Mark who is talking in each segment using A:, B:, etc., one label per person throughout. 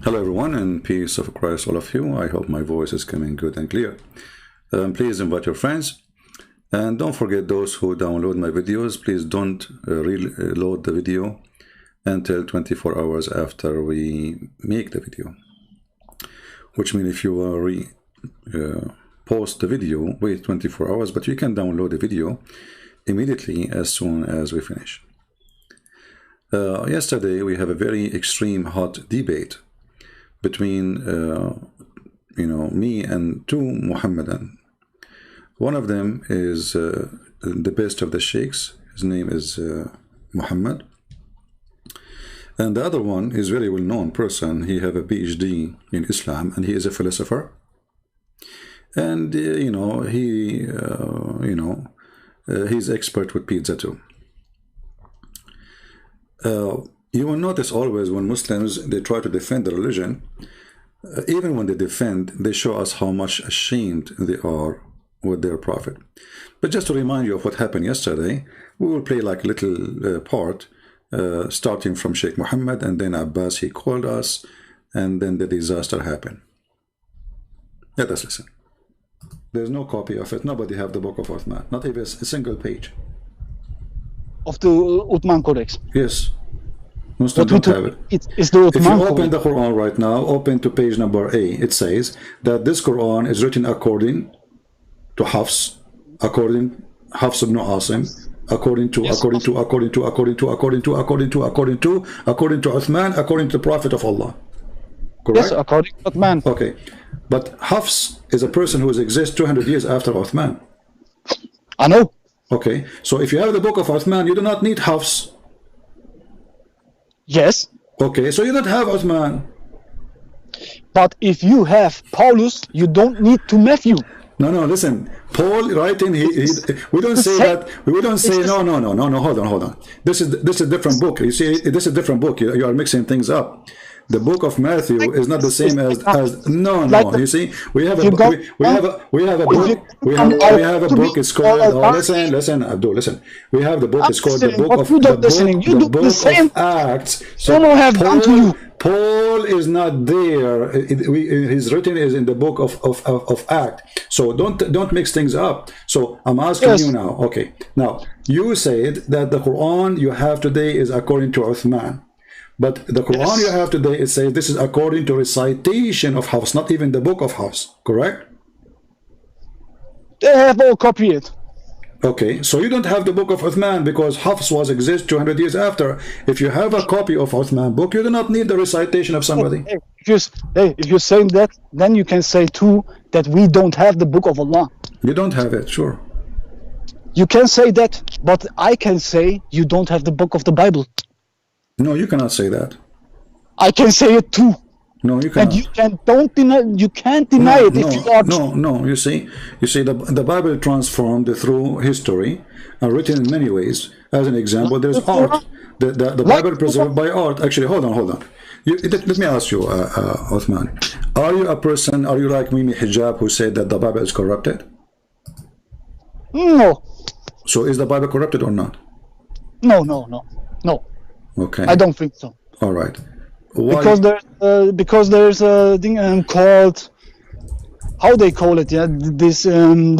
A: Hello everyone, and peace of Christ all of you. I hope my voice is coming good and clear. Please invite your friends, and don't forget those who download my videos, please don't reload the video until 24 hours after we make the video. Which means if you post the video, wait 24 hours, but you can download the video immediately as soon as we finish. Yesterday we have a very extreme hot debate between me and two Muhammadan. One of them is the best of the sheikhs. His name is Muhammad, and the other one is very well-known person. He have a PhD in Islam, and he is a philosopher. And he's expert with pizza too. You will notice always when Muslims, they try to defend the religion, even when they defend, they show us how much ashamed they are with their prophet. But just to remind you of what happened yesterday, we will play like a little part, starting from Sheikh Muhammad, and then Abbas, he called us, and then the disaster happened. Let us listen. There's no copy of it. Nobody have the book of Uthman, not even a single page.
B: Of the Uthman Codex?
A: Yes. Muslims don't have it.
B: It's the Uthman
A: if you open
B: Codex.
A: the Quran right now, open to page number A, it says that this Quran is written according to Hafs, according Hafs ibn Asim, according to Uthman, according to the Prophet of Allah. Correct?
B: Yes, according to Uthman.
A: Okay. But Hafs is a person who exists 200 years after Uthman.
B: I know.
A: Okay. So if you have the book of Uthman, you do not need Hafs.
B: Yes.
A: Okay. So you don't have Uthman.
B: But if you have Paulus, you don't need to Matthew.
A: No, listen. Paul writing, we don't say that. We don't say no. Hold on. This is a different book. You see, this is a different book. You are mixing things up. The book of Matthew is not the same as no. You see, we have a book. It's called. Listen, Abdul. Listen. We have the book. It's called the book of Acts. So Paul is not there. His written is in the book of Acts. So don't mix things up. So I'm asking you now. Okay. Now you said that the Quran you have today is according to Uthman. But the Quran you have today, it says this is according to recitation of Hafs, not even the book of Hafs, correct?
B: They have all copied it.
A: Okay, so you don't have the book of Uthman because Hafs was exist 200 years after. If you have a copy of Uthman book, you do not need the recitation of somebody.
B: If you're saying that, then you can say too that we don't have the book of Allah.
A: You don't have it, sure.
B: You can say that, but I can say you don't have the book of the Bible.
A: No, you cannot say that.
B: I can say it too.
A: No, you cannot.
B: And you can't deny it if you are.
A: No. You see, the Bible transformed through history and written in many ways. As an example, there's art. The Bible preserved by art. Actually, hold on. Let me ask you, Uthman. Are you a person? Are you like Mimi Hijab who said that the Bible is corrupted?
B: No.
A: So is the Bible corrupted or not?
B: No.
A: Okay.
B: I don't think so.
A: All right.
B: Why? Because there's a thing called, how they call it? Yeah, this thing.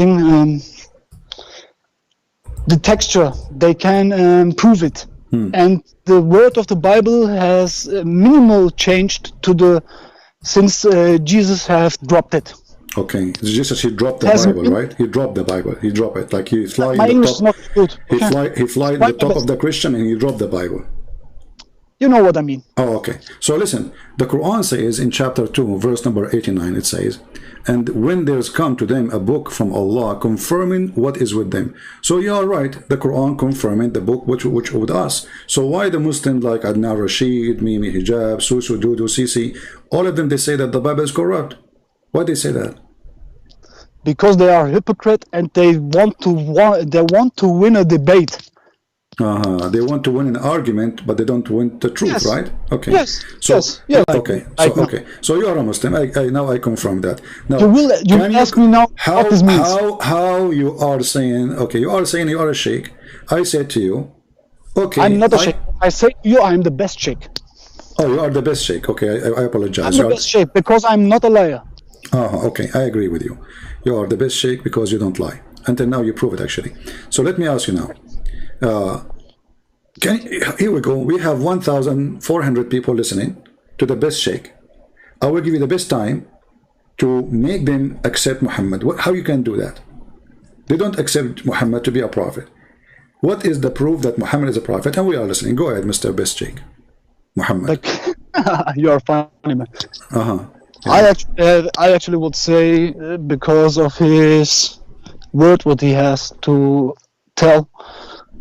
B: The texture, they can prove it, and the word of the Bible has minimal changed to since Jesus have dropped it.
A: Okay, Jesus, he dropped the Bible, right? He dropped the Bible. He dropped it like he fly.
B: My English is not good.
A: He fly the top of the Christian and he dropped the Bible.
B: You know what I mean.
A: Oh, okay. So listen, the Quran says in chapter 2, verse number 89, it says, and when there's come to them a book from Allah confirming what is with them. So you are right, the Quran confirming the book which with us. So why the Muslims like Adnan Rashid, Mimi Hijab, Susu, Dudu, Sisi, all of them, they say that the Bible is corrupt. Why they say that?
B: Because they are hypocrite and they want to win a debate.
A: They want to win an argument, but they don't win the truth, right? Okay.
B: Yes.
A: Okay. So you are a Muslim. Now I confirm that. Now
B: you ask me now what this means.
A: How you are saying? Okay, you are saying you are a sheikh. I said to you, okay.
B: I'm not a sheikh. I say to you, I'm the best sheikh.
A: Oh, you are the best sheikh. Okay, I apologize.
B: I'm the best sheikh because I'm not a liar.
A: Oh, okay, I agree with you. You are the best sheikh because you don't lie. Until now, you prove it, actually. So let me ask you now. Here we go. We have 1,400 people listening to the best sheikh. I will give you the best time to make them accept Muhammad. How you can do that? They don't accept Muhammad to be a prophet. What is the proof that Muhammad is a prophet? And we are listening. Go ahead, Mr. Best Sheikh. Muhammad.
B: Like, you're funny, man.
A: Yeah.
B: I actually would say because of his word, what he has to tell,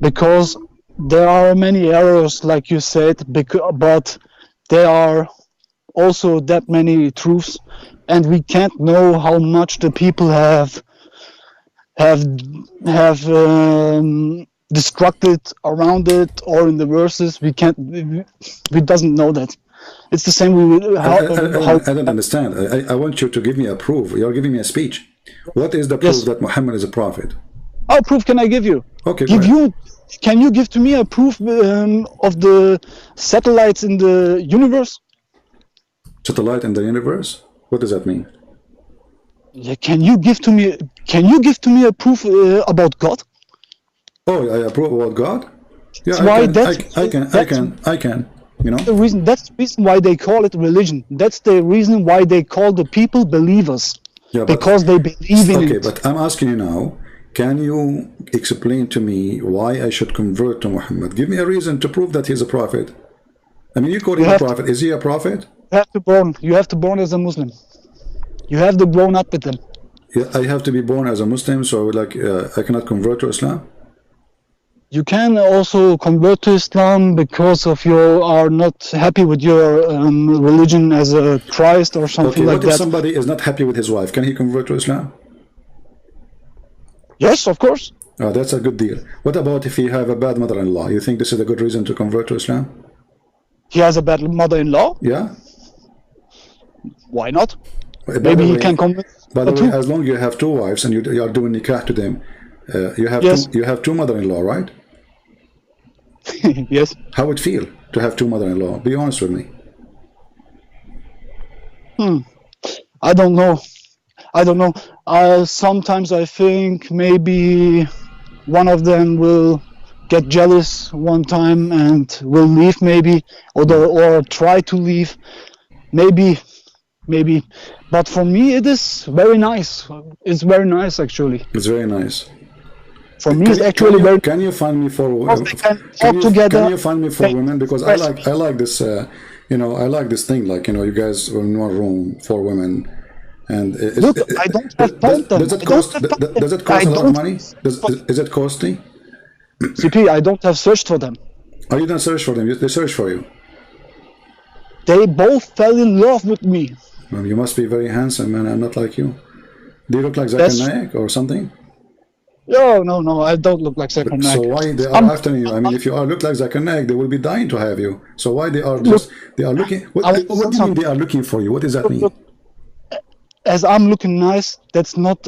B: because there are many errors, like you said, but there are also that many truths, and we can't know how much the people have destructed around it or in the verses. We doesn't know that. It's the same.
A: I don't understand. I want you to give me a proof. You're giving me a speech. What is the proof that Muhammad is a prophet?
B: What proof can I give you?
A: Okay,
B: can you give to me a proof of the satellites in the universe?
A: Satellite in the universe? What does that mean?
B: Yeah, can you give to me a proof about God?
A: Oh, I approve about God? Yeah, I can. You know?
B: That's the reason why they call it religion. That's the reason why they call the people believers. Yeah, because they believe in it.
A: Okay, but I'm asking you now, can you explain to me why I should convert to Muhammad? Give me a reason to prove that he's a prophet. I mean, you call him a prophet. Is he a prophet?
B: You have to born as a Muslim. You have to grown up with them.
A: Yeah, I have to be born as a Muslim, so I cannot convert to Islam?
B: You can also convert to Islam because of you are not happy with your religion as a Christ or something like that.
A: What if somebody is not happy with his wife? Can he convert to Islam?
B: Yes, of course.
A: Oh, that's a good deal. What about if he have a bad mother-in-law? You think this is a good reason to convert to Islam?
B: He has a bad mother-in-law?
A: Yeah.
B: Why not? Maybe he can convert.
A: By the way, as long as you have two wives and you are doing nikah to them, you have two mother-in-law, right?
B: Yes.
A: How would it feel to have two mother-in-law? Be honest with me.
B: I don't know. Sometimes I think maybe one of them will get jealous one time and will leave, maybe, or try to leave, maybe. But for me, it is very nice. It's very nice, actually.
A: It's very nice.
B: For me, it's actually very.
A: Can you find me for?
B: Can you
A: find me for women? Because I like this. I like this thing. You guys are in one room, 4 women. And
B: look, I don't have problem.
A: Does it cost a lot of money? Is it costly?
B: CP, I don't have searched for them.
A: Oh, you don't search for them? They search for you?
B: They both fell in love with me.
A: Well, you must be very handsome, man. I'm not like you. Do you look like Zakir Naik or something?
B: No, I don't look like Zakir Naik.
A: So why they are after you? I mean, if you look like Zakir Naik, they will be dying to have you. So why they are looking? What do you mean they are looking for you? What does that mean?
B: As I'm looking nice, that's not.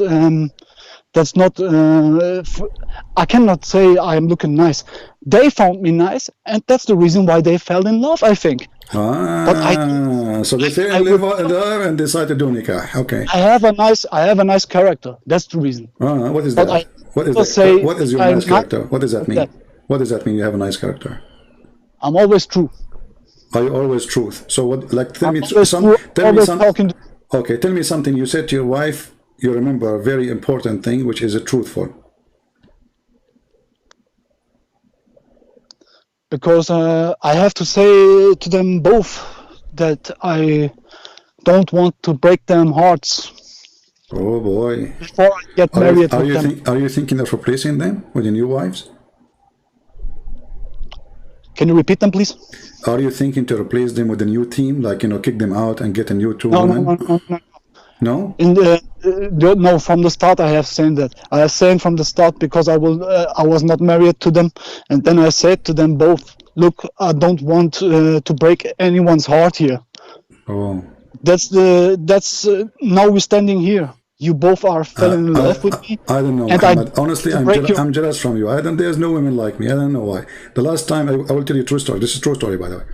B: I cannot say I am looking nice. They found me nice, and that's the reason why they fell in love, I think.
A: So they fell in love and decided to do nikah. Okay.
B: I have a nice character. That's the reason.
A: What is that? What is your nice character? What does that mean? What does that mean? You have a nice character.
B: I'm always true.
A: Are you always truth? So what? Like, tell me
B: something.
A: Okay, tell me something. You said to your wife, you remember a very important thing, which is truthful.
B: Because I have to say to them both that I don't want to break them hearts.
A: Oh boy!
B: Before I get married
A: with them. Are you thinking of replacing them with your new wives?
B: Can you repeat them, please?
A: Are you thinking to replace them with a new team, like kick them out and get a new 2 women? No.
B: No, from the start I have said that. I have said from the start because I was not married to them, and then I said to them both, look, I don't want to break anyone's heart here.
A: Oh.
B: That's now we're standing here. you both are fell in love with me.
A: I don't know,
B: and
A: Muhammad. Honestly, I'm jealous from you. There's no women like me. I don't know why. The last time, I will tell you a true story. This is a true story, by the way.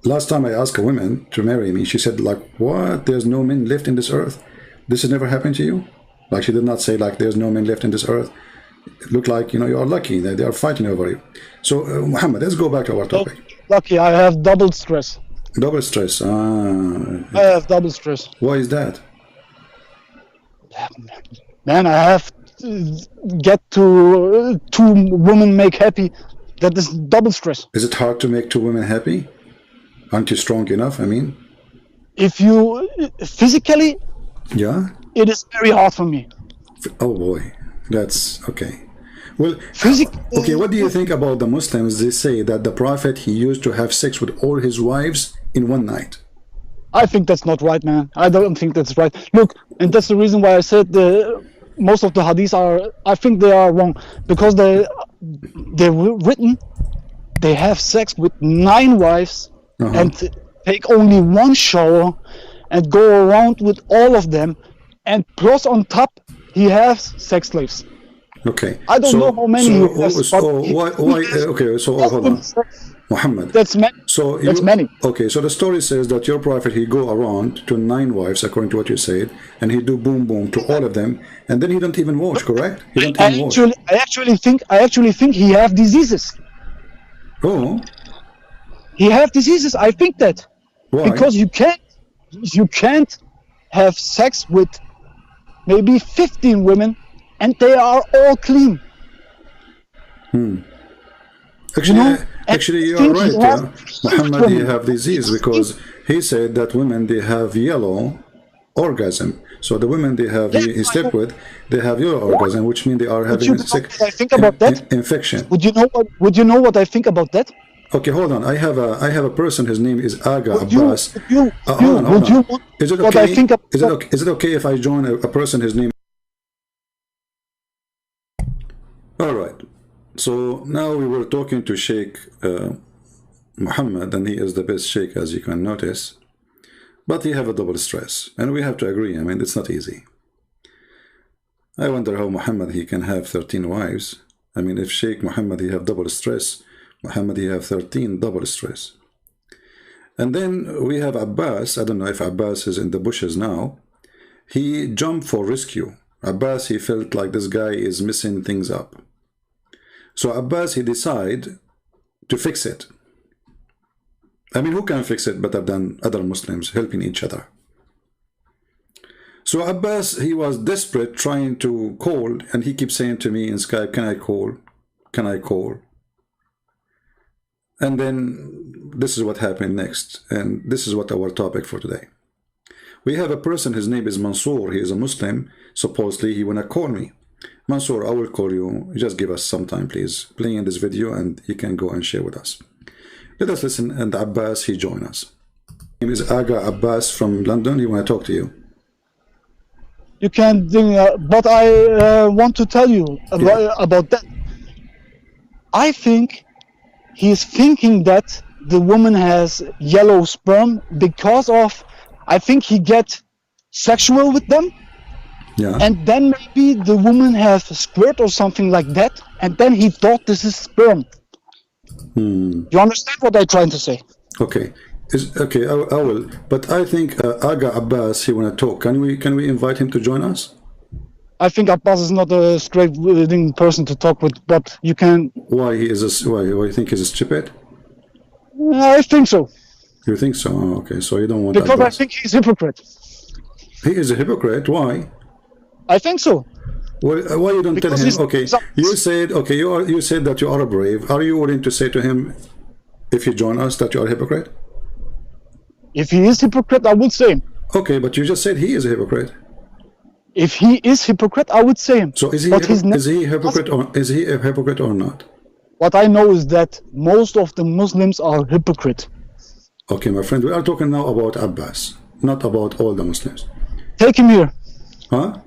A: Last time I asked a woman to marry me, she said, like, what? There's no men left in this earth? This has never happened to you? Like, she did not say, like, there's no men left in this earth. It looked like, you know, you are lucky. They are fighting over you. So, Muhammad, let's go back to our topic.
B: Lucky, I have double stress.
A: Double stress.
B: I have double stress.
A: Why is that?
B: Man, I have to get to two women make happy. That is double stress.
A: Is it hard to make two women happy? Aren't you strong enough? I mean,
B: if you physically,
A: yeah,
B: it is very hard for me.
A: Oh boy, that's okay. Well,
B: physically,
A: okay. What do you think about the Muslims? They say that the Prophet, he used to have sex with all his wives in one night.
B: I think that's not right, man. I don't think that's right. Look, and that's the reason why I said most of the hadiths are, I think they are wrong, because they're written, they have sex with 9 wives and take only 1 shower and go around with all of them, and plus on top he has sex slaves.
A: Okay.
B: I don't know how many he has,
A: why okay, so hold on. Muhammad.
B: That's many.
A: So
B: that's many.
A: Okay, so the story says that your prophet, he go around to 9 wives, according to what you said, and he do boom boom to all of them, and then he don't even wash, correct? He don't even wash.
B: I actually think he have diseases.
A: Oh.
B: He have diseases. I think that.
A: Why?
B: Because you can't have sex with maybe 15 women, and they are all clean.
A: Actually, you're right. Muhammad, he have disease because he said that women, they have yellow orgasm. So the women he slept with, they have yellow orgasm, which means they are having a sick infection.
B: Would you know what I think about that?
A: Okay, hold on. I have a person. His name is Aga Abbas. Is it okay? Is it okay if I join a person? His name. All right. So now we were talking to Sheikh Muhammad, and he is the best Sheikh, as you can notice. But he have a double stress, and we have to agree. I mean, it's not easy. I wonder how Muhammad, he can have 13 wives. I mean, if Sheikh Muhammad, he have double stress, Muhammad, he have 13 double stress. And then we have Abbas. I don't know if Abbas is in the bushes now. He jumped for rescue. Abbas, he felt like this guy is messing things up. So Abbas, he decided to fix it. I mean, who can fix it better than other Muslims helping each other? So Abbas, he was desperate, trying to call, and he keeps saying to me in Skype, can I call? Can I call? And then this is what happened next, and this is what our topic for today. We have a person, his name is Mansour. He is a Muslim. Supposedly, he wanna call me. Mansour, I will call you. Just give us some time, please. Play in this video, and you can go and share with us. Let us listen, and Abbas, he join us. His name is Aga Abbas from London. He want to talk to you.
B: You can do, but I want to tell you about that. I think he's thinking that the woman has yellow sperm because of, I think he get sexual with them.
A: Yeah.
B: And then maybe the woman has a squirt or something like that, and then he thought this is sperm. You understand what I'm trying to say?
A: Okay. Okay, I will. But I think Aga Abbas, he want to talk. Can we invite him to join us?
B: I think Abbas is not a straight-willing person to talk with, but you can.
A: Why he is a, why you think he's a stupid?
B: I think so.
A: You think so? Oh, okay, so you don't want.
B: Because
A: Abbas.
B: I think he's a hypocrite.
A: He is a hypocrite. Why?
B: I think so.
A: Well, why you don't
B: because
A: tell him? Okay, you said you said that you are brave. Are you willing to say to him, if you join us, that you are a hypocrite?
B: If he is hypocrite, I would say him.
A: Okay, but you just said he is a hypocrite.
B: If he is hypocrite, I would say him.
A: So is he a hypocrite or not?
B: What I know is that most of the Muslims are hypocrite.
A: Okay, my friend, we are talking now about Abbas, not about all the Muslims.
B: Take him here.
A: Huh?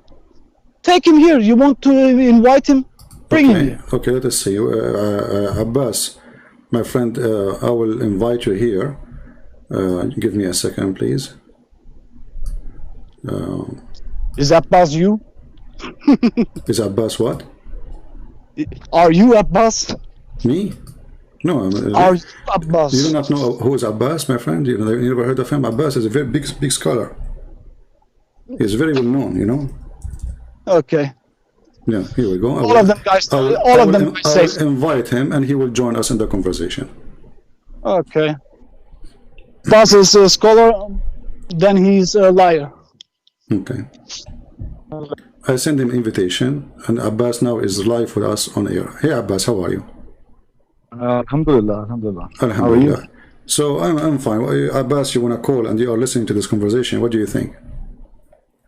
B: Take him here. You want to invite him? Bring him here.
A: Okay, let us see. Abbas, my friend, I will invite you here. Give me a second, please.
B: Is Abbas you?
A: Is Abbas what?
B: Are you Abbas?
A: Me? No,
B: Are you Abbas?
A: you do not know who is Abbas, my friend? You never heard of him? Abbas is a very big scholar. He's very well known, you know.
B: Okay.
A: Yeah, here we go.
B: All of them guys. I'll
A: invite him, and he will join us in the conversation.
B: Okay. Abbas is a scholar, then he's a liar.
A: Okay. I send him invitation, and Abbas now is live with us on air. Hey Abbas, how are you?
C: Alhamdulillah, alhamdulillah.
A: Alhamdulillah. How are you? So I'm fine. Abbas, you want to call and you are listening to this conversation. What do you think?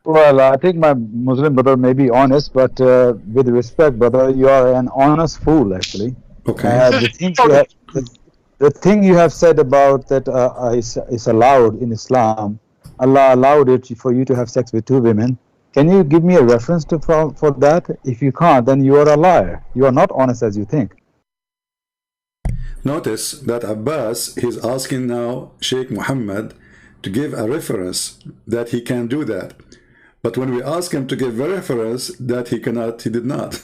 C: Well, I think my Muslim brother may be honest, but with respect, brother, you are an honest fool, actually.
A: Okay.
C: The thing you have said about that is allowed in Islam, Allah allowed it for you to have sex with two women. Can you give me a reference for that? If you can't, then you are a liar. You are not honest as you think.
A: Notice that Abbas, he's asking now Sheikh Muhammad to give a reference that he can do that. But when we ask him to give a reference that he cannot, he did not.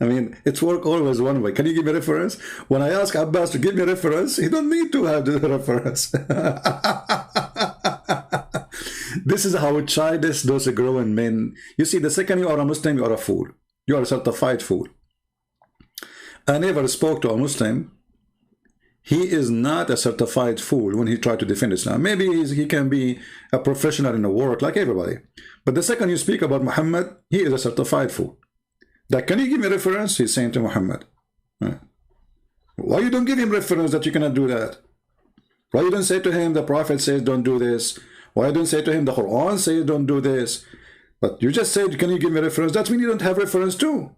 A: I mean, it's work always one way. Can you give me a reference? When I ask Abbas to give me a reference, he don't need to have the reference. This is how childish those grown men. You see, the second you are a Muslim, you are a fool. You are a certified fool. I never spoke to a Muslim. He is not a certified fool when he tried to defend Islam. Maybe he can be a professional in the work like everybody. But the second you speak about Muhammad, he is a certified fool. That, can you give me a reference? He's saying to Muhammad. Why you don't give him reference that you cannot do that? Why you don't say to him the Prophet says don't do this? Why you don't say to him the Quran says don't do this? But you just said, can you give me a reference? That means you don't have reference too.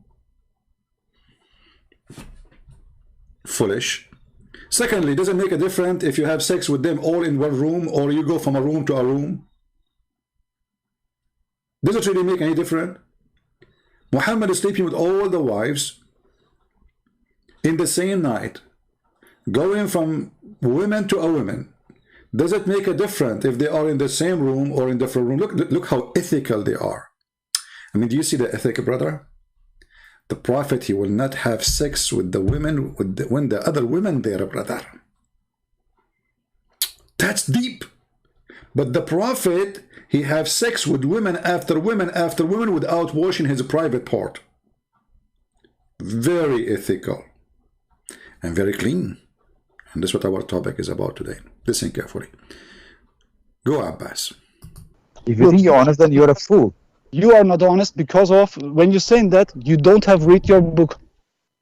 A: Foolish. Secondly, does it make a difference if you have sex with them all in one room or you go from a room to a room? Does it really make any difference? Muhammad is sleeping with all the wives in the same night, going from women to a woman. Does it make a difference if they are in the same room or in different room? Look how ethical they are. I mean, do you see the ethic, brother? The Prophet, he will not have sex with the women when the other women there, brother. That's deep. But the Prophet, he have sex with women after women after women without washing his private part. Very ethical and very clean. And that's what our topic is about today. Listen carefully. Go, Abbas.
C: If you think you're honest, then you're a fool.
B: You are not honest because of, when you're saying that, you don't have read your book.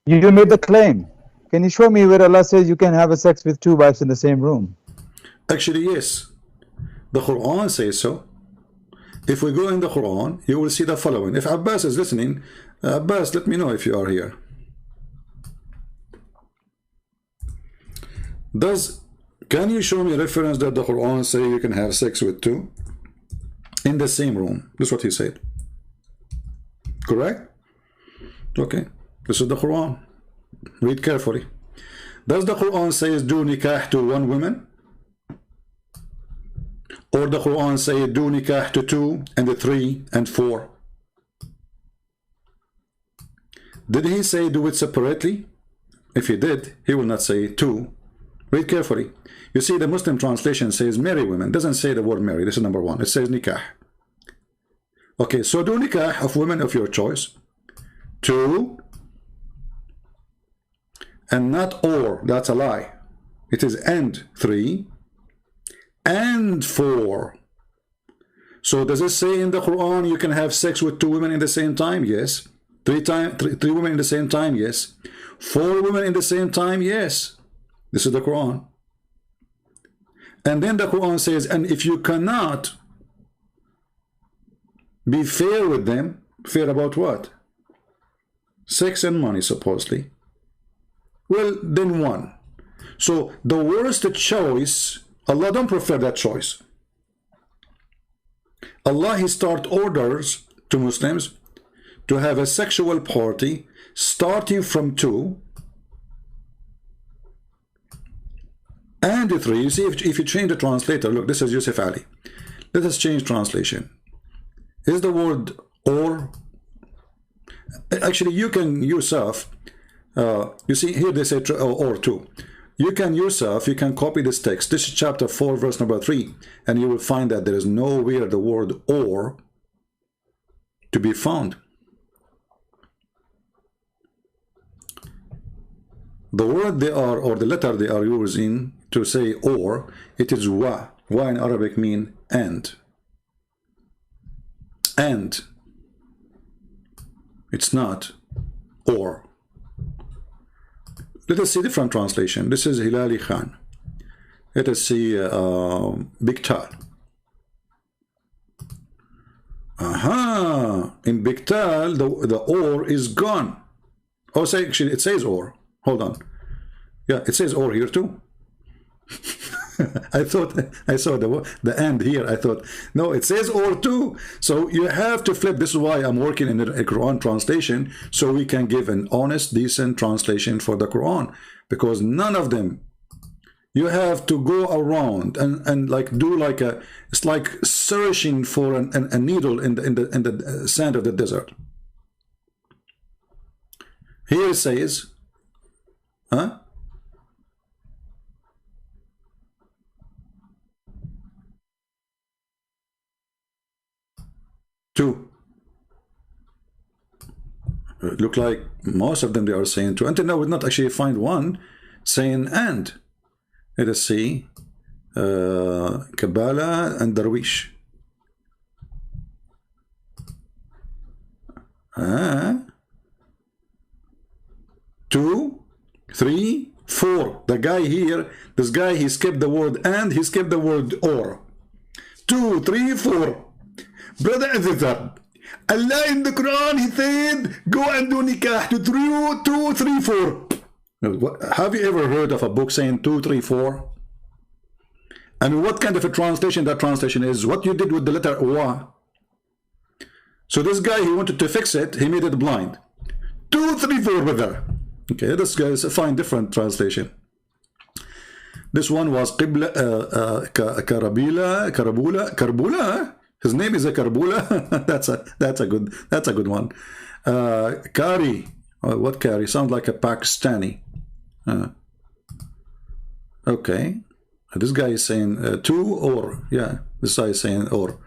C: You made the claim. Can you show me where Allah says you can have a sex with two wives in the same room?
A: Actually, yes. The Quran says so. If we go in the Quran, you will see the following. If Abbas is listening, Abbas, let me know if you are here. Can you show me a reference that the Quran says you can have sex with two in the same room? This is what he said. Correct? Okay. This is the Quran. Read carefully. Does the Quran say do nikah to one woman? Or the Quran say do nikah to two and the three and four? Did he say do it separately? If he did, he will not say two. Read carefully. You see, the Muslim translation says marry women. It doesn't say the word marry. This is number one. It says nikah. Okay, so do nikah of women of your choice. Two. And not or. That's a lie. It is and three. And four. So does it say in the Quran you can have sex with two women in the same time? Yes. Three women in the same time? Yes. Four women in the same time? Yes. This is the Quran. And then the Quran says, and if you cannot be fair with them, fair about what? Sex and money, supposedly. Well, then one. So the worst choice, Allah don't prefer that choice. Allah, he start orders to Muslims to have a sexual party starting from two and three. You see, if you change the translator, look, this is Yusuf Ali. Let us change translation. Is the word or? Actually, you can yourself, you see here they say or too. You can yourself, you can copy this text. This is chapter 4, verse number 3, and you will find that there is nowhere the word or to be found. The word they are, or the letter they are using to say or, it is wa. Wa in Arabic mean and. And. It's not or. Let us see different translation. This is Hilali Khan. Let us see Biktal. Aha! In Biktal, the or is gone. Oh, say, actually, it says or. Hold on. Yeah, it says or here too. I thought I saw the end here. I thought, no, it says or too. So you have to flip. This is why I'm working in a Quran translation, so we can give an honest, decent translation for the Quran, because none of them, you have to go around and like do like a, it's like searching for a needle in the sand of the desert. Here it says, huh? Two. It look like most of them they are saying two. Until now, we did not actually find one saying and. Let us see. Kabbalah and Darwish. 2, 3, 4. The guy here, this guy, he skipped the word and, he skipped the word or. 2, 3, 4. Brother and sister, Allah in the Quran, he said, go and do nikah to 2, 3, 4. Have you ever heard of a book saying 2, 3, 4? I mean, what kind of a translation that translation is? What you did with the letter wa. So this guy, he wanted to fix it, he made it blind. 2, 3, 4, brother. Okay, this guy is a fine different translation. This one was Qibla, Karbula. His name is a Karbula. that's a good one. Kari. What Kari? Sounds like a Pakistani. Okay. This guy is saying two or. Yeah, this guy is saying or.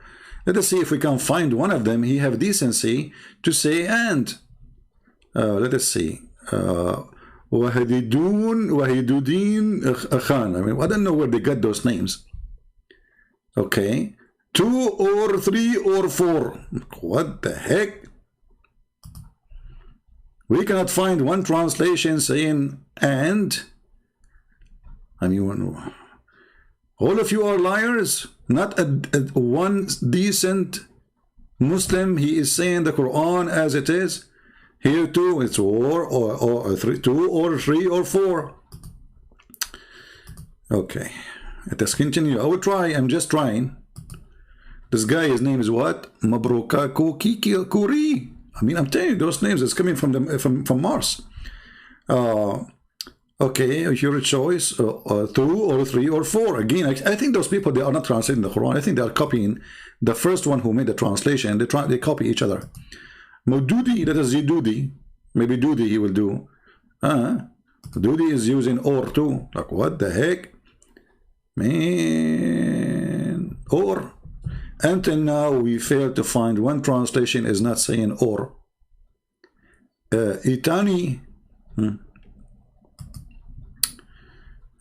A: Let us see if we can find one of them. He have decency to say and. Let us see. Wahidudin Khan. I mean, I don't know where they got those names. Okay. 2 or 3 or 4. What the heck? We cannot find one translation saying and. I mean, all of you are liars. Not one decent Muslim. He is saying the Quran as it is. Here too, it's or 3, 2 or 3 or 4. Okay, let us continue. I will try. I'm just trying. This guy, his name is what? Mabruka Kuri. I mean, I'm telling you, those names is coming from from Mars. Okay, your choice, 2 or 3 or 4. Again, I think those people, they are not translating the Quran. I think they are copying the first one who made the translation. They copy each other. Modudi, that is Dudi. Maybe Dudi he will do. Dudi is using or too. Like, what the heck? Man. Or. Until now, we failed to find one translation is not saying or. Itani.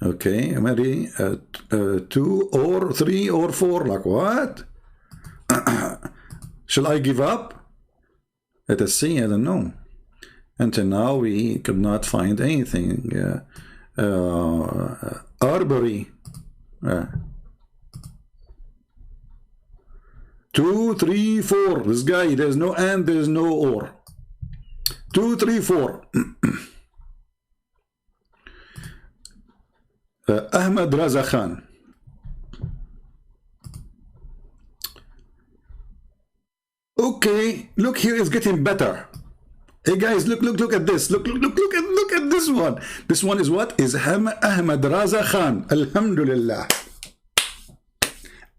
A: Okay, maybe 2 or 3 or 4. Like what? Shall I give up? Let us see. I don't know. Until now, we could not find anything. Arbery. 2, 3, 4. This guy, there's no and, there's no or. 2, 3, 4. Ahmad Raza Khan. Okay, look, here is getting better. Hey guys, look at this. Look at this one. This one is what? Is Ahmad Raza Khan. Alhamdulillah.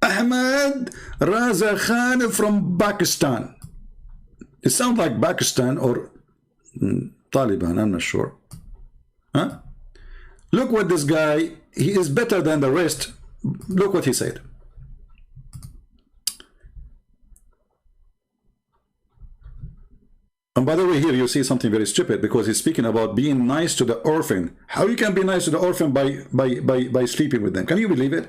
A: Ahmad Ahmed Raza Khan from Pakistan. It sounds like Pakistan or Taliban, I'm not sure. Huh? Look what this guy, he is better than the rest. Look what he said. And by the way, here you see something very stupid, because he's speaking about being nice to the orphan. How you can be nice to the orphan by sleeping with them? Can you believe it?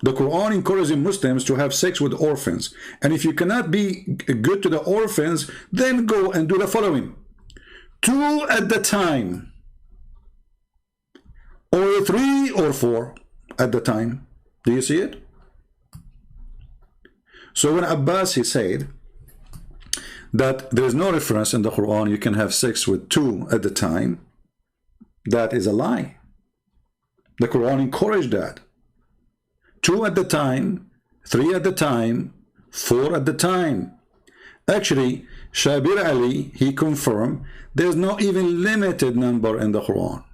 A: The Quran encourages Muslims to have sex with orphans. And if you cannot be good to the orphans, then go and do the following. 2 at the time. Or 3 or 4 at the time. Do you see it? So when Abbas, he said that there is no reference in the Quran you can have sex with 2 at the time, that is a lie. The Quran encouraged that. 2 at the time, 3 at the time, 4 at the time. Actually, Shabir Ali, he confirmed there's no even limited number in the Quran.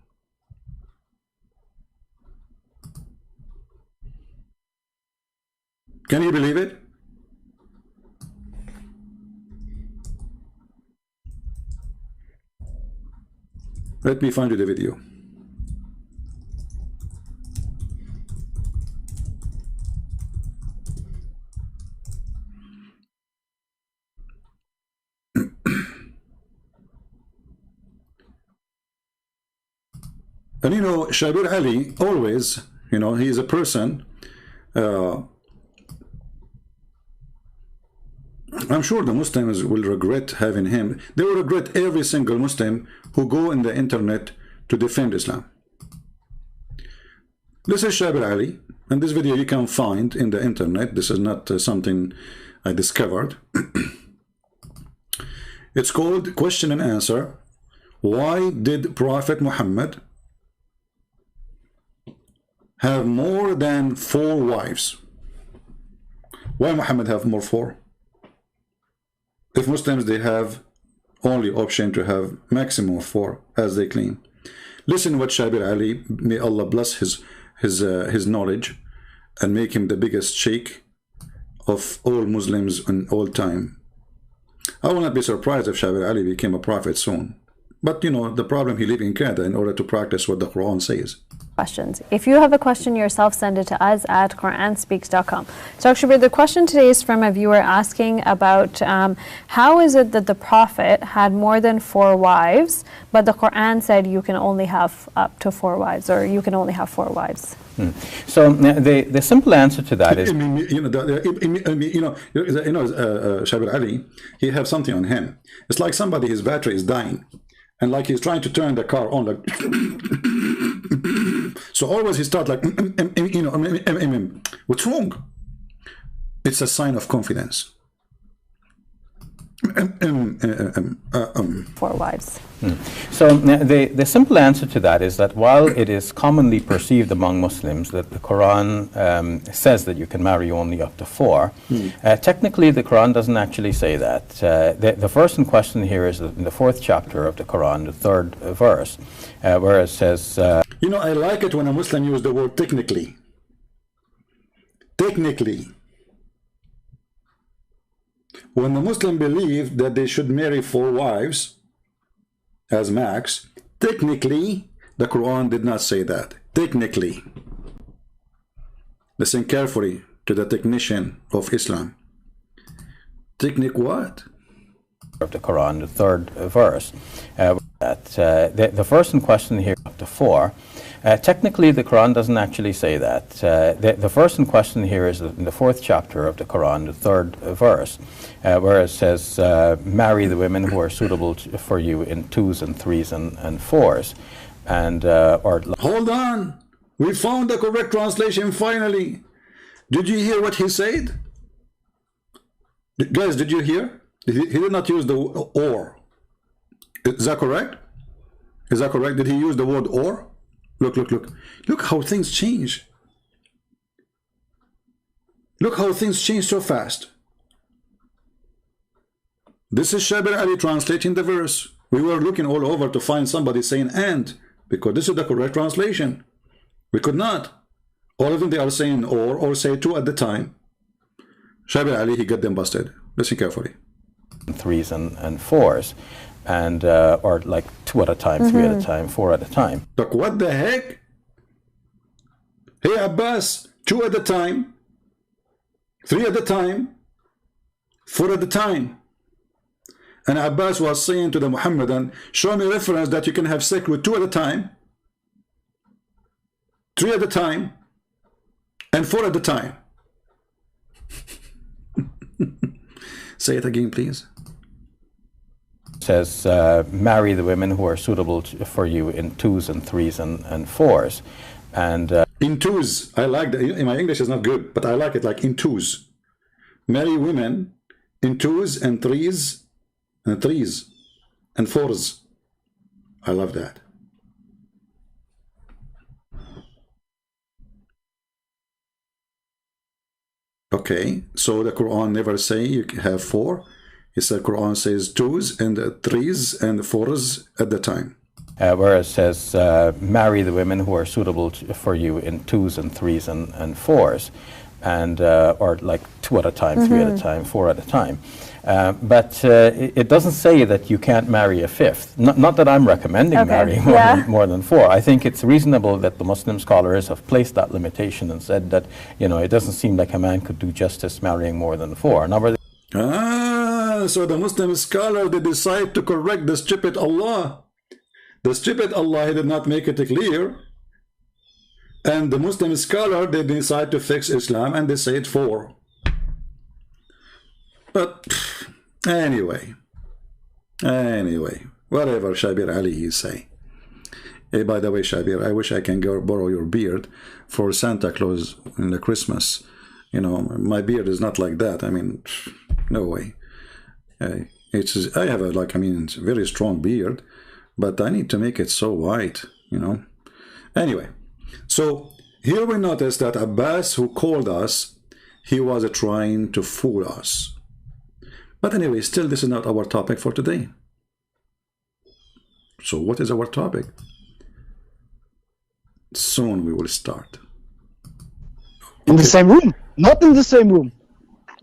A: Can you believe it? Let me find you the video. And you know, Shabir Ali always, you know, he is a person, I'm sure the Muslims will regret having him. They will regret every single Muslim who go in the internet to defend Islam. This is Shabir Ali, and this video you can find in the internet. This is not something I discovered. It's called Question and Answer. Why did Prophet Muhammad have more than 4 wives? Why Muhammad have more 4? If Muslims, they have only option to have maximum 4, as they claim. Listen what Shabir Ali, may Allah bless his knowledge and make him the biggest sheikh of all Muslims in all time. I will not be surprised if Shabir Ali became a prophet soon. But you know, the problem, he lives in Canada in order to practice what the Quran says.
D: Questions. If you have a question yourself, send it to us at QuranSpeaks.com. So actually, the question today is from a viewer asking about how is it that the Prophet had more than 4 wives, but the Quran said you can only have up to 4 wives, or you can only have 4 wives?
E: So the simple answer to that is,
A: Shabir Ali, he have something on him. It's like somebody, his battery is dying, and like he's trying to turn the car on, like. So always he starts like, what's wrong? It's a sign of confidence.
D: 4 wives.
E: So the simple answer to that is that while it is commonly perceived among Muslims that the Quran says that you can marry only up to 4, technically the Quran doesn't actually say that. The verse in question here is in the 4th chapter of the Quran, the 3rd verse, where it says...
A: you know, I like it when a Muslim uses the word technically. Technically. When the Muslim believe that they should marry 4 wives as max, technically the Quran did not say that. Technically. Listen carefully to the technician of Islam. Technique what?
E: Of the Quran, the 3rd verse. The verse in question here up to 4. Technically, the Quran doesn't actually say that. The verse in question here is in the 4th chapter of the Quran, the 3rd verse, where it says, marry the women who are suitable for you in 2s and 3s and 4s. And,
A: hold on. We found the correct translation finally. Did you hear what he said? Guys, did you hear? He did not use the or. Is that correct? Is that correct? Did he use the word or? Look, look, look. Look how things change. Look how things change so fast. This is Shabir Ali translating the verse. We were looking all over to find somebody saying and, because this is the correct translation. We could not. All of them, they are saying or say 2 at the time. Shabir Ali, he got them busted. Listen carefully.
E: 3s and 4s, and or like 2 at a time, 3 at a time, 4 at a time.
A: Look, what the heck? Hey Abbas, 2 at a time, 3 at a time, 4 at a time. And Abbas was saying to the Muhammadan, show me reference that you can have sex with 2 at a time, 3 at a time, and 4 at a time. Say it again, please.
E: Says marry the women who are suitable for you in 2s and 3s and 4s. And
A: in 2s, I like that. My English is not good, but I like it like in 2s. Marry women in 2s and 3s and 3s and 4s. I love that. Okay, so the Quran never say you can have 4. It said Quran says 2s and 3s and 4s at the time.
E: Whereas it says marry the women who are suitable for you in 2s and 3s and 4s, and or like 2 at a time, 3 at a time, 4 at a time. But it doesn't say that you can't marry a 5th. Not that I'm recommending marrying more than 4. I think it's reasonable that the Muslim scholars have placed that limitation and said that, you know, it doesn't seem like a man could do justice marrying more than 4. Now,
A: so the Muslim scholar, they decide to correct the Djupet Allah. The Djupet Allah, he did not make it clear. And the Muslim scholar, they decide to fix Islam and they say it 4. But anyway, whatever Shabir Ali is saying. Hey, by the way, Shabir, I wish I can go borrow your beard for Santa Claus in the Christmas. You know, my beard is not like that. I mean, no way. I have a very strong beard, but I need to make it so white, you know. Anyway, so here we notice that Abbas, who called us, he was trying to fool us. But anyway, still, this is not our topic for today. So what is our topic? Soon we will start.
B: In the same room, not in the same room.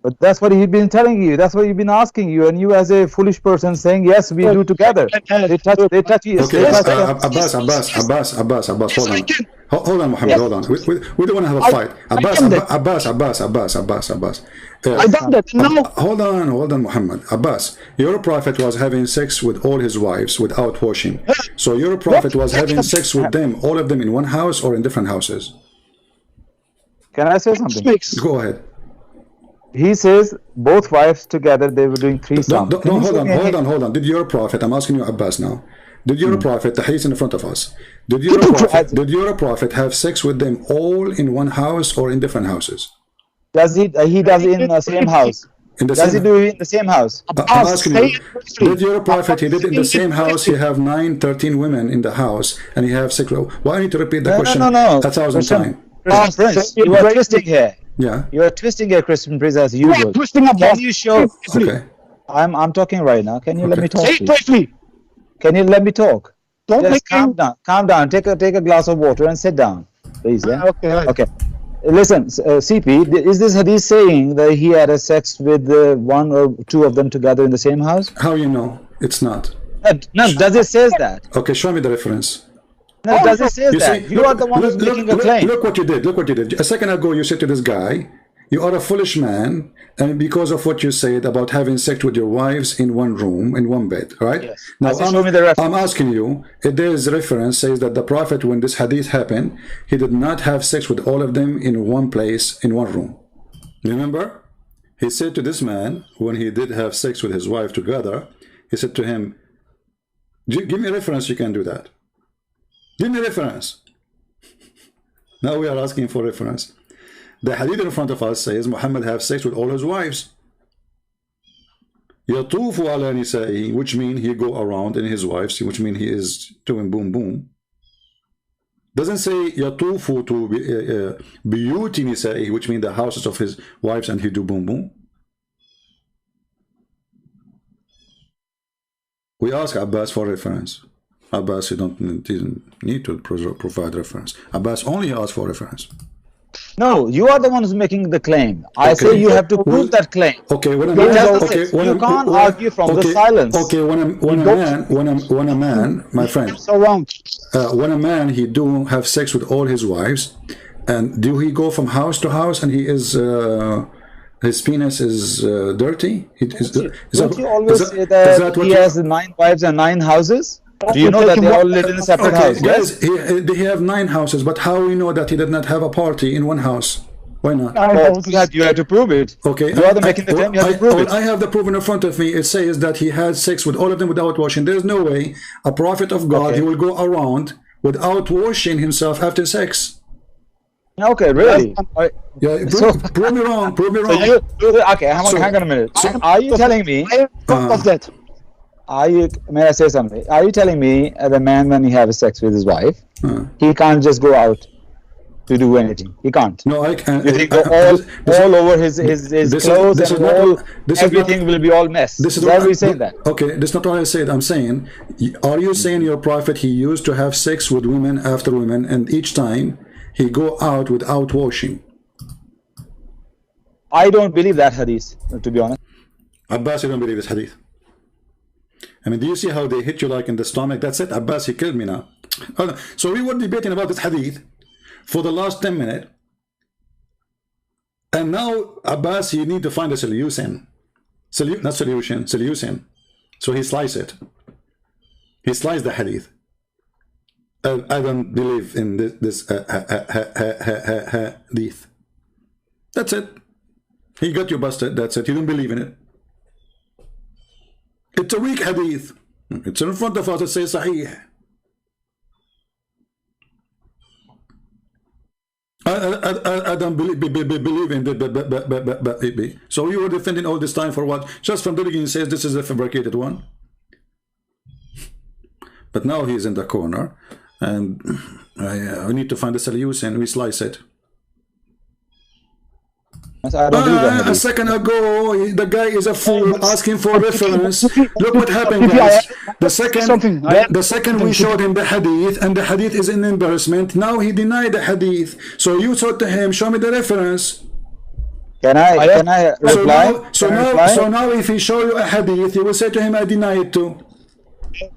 C: But that's what he's been telling you. That's what he's been asking you, and you, as a foolish person, saying yes, we do together. They touch you.
A: Okay, Abbas, hold on. Hold on, Muhammad, hold on. We don't want to have a fight. Abbas.
B: I done that. No.
A: Hold on, Muhammad. Abbas, your prophet was having sex with all his wives without washing. So your prophet was having sex with them, all of them in one house or in different houses?
C: Can I say something?
A: Go ahead.
C: He says both wives together, they were doing threesome.
A: No, hold on. Did your prophet, I'm asking you, Abbas, now. Did your prophet, he's in front of us, did your prophet have sex with them all in one house or in different houses?
C: Does he does it in the same house? Does he do it in the same house?
A: I'm asking you, did your prophet, he did it in the same house, he have 13 women in the house, and he have sex? Why I need to repeat the question 1,000 times?
C: Prince, you are twisting here.
A: Yeah.
C: You are twisting here, Christian Prince, as usual. Can you show?
A: Okay.
C: I'm talking right now. Can you let me talk?
B: Briefly.
C: Can you let me talk?
B: Don't
C: just calm down. Calm down. Take a glass of water and sit down, please. Yeah. Okay. Listen, CP, is this hadith saying that he had a sex with 1 or 2 of them together in the same house?
A: How you know? It's not.
C: No, does it say that?
A: Okay, show me the reference.
C: No, does it say that? You are the one who's making a claim.
A: Look what you did. A second ago, you said to this guy, you are a foolish man, and because of what you said about having sex with your wives in one room, in one bed, right?
C: Yes.
A: Now, I'm asking you, if there is a reference says that the prophet, when this hadith happened, he did not have sex with all of them in one place, in one room. Remember? He said to this man, when he did have sex with his wife together, he said to him, give me a reference you can do that. Give me a reference. Now we are asking for reference. The hadith in front of us says Muhammad have sex with all his wives. يَطُوفُ عَلَى نِسَائِهِ, which means he go around in his wives, which means he is doing boom boom. Doesn't say يَطُوفُ to بِيُوتِ نِسَائِهِ, which means the houses of his wives, and he do boom boom. We ask Abbas for reference. Abbas, you didn't need to provide reference. Abbas only asked for reference.
C: No, you are the one who's making the claim. I say you have to prove that claim.
A: Okay, when a
C: You
A: man,
C: just
A: okay,
C: say, you can't argue from the silence.
A: Okay, when a man, my friend, when a man he do have sex with all his wives, and do he go from house to house and he is his penis is dirty?
C: Don't you always say that he has 9 wives and 9 houses? Do you know that they all live in a separate house?
A: Guys, he have 9 houses, but how we know that he did not have a party in one house? Why not?
C: You have to prove it.
A: Okay.
C: You are making the claim, you have to prove it.
A: I have the proof in front of me. It says that he had sex with all of them without washing. There's no way a prophet of God, he will go around without washing himself after sex.
C: Okay, really?
A: Yeah, prove me wrong. Prove me wrong.
C: Okay, hang on a minute. Are you telling me? May I say something? Are you telling me the man, when he has sex with his wife, he can't just go out to do anything? He can't.
A: No, I can't.
C: You think all over his clothes and everything will be all mess? Why are we saying that?
A: Okay, that's not what I said. I'm saying, are you saying your prophet, he used to have sex with women after women, and each time he go out without washing?
C: I don't believe that hadith, to be honest.
A: Abbas, you don't believe this hadith? I mean, do you see how they hit you like in the stomach? That's it. Abbas, he killed me now. So we were debating about this hadith for the last 10 minutes. And now, Abbas, you need to find a solution. Not solution, solution. So he sliced it. He sliced the hadith. I don't believe in this hadith. That's it. He got you busted. That's it. You don't believe in it. It's a weak hadith. It's in front of us. It says Sahih. I don't believe in it. So you were defending all this time for what? Just from the beginning says this is a fabricated one. But now he's in the corner, and I need to find a solution. We slice it. A second ago, the guy is a fool asking for reference. Look what happened, guys. The second we showed him the hadith, and the hadith is in embarrassment. Now he denied the hadith. So you said to him, "Show me the reference."
C: Can I reply?
A: So now, if he show you a hadith, you will say to him, "I deny it too."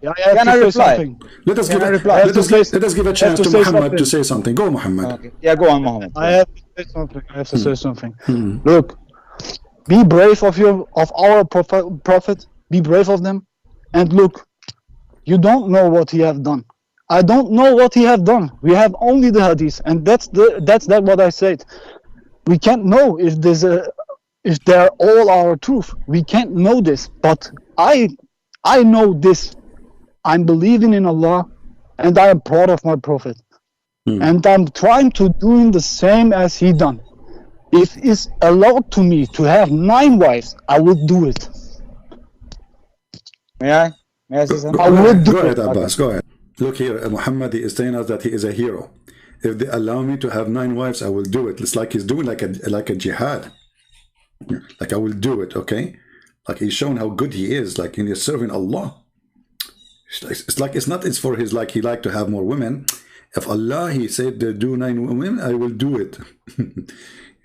C: Can I reply?
A: Let us give a chance to Muhammad to say something. Go, Muhammad.
C: Okay. Yeah, go on, Muhammad.
B: I have to say something. Look, be brave of our prophet. Be brave of them, and look, you don't know what he have done. I don't know what he have done. We have only the hadith, and that's what I said. We can't know if they're all our truth. We can't know this, but I know this. I'm believing in Allah, and I am proud of my prophet. And I'm trying to do the same as he done. If it's allowed to me to have 9 wives, I will do it.
C: May I say something?
A: I will do it. Go ahead, Abbas. Go ahead. Look here, Muhammad is telling us that he is a hero. If they allow me to have 9 wives, I will do it. It's like he's doing like a jihad. Like I will do it. Okay. Like he's showing how good he is. Like he's serving Allah. It's like it's for his he like to have more women. If Allah he said do 9 women, I will do it.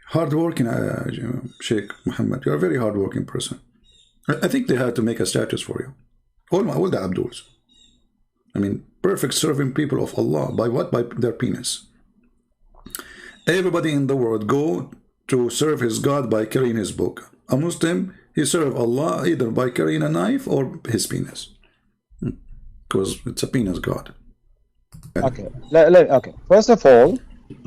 A: Hardworking Sheikh Muhammad, you're a very hardworking person. I think they had to make a status for you. All the Abduls. I mean, perfect serving people of Allah. By what? By their penis. Everybody in the world go to serve his God by carrying his book. A Muslim, he serve Allah either by carrying a knife or his penis. Because it's a penis God.
C: Okay. Okay. First of all,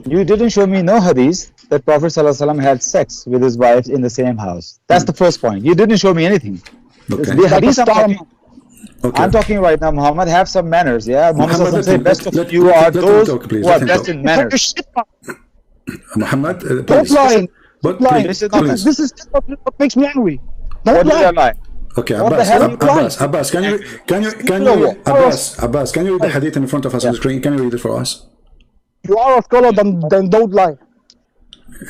C: you didn't show me no hadith that Prophet ﷺ had sex with his wives in the same house. That's the first point. You didn't show me anything.
A: Okay.
C: The hadith I'm talking right now, Muhammad. Have some manners. Yeah, Muhammad said, "Best of you are those who are best in manners."
A: Muhammad,
B: don't lie.
A: But
B: lie. This is what makes me angry. Don't lie.
A: Okay, Abbas, can you Abbas, can you read the hadith in front of us on the screen? Can you read it for us?
B: You are a scholar, then don't lie.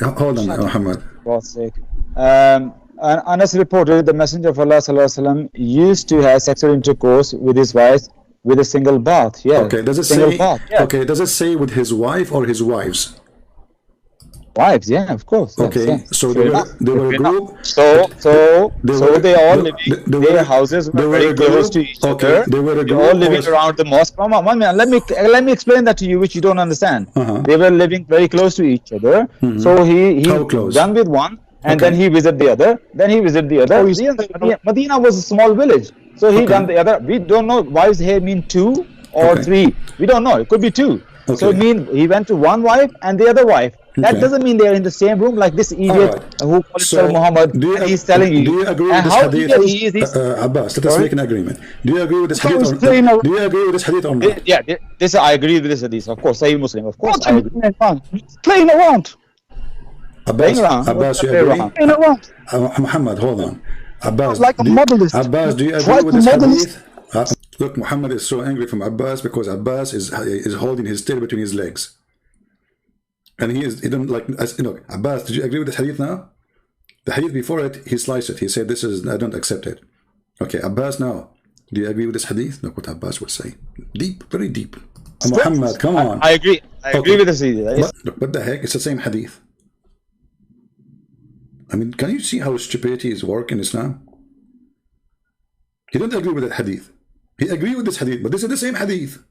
A: Hold on, Muhammad.
C: For God's sake. Anas reported the Messenger of Allah ﷺ used to have sexual intercourse with his wife with a single bath. Yeah.
A: Okay. Does it say? Okay. Does it say with his wife or his wives?
C: Wives, yeah, of course.
A: Okay,
C: yes.
A: so they were a group.
C: So they all living. Their houses were very close to each other.
A: They were a group.
C: All living around the mosque. Come on, 1 minute. Let me explain that to you, which you don't understand. They were living very close to each other. So he done with one, and then he visited the other. Medina was a small village, so he done the other. We don't know. Wives here mean 2 or 3. We don't know. It could be 2. So it means he went to one wife and the other wife. That doesn't mean they're in the same room, like this idiot who calls himself Muhammad, and he's telling you.
A: Do you agree with this hadith? Abbas, let us make an agreement. Do you agree with this hadith? Do you agree with this hadith or not?
C: Yeah, I agree with this hadith. Of course, Sahih Muslim. Of course, I agree.
B: Playing around.
A: Abbas, you agree? Muhammad, hold on. Abbas,
B: like a modelist.
A: Abbas, do you agree with this hadith? Look, Muhammad is so angry from Abbas because Abbas is holding his tail between his legs. And he don't like, Abbas, did you agree with this hadith now? The hadith before it, he sliced it. He said, I don't accept it. Okay, Abbas now, do you agree with this hadith? Look what Abbas would say. Deep, very deep. Muhammad, come on.
C: I agree. I agree with this hadith.
A: But what the heck? It's the same hadith. I mean, can you see how stupidities work in Islam? He don't agree with that hadith. He agreed with this hadith, but this is the same hadith.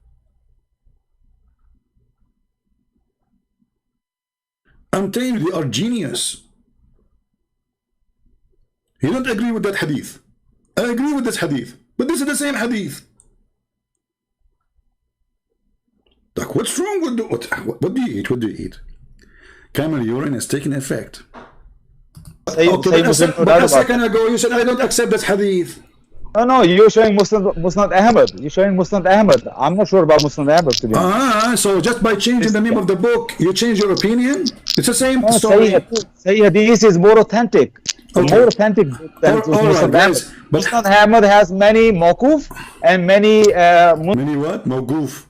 A: I'm telling you, they are genius. He don't agree with that hadith. I agree with this hadith, but this is the same hadith. Like, what's wrong with what do you eat? What do you eat? Camel urine is taking effect. But a second ago you said I don't accept this hadith.
C: No, you're showing Musnad Ahmad. You're showing Musnad Ahmad. I'm not sure about Musnad Ahmad, to be honest.
A: So just by changing the name of the book, you change your opinion? It's the same story.
C: Sahih Hadith is more authentic. More authentic than Musnad Ahmad. Musnad Ahmad has many mawkuf and many...
A: many what? Mawkuf.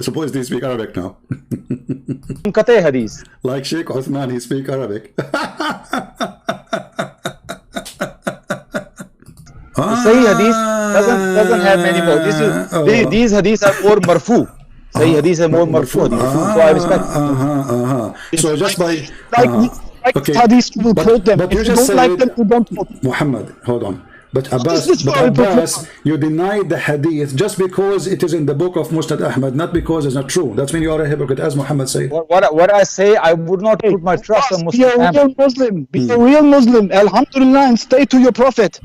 A: Suppose they speak Arabic now.
C: Munkate Hadith.
A: Like Sheikh Uthman, he speaks Arabic.
C: Sahih Hadith doesn't have many more. These hadiths are more marfu. Sahih Hadith are more marfu. So I respect.
A: So just by
B: okay. Hadith will quote them.
A: But
B: if
A: you
B: you
A: just
B: don't like them, you don't quote.
A: Muhammad, hold on. But Abbas, you denied the hadith just because it is in the book of Musnad Ahmad, not because it's not true. That's when you are a hypocrite, as Muhammad said.
C: What I say, I would not put my trust on Musnad Ahmad.
B: Be a real Muslim. Be a real Muslim. Alhamdulillah, and stay to your Prophet.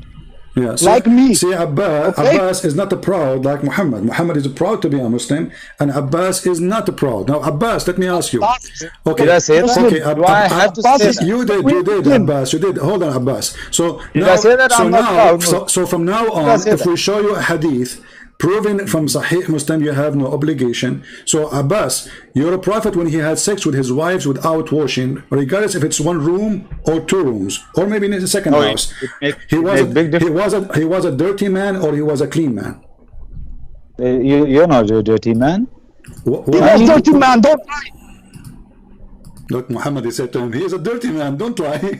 A: Yeah,
B: like me.
A: See, Abbas is not proud like Muhammad. Muhammad is proud to be a Muslim, and Abbas is not proud. Now, Abbas, let me ask you. Okay,
C: did I say that?
A: Okay,
C: do I have to say that?
A: You did, Abbas. You did. Hold on, Abbas. So
C: did
A: now,
C: I say that? I'm not proud.
A: So from now on, if we show you a hadith proven from Sahih Muslim, you have no obligation. So Abbas, your prophet, when he had sex with his wives without washing, regardless if it's one room or 2 rooms, or maybe in a second house, he was a dirty man or he was a clean man.
C: You're not a dirty man.
B: He's a dirty man. Don't lie.
A: Look, Muhammad, he said to him, he is a dirty man. Don't lie.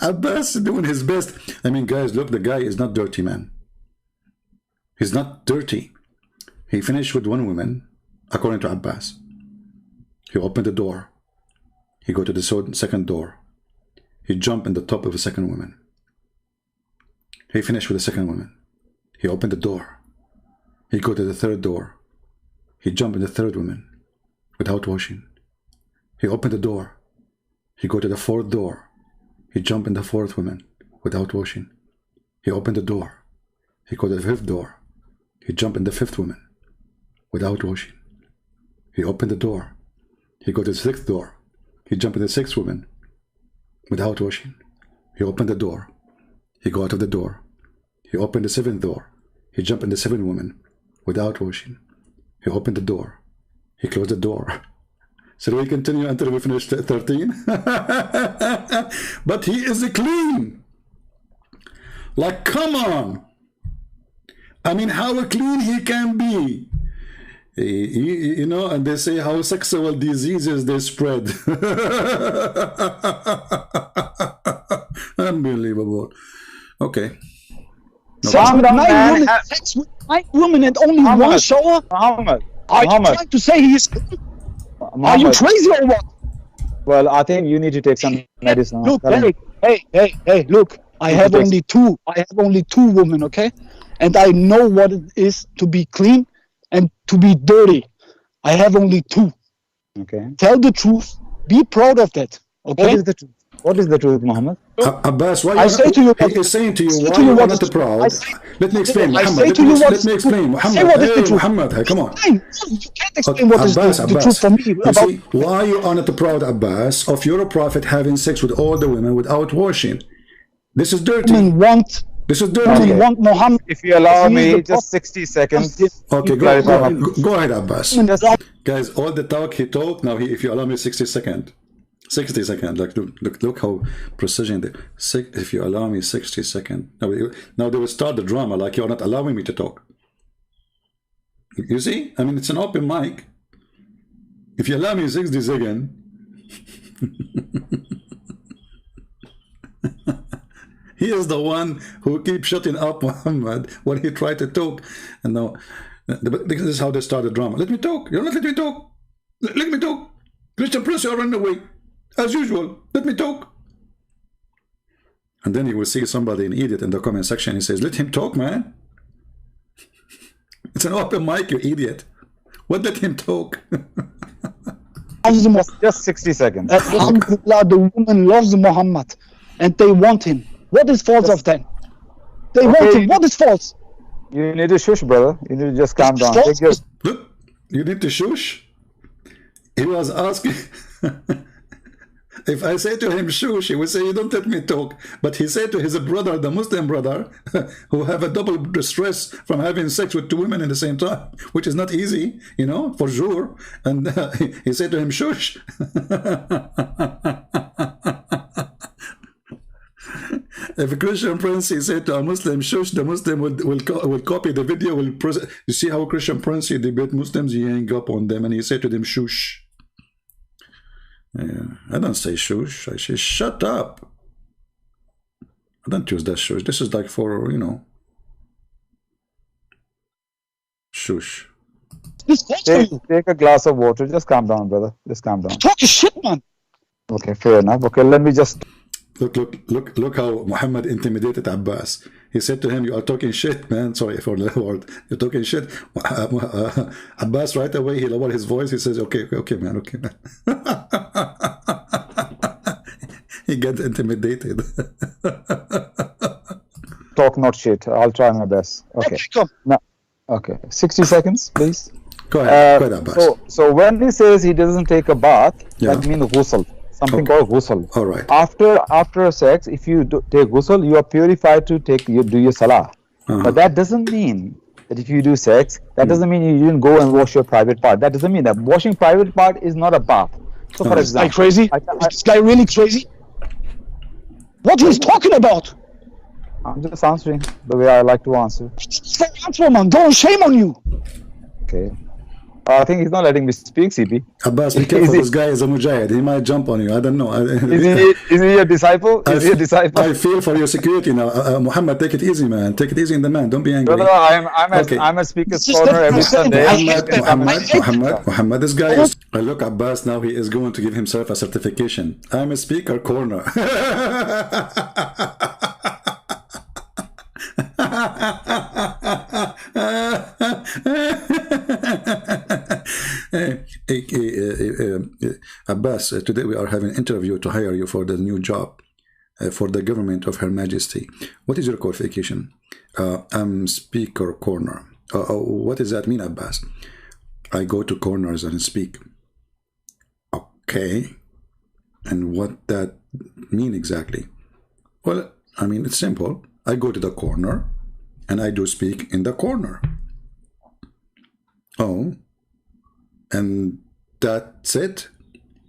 A: Abbas doing his best. I mean, guys, look, the guy is not dirty, man. He's not dirty. He finished with 1 woman, according to Abbas. He opened the door. He go to the second door. He jumped in the top of the second woman. He finished with the second woman. He opened the door. He go to the third door. He jumped in the third woman without washing. He opened the door. He go to the 4th door. He jumped in the 4th woman without washing. He opened the door. He go to the 5th door. He jumped in the 5th woman without washing. He opened the door. He go to the 6th door. He jumped in the 6th woman without washing. He opened the door. He go out of the door. He opened the 7th door. He jumped in the 7th woman without washing. He opened the door. He closed the door. So we continue until we finish 13. But he is clean. Like, come on. I mean, how clean he can be. You know, and they say how sexual diseases they spread. Unbelievable. Okay.
B: Sex with 9 women, sex with 9 women and only one shower?
C: Muhammad.
B: Are you trying to say he is? Are you crazy or what?
C: Well, I think you need to take some medicine.
B: Look, hey, look. I have only two. I have only 2 women, okay? And I know what it is to be clean and to be dirty. I have only 2.
C: Okay.
B: Tell the truth. Be proud of that. Okay.
C: What is the truth? What is the truth, Muhammad?
A: Abbas, why
B: I say to you,
A: he is saying to you, why you are not proud? Let me explain, Muhammad. Let me explain, Muhammad. Hey, come on.
B: You can't explain what is the truth for me.
A: See, why you are not proud, Abbas, of your prophet having sex with all the women without washing? This is dirty. This is dirty.
B: Muhammad.
C: If you allow me just 60 seconds.
A: Okay, go ahead, Abbas. Guys, all the talk he talked, now if you allow me 60 seconds. 60 seconds. Look how precision. If you allow me 60 seconds. Now they will start the drama like you're not allowing me to talk. You see? I mean, it's an open mic. If you allow me 60 seconds. He is the one who keeps shutting up Muhammad when he tried to talk. And now, this is how they start the drama. Let me talk. You're not letting me talk. Let me talk. Christian Prince, you're running away. As usual. Let me talk. And then you will see somebody, an idiot, in the comment section. He says, let him talk, man. It's an open mic, you idiot. What, let him talk?
C: Just 60 seconds.
B: Alhamdulillah, the woman loves Muhammad. And they want him. What is false of that? They want him. What is false?
C: You need to shush, brother. You need to just calm down.
A: Look, you need to shush. He was asking. If I say to him shush, he would say, you don't let me talk. But he said to his brother, the Muslim brother, who have a double distress from having sex with 2 women at the same time, which is not easy, you know, for sure. And he said to him shush. If a Christian Prince, he said to a Muslim shush, the Muslim will copy the video. You see how Christian Prince, he debate Muslims, he hang up on them and he said to them shush. Yeah, I don't say shush, I say shut up. I don't use that shush. This is like for, you know, shush.
C: Take a glass of water. Just calm down, brother. Just calm down.
B: Talk shit, man.
C: Okay, fair enough. Okay, let me just...
A: Look how Muhammad intimidated Abbas. He said to him, you are talking shit, man. Sorry for the word. You're talking shit. Abbas right away, he lowered his voice. He says, okay, man. He got intimidated.
C: Talk not shit. I'll try my best. Okay. No. Okay. 60 seconds, please.
A: Go ahead, Abbas.
C: So when he says he doesn't take a bath, that means ghusl. Something called ghusl.
A: All right.
C: After sex, if you take ghusl, you are purified to do your salah. But that doesn't mean that if you do sex, that doesn't mean you didn't go and wash your private part. That doesn't mean that washing private part is not a bath. So for example,
B: is crazy? Is this guy really crazy? What he's talking about?
C: I'm just answering the way I like to answer.
B: Answer, man. Don't shame on you.
C: Okay. I think he's not letting me speak, CP.
A: Abbas, be careful. This guy is a mujahid. He might jump on you. I don't know.
C: Is he a disciple? Is he a disciple?
A: I feel for your security now. Muhammad, take it easy, man. Take it easy in the man. Don't be angry.
C: No, I'm a speaker's corner every Sunday.
A: Muhammad, this guy is... Look, Abbas, now he is going to give himself a certification. I'm a speaker corner. Abbas, today we are having an interview to hire you for the new job for the government of Her Majesty. What is your qualification? I'm speaker corner. What does that mean, Abbas? I go to corners and speak. Okay. And what that mean exactly? Well, I mean, it's simple. I go to the corner and I do speak in the corner. Oh, and that's it?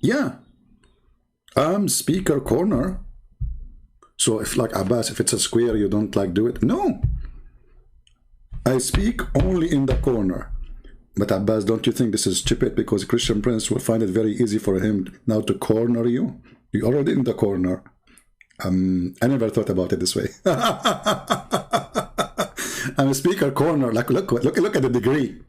A: Yeah. I'm speaker corner. So if like Abbas, if it's a square, you don't like do it? No. I speak only in the corner. But Abbas, don't you think this is Djupet because Christian Prince will find it very easy for him now to corner you? You're already in the corner. I never thought about it this way. I'm a speaker corner. Like, look at the degree.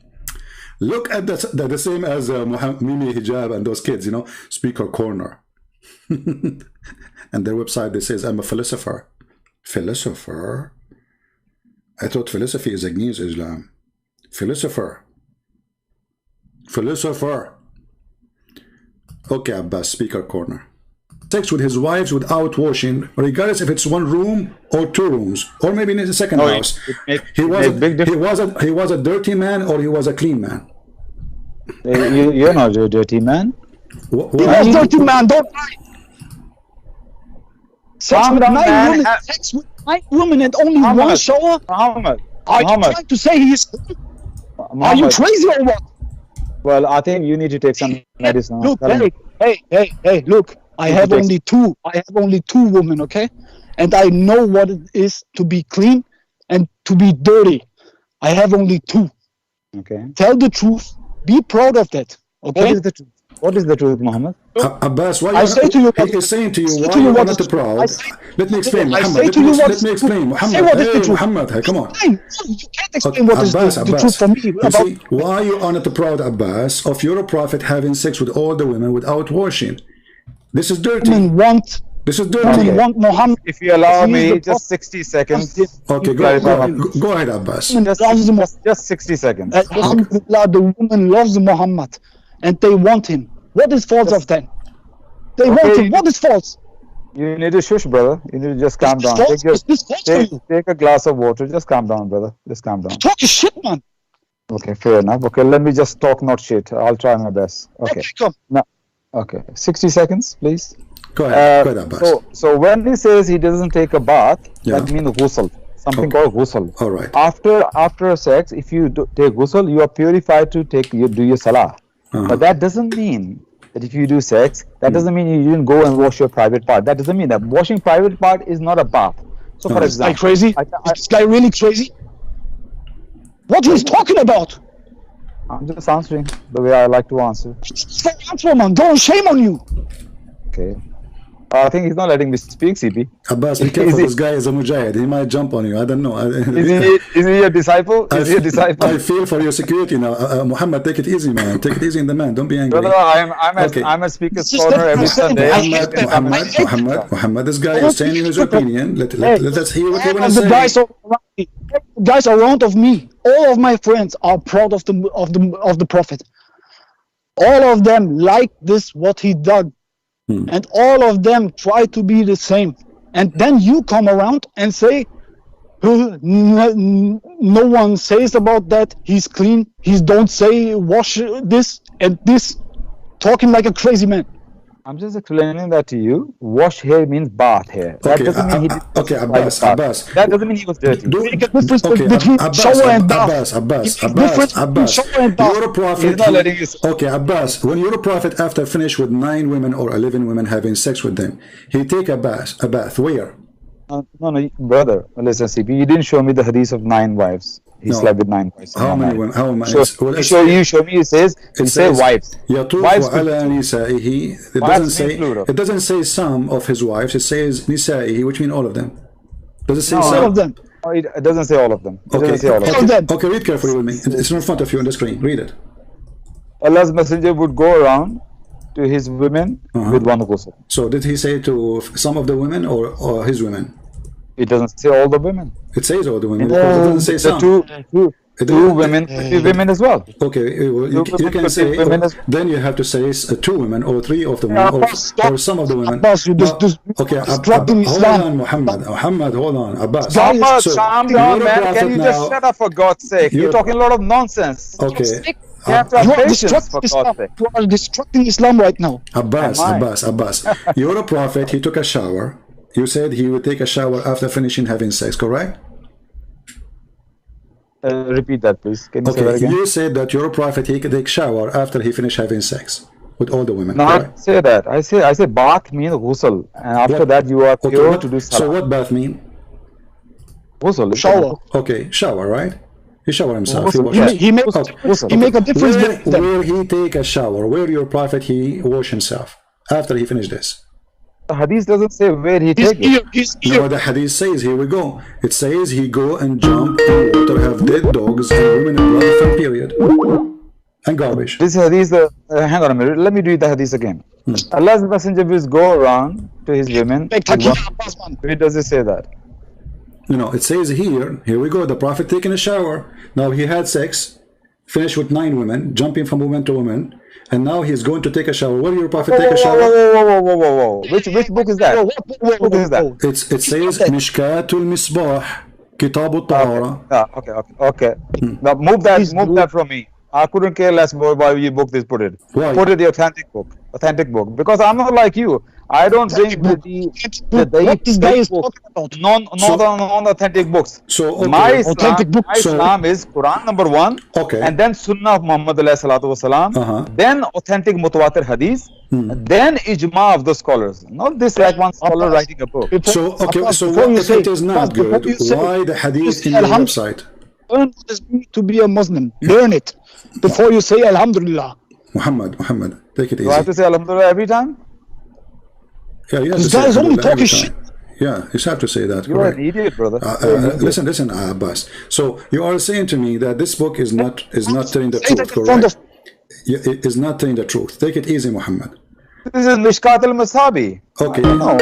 A: Look at the same as Mimi Hijab and those kids, you know, speaker corner. And their website, they says, I'm a philosopher. Philosopher? I thought philosophy is against Islam. Philosopher. Philosopher. Okay, Abbas, speaker corner. Sex with his wives without washing, regardless if it's one room or two rooms, or maybe in his second house. He was a dirty man or he was a clean man.
C: You're not a dirty man.
B: He was a dirty man, don't lie. Sex with 9 women, sex with 9 women and only one shower?
C: Muhammad.
B: Are you trying to say he is... Are you crazy or what?
C: Well, I think you need to take some medicine.
B: Look, hey, look. I have only two women, okay? And I know what it is to be clean and to be dirty. I have only 2.
C: Okay.
B: Tell the truth. Be proud of that. Okay.
C: What is the truth? What is the truth, Muhammad?
A: Abbas, why
B: I say to you,
A: he is saying to you, why you are not proud? Let me explain, Muhammad. Let me explain, Muhammad. Hey, Muhammad, hey, come on.
B: You can't explain what is the truth for me.
A: You see, why you are not proud, Abbas, of your prophet having sex with all the women without washing? This is dirty. This is dirty.
B: Muhammad.
C: If you allow me just 60 seconds.
A: Okay, go ahead, Abbas.
C: Just 60 seconds.
B: Alhamdulillah, the woman loves Muhammad and they want him. What is false of them? They want him. What is false?
C: You need to shush, brother. You need to just calm down. Take a glass of water. Just calm down, brother. Just calm down.
B: Talk shit, man.
C: Okay, fair enough. Okay, let me just talk, not shit. I'll try my best. Okay.
B: Come.
C: Now, okay, 60 seconds, please.
A: Go ahead, Abbas.
C: So when he says he doesn't take a bath, that means ghusl. Something called ghusl.
A: All right.
C: After sex, if you take ghusl, you are purified to do your salah. But that doesn't mean that if you do sex, that doesn't mean you didn't go and wash your private part. That doesn't mean that washing private part is not a bath. So for example,
B: crazy? Is this guy really crazy? What he's talking about?
C: I'm just answering the way I like to answer.
B: Answer, man. Don't shame on you.
C: Okay. I think he's not letting me speak, CP.
A: Abbas, be careful. This guy is a mujahid. He might jump on you. I don't know.
C: Is he a disciple?
A: I feel for your security now. Muhammad, take it easy, man. Take it easy in the man. Don't be angry.
C: Brother, I'm a speaker's corner every Sunday.
A: Muhammad, this guy is saying his opinion. Let's hear what he wants to say.
B: Guys around of me, all of my friends are proud of the Prophet. All of them like this, what he did. And all of them try to be the same, and then you come around and say no one says about that, he's clean, he don't say wash this and this, talking like a crazy man.
C: I'm just explaining that to you. Wash here means bath here. That doesn't mean he did
A: Abbas.
C: That doesn't mean he was dirty.
A: Abbas. Your prophet. Okay, Abbas. When your prophet, after finished with 9 women or 11 women having sex with them, he take a bath. Where?
C: No, brother. Listen, CP. You didn't show me the hadith of 9 wives. He slept with 9 wives.
A: How many women? How many?
C: You show me. It says wives.
A: Wives. It doesn't say some of his wives. It says nisa'ihi, which means all of them. Does it say some?
B: All of them.
C: It doesn't say all of them.
A: Okay, read carefully with me. It's in front of you on the screen. Read it.
C: Allah's messenger would go around to his women with one ghusl.
A: So did he say to some of the women or his women?
C: It doesn't say all the women.
A: It says all the women. It doesn't say some.
C: Two women, 3 women as well.
A: Okay, you can say, then you have to say 2 women or 3 of the women or some of the women.
B: Abbas,
A: okay, hold on, Muhammad, hold on. Abbas.
C: Calm down, man. Can you just shut up for God's sake? You're talking a lot of nonsense.
A: Okay.
B: You are destructing Islam right now.
A: Abbas. You're a prophet. He took a shower. You said he would take a shower after finishing having sex, correct?
C: Repeat that, please. Can you say that again?
A: You said that your prophet, he could take shower after he finished having sex with all the women.
C: No, I didn't say that. I say bath means ghusl, and after that you are pure to do salah.
A: So what bath mean?
C: Ghusl.
B: Shower.
A: Okay, shower, right? He shower himself.
B: He make a difference.
A: Where he take a shower? Where your prophet he wash himself after he finished this?
C: The hadith doesn't say where he
B: His
C: take it.
A: No, the hadith says, here we go. It says he go and jump in water, have dead dogs and women in blood from period. And garbage.
C: This hadith, hang on a minute, let me read the hadith again. Allah's messenger will go around to his women. Where does it say that?
A: You know, it says here we go, the Prophet taking a shower. Now he had sex, finished with 9 women, jumping from woman to woman, and now he's going to take a shower. Where did your Prophet take a shower?
C: Whoa. Which book is that? What book is that?
A: It says Mishkatul Misbah, Kitab Tahara.
C: Okay. Now move that from me. I couldn't care less more why you book this, put it.
A: Why?
C: Put it the authentic book. Because I'm not like you. I don't bring non-authentic books.
A: So okay.
C: My Islam is Quran number 1,
A: okay,
C: and then Sunnah of Muhammad wasalam, then authentic mutawatir hadith, then ijma of the scholars. Not this like one scholar writing a book.
A: So okay, so what if it is not good? Why the hadith in your website?
B: Learn what it means to be a Muslim. Learn it before you say Alhamdulillah.
A: Muhammad, take it easy.
C: Do I have to say Alhamdulillah every time?
A: Yeah, you have to
B: This
A: say
B: guy is only
A: Alhamdulillah every
B: talking
A: time. Yeah, you have to say that.
C: You're an idiot, brother.
A: Listen, Abbas. So you are saying to me that this book is not telling the truth, correct? It is not telling the truth. Take it easy, Muhammad.
C: This is Mishkat al-Masabi.
A: Okay.
C: No,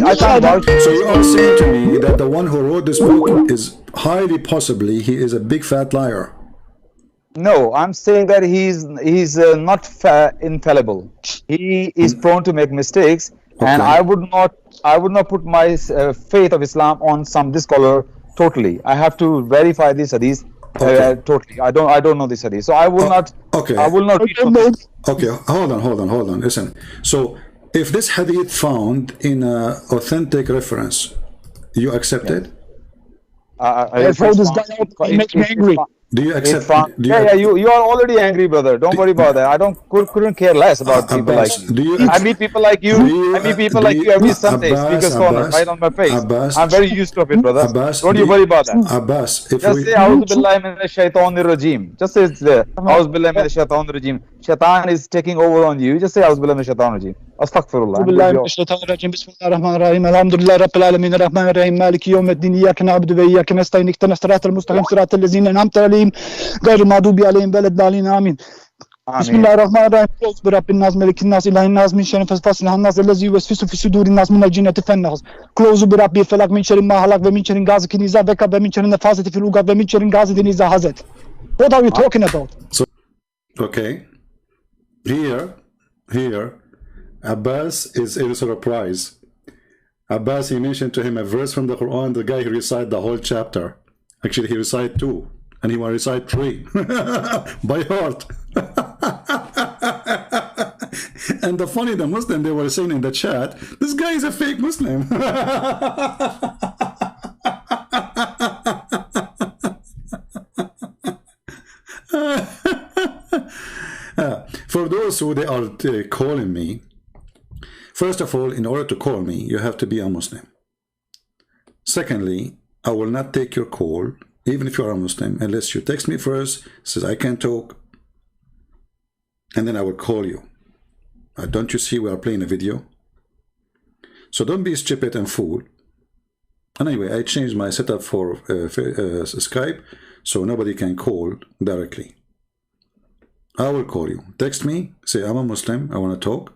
C: I can't vouch.
A: So you are saying to me that the one who wrote this book is highly possibly he is a big fat liar.
C: No, I'm saying that he's not infallible. He is prone to make mistakes, and I would not put my faith of Islam on this scholar totally. I have to verify this hadith totally. I don't know this hadith, so I will not.
A: Okay.
C: I will not.
A: Okay, hold on. Listen. So if this hadith found in an authentic reference, you accept it?
B: I throw this guy out. He makes me angry.
A: Do you accept?
C: You are already angry, brother. Don't worry about that. I couldn't care less about people like you. I meet people like you. I meet people like you every Sunday. Speaker's corner, right on my face. I'm very used to it, brother. Don't you worry about that.
A: Abbas,
C: just say A'udhu billahi minash shaitanir rajim. Just say it's there. A'udhu billahi minash shaitanir rajim. Shaitan is taking over on you. Just say A'udhu billahi minash shaitanir rajim. Astaghfirullah.
B: أعوذ بالله من الشيطان الرجيم بسم الله الرحمن الرحيم الحمد لله رب العالمين الرحمن الرحيم مالك يوم الدين إياك نعبد وإياك نستعين اهدنا الصراط المستقيم صراط الذين أنعمت عليهم غير المغضوب عليهم ولا الضالين آمين بسم الله الرحمن الرحيم أعوذ برب الناس ملك الناس إله الناس من شر الوسواس الخناس الذي يوسوس في صدور الناس من الجنة والناس أعوذ برب الفلق من شر ما خلق ومن شر غاسق إذا وقب ومن شر النفاثات في العقد ومن شر حاسد إذا حسد. What are you talking about?
A: So, okay, here Abbas is a surprise. Abbas, he mentioned to him a verse from the Quran. The guy, he recited the whole chapter. Actually, he recited 2, and he will recite 3 by heart. And the funny, the Muslim, they were saying in the chat, this guy is a fake Muslim. For those who they are calling me, first of all, in order to call me, you have to be a Muslim. Secondly, I will not take your call, even if you are a Muslim, unless you text me first, says I can't talk, and then I will call you. Don't you see we are playing a video? So don't be stupid and fool. And anyway, I changed my setup for Skype, so nobody can call directly. I will call you. Text me, say I'm a Muslim, I want to talk.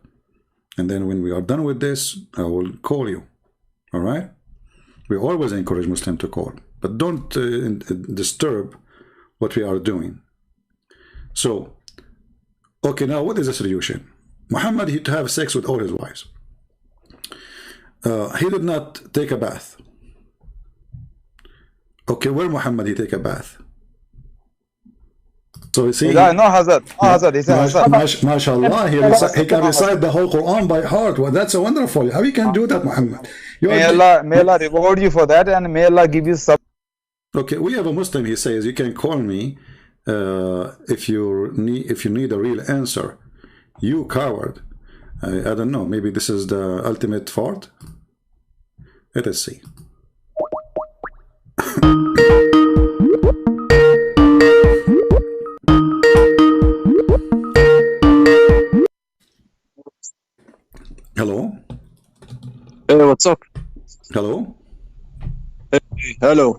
A: And then when we are done with this, I will call you. All right? We always encourage Muslims to call, but don't disturb what we are doing. So, okay, now what is the solution? Muhammad, he to have sex with all his wives. He did not take a bath. Okay, where Muhammad he take a bath? So you see,
C: no hazard.
A: MashaAllah, he can recite the whole Quran by heart. Well, that's so wonderful. How you can do that, Muhammad?
C: May Allah reward you for that, and may Allah give you some.
A: Okay, we have a Muslim. He says you can call me if you need a real answer. You coward. I don't know. Maybe this is the ultimate fault. Let us see. Hello?
B: what's up?
A: Hello?
B: Hello.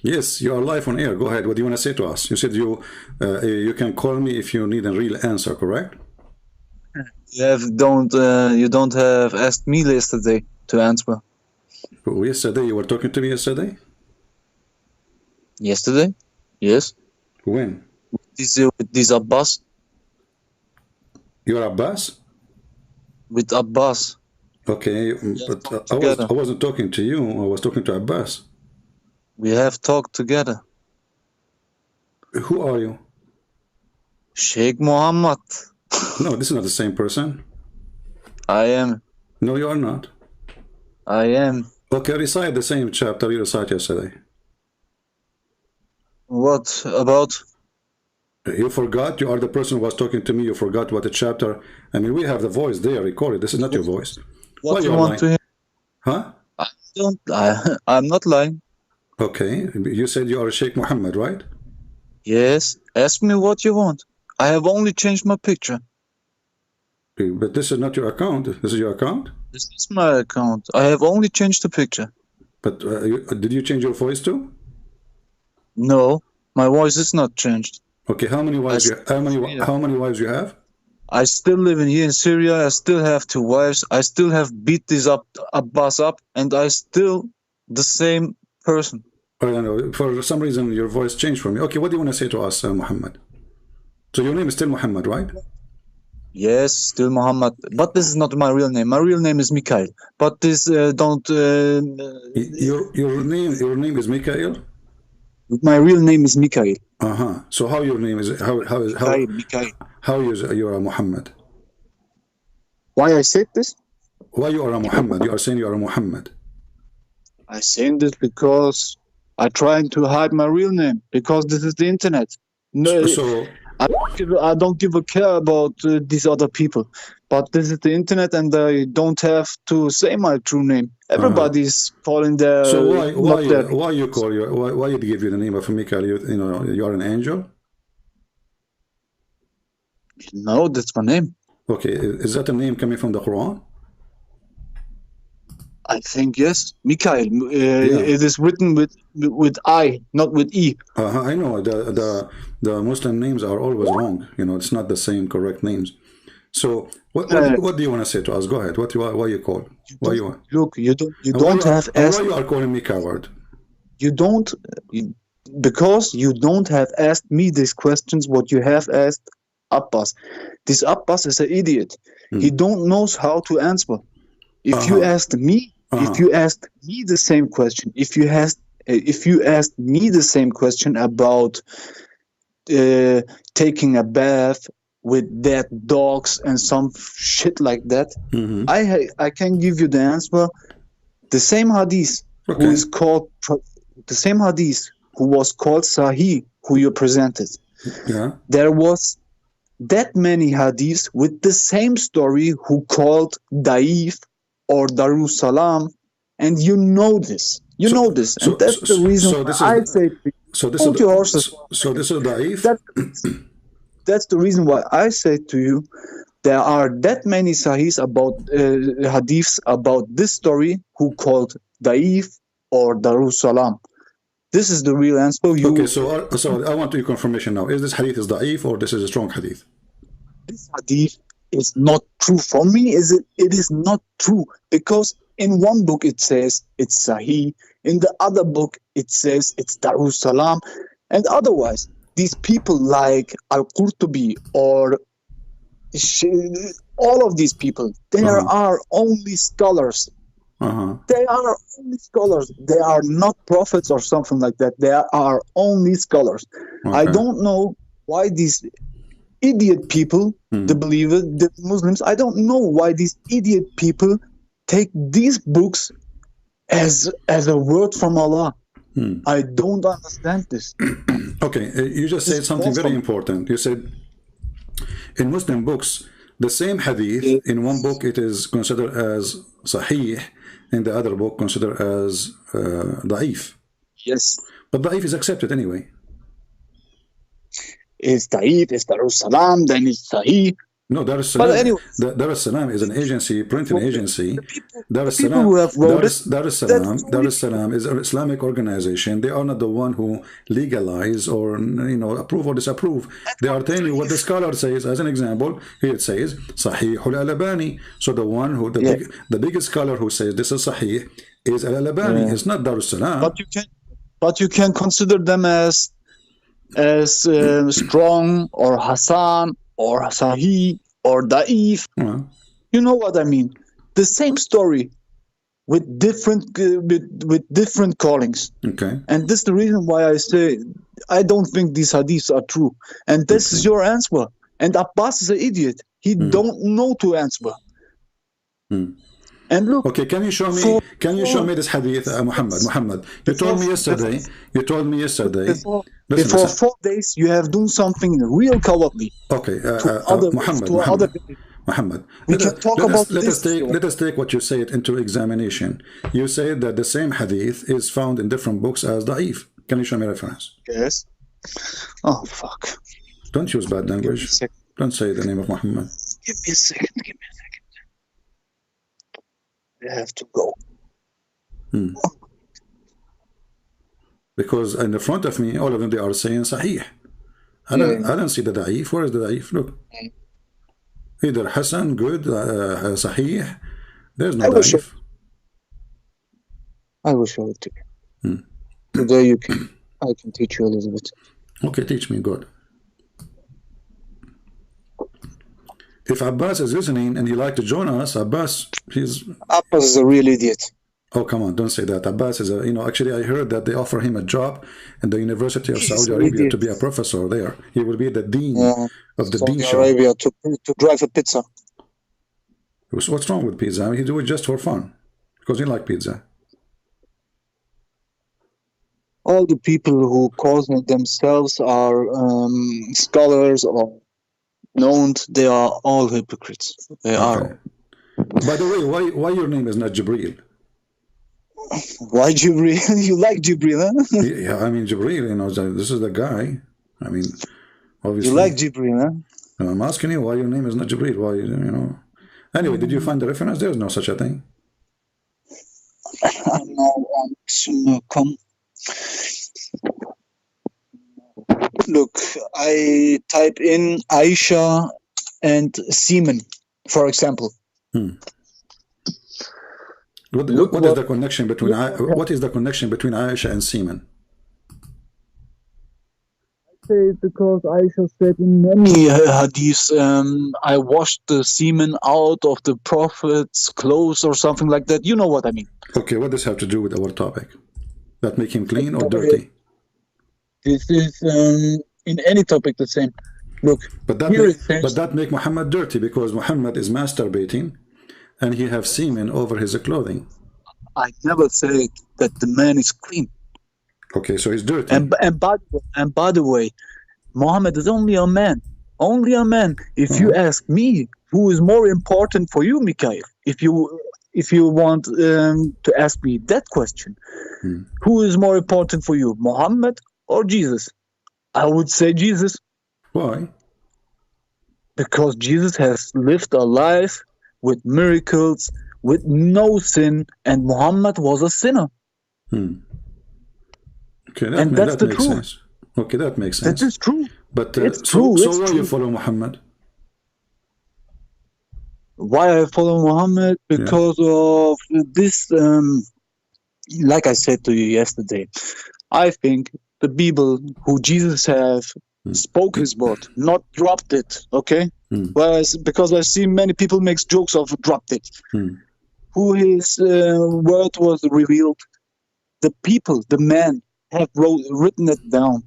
A: Yes, you are live on air. Go ahead. What do you want to say to us? You said you can call me if you need a real answer, correct?
B: You don't have asked me yesterday to answer.
A: Oh, yesterday you were talking to me yesterday?
B: Yesterday? Yes.
A: When?
B: This Abbas.
A: You're Abbas?
B: With Abbas.
A: Okay, but I wasn't talking to you. I was talking to Abbas.
B: We have talked together.
A: Who are you?
B: Sheikh Muhammad.
A: No, this is not the same person.
B: I am.
A: No, you are not.
B: I am.
A: Okay, recite the same chapter you recited yesterday.
B: What about?
A: You forgot? You are the person who was talking to me. You forgot what the chapter. I mean, we have the voice there recorded. This is not your voice.
B: What do you want to hear?
A: Huh?
B: I'm not lying.
A: Okay, you said you are Sheikh Muhammad, right?
B: Yes. Ask me what you want. I have only changed my picture.
A: But this is not your account. This is your account?
B: This is my account. I have only changed the picture.
A: But did you change your voice too?
B: No, my voice is not changed.
A: Okay, how many wives how many wives you have?
B: I still live here in Syria. I still have 2 wives. I still have beat this Abbas up, and I still the same person.
A: I don't know. For some reason, your voice changed for me. Okay, what do you want to say to us, Muhammad? So your name is still Muhammad, right?
B: Yes, still Muhammad. But this is not my real name. My real name is Mikhail. But this don't.
A: Your name is Mikhail.
B: My real name is Mikhail.
A: So how your name is
B: Mikhail.
A: How you are Muhammad?
B: Why I said this?
A: Why you are a Muhammad? You are saying you are a Muhammad.
B: I saying this because I trying to hide my real name because this is the internet. No,
A: so
B: I don't give a care about these other people, but this is the internet, and I don't have to say my true name. Everybody's calling their.
A: So why you give you the name of Mikhail? You are an angel.
B: No, that's my name.
A: Okay, is that a name coming from the Quran?
B: I think yes, Mikhail. It is written with I, not with E.
A: I know the Muslim names are always wrong. It's not the same correct names. So what do you want to say to us? Go ahead. Why you call? Why you?
B: Look, you don't have asked.
A: Why you are calling me coward?
B: You don't, because you don't have asked me these questions. What you have asked Abbas. This Abbas is an idiot. He don't knows how to answer. If you asked me, if you asked me the same question, if you asked me the same question about taking a bath with dead dogs and some shit like that, I can give you the answer. The same hadith who is called who was called Sahih, who you presented. There was that many hadiths with the same story who called Daif or Darussalam, and you know this. And that's the reason I say hold your horses.
A: So this is Daif?
B: That's the reason why I say to you, there are that many sahihs about hadiths about this story who called Daif or Darussalam. This is the real answer.
A: Okay, so I want your confirmation now. Is this hadith is Daif or this is a strong hadith?
B: This hadith is not true. For me, it is not true, because in one book it says it's Sahih, in the other book it says it's Darussalam, and otherwise these people like Al-Qurtubi or all of these people, they are only scholars. They are only scholars. They are not prophets or something like that. They are only scholars. I don't know why these idiot people, the believers, the Muslims, I don't know why these idiot people take these books as a word from Allah. I don't understand this.
A: Okay, you just said something very important. You said in Muslim books, the same hadith, in one book it is considered as Sahih, in the other book considered as Da'if.
B: Yes.
A: But Da'if is accepted anyway.
B: It's Da'if, it's Darussalam, then it's Sahih.
A: No, Dar es
B: But
A: Salaam,
B: anyway,
A: Dar es Salaam is an agency, printing agency. Dar es
B: people who have wrote
A: Dar es Salaam is an Islamic organization. They are not the one who legalize or approve or disapprove. They are telling you what the scholar says. As an example, here it says Sahih al-Albani. So the one who the biggest scholar who says this is Sahih is al-Albani. It's not Dar es Salaam.
B: But you can consider them as strong or Hassan or Sahih or Da'if. You know what I mean? The same story with different callings.
A: Okay.
B: And this is the reason why I say I don't think these hadiths are true. And this is your answer. And Abbas is an idiot. He don't know to answer. And look.
A: Okay, can you show me? Can you show me this hadith, Muhammad? You told me yesterday.
B: Before 4 days, you have done something real cowardly.
A: Okay, Muhammad.
B: We can talk about this.
A: Let us take what you said into examination. You said that the same hadith is found in different books as da'if. Can you show me reference?
B: Yes. Oh fuck!
A: Don't use bad language. Don't say the name of Muhammad.
B: Give me a second. I have to go.
A: Because in the front of me, all of them, they are saying Sahih. I don't see the Da'if. Where is the Da'if? Look. Either Hassan, good, Sahih. There's no Da'if.
B: I will show it to you. Today I can teach you a little bit.
A: Okay, teach me, good. If Abbas is listening and he like to join us, Abbas is
B: a real idiot.
A: Oh, come on, don't say that. Abbas is actually I heard that they offer him a job in the University of Saudi Arabia to be a professor there. He will be the dean of the
B: Saudi
A: dean
B: Arabia to drive a pizza.
A: What's wrong with pizza? I mean, he do it just for fun because he like pizza.
B: All the people who call themselves are scholars or known, they are all hypocrites. They are.
A: By the way, why your name is not Jibreel?
B: Why Jibreel? You like Jibreel, huh?
A: Yeah, I mean Jibreel. This is the guy. I mean, obviously.
B: You like Jibreel, huh?
A: I'm asking you why your name is not Jibreel. Why, Anyway, did you find the reference? There's no such a thing.
B: No, soon come. Look, I type in Aisha and semen, for example.
A: What is the connection between Aisha and semen?
B: I say because Aisha said in many hadiths, I washed the semen out of the prophet's clothes or something like that. You know what I mean?
A: Okay, what does this have to do with our topic? That make him clean or dirty?
B: This is in any topic the same. Look,
A: but that make Muhammad dirty because Muhammad is masturbating and he have semen over his clothing.
B: I never said that the man is clean.
A: Okay, so he's dirty.
B: And by the way, Muhammad is only a man. Only a man. If you ask me, who is more important for you, Mikhail? If you want to ask me that question, who is more important for you, Muhammad or Jesus? I would say Jesus.
A: Why?
B: Because Jesus has lived a life with miracles, with no sin, and Muhammad was a sinner.
A: Okay, that makes sense. Okay, that makes sense.
B: That is true.
A: But
B: it's true.
A: So why you follow Muhammad?
B: Why I follow Muhammad? Because of this, like I said to you yesterday, I think the people who Jesus have spoke his word, not dropped it, okay? Whereas, because I see many people make jokes of dropped it. Who his word was revealed, the people, the men, have written it down.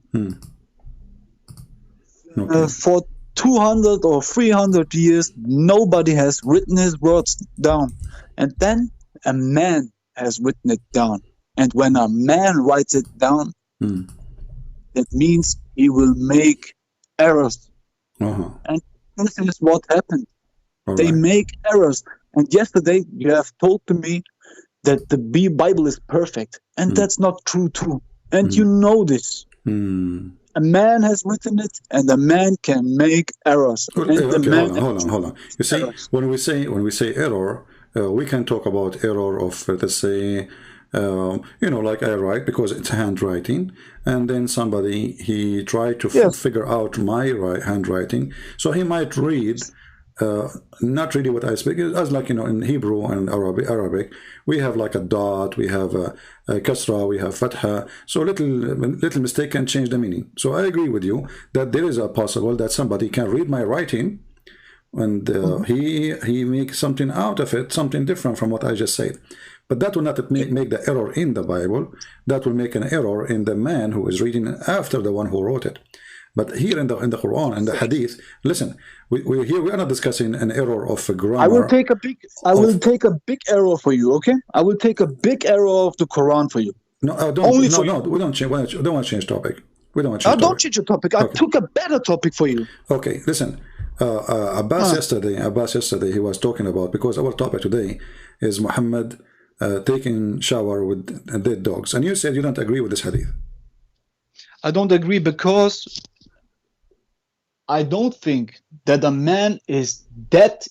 B: For 200 or 300 years, nobody has written his words down. And then a man has written it down. And when a man writes it down, that means he will make errors. And this is what happened. They make errors. And yesterday you have told to me that the Bible is perfect. And that's not true too. And you know this. And a man has written it, and a man can make errors.
A: Okay, hold on. You see, when we say error, we can talk about error of, let's say, you know, like I write, because it's handwriting, and then somebody, he tried to figure out my handwriting, so he might read not really what I speak, as like, you know, in Hebrew and Arabic, we have like a dot, we have a kasra, we have fatha, so little mistake can change the meaning. So I agree with you that there is a possible that somebody can read my writing and he makes something out of it, something different from what I just said. But that will not make the error in the Bible. That will make an error in the man who is reading after the one who wrote it. But here in the Quran and the Hadith, listen, we are not discussing an error of grammar.
B: I will take a big error for you, okay? I will take a big error of the Quran for you.
A: No, we don't change topic. We don't want to change.
B: Don't change the topic. I took a better topic for you.
A: Okay, listen. Abbas yesterday he was talking about, because our topic today is Muhammad taking shower with dead dogs, and you said you don't agree with this hadith.
B: I don't agree because I don't think that a man is that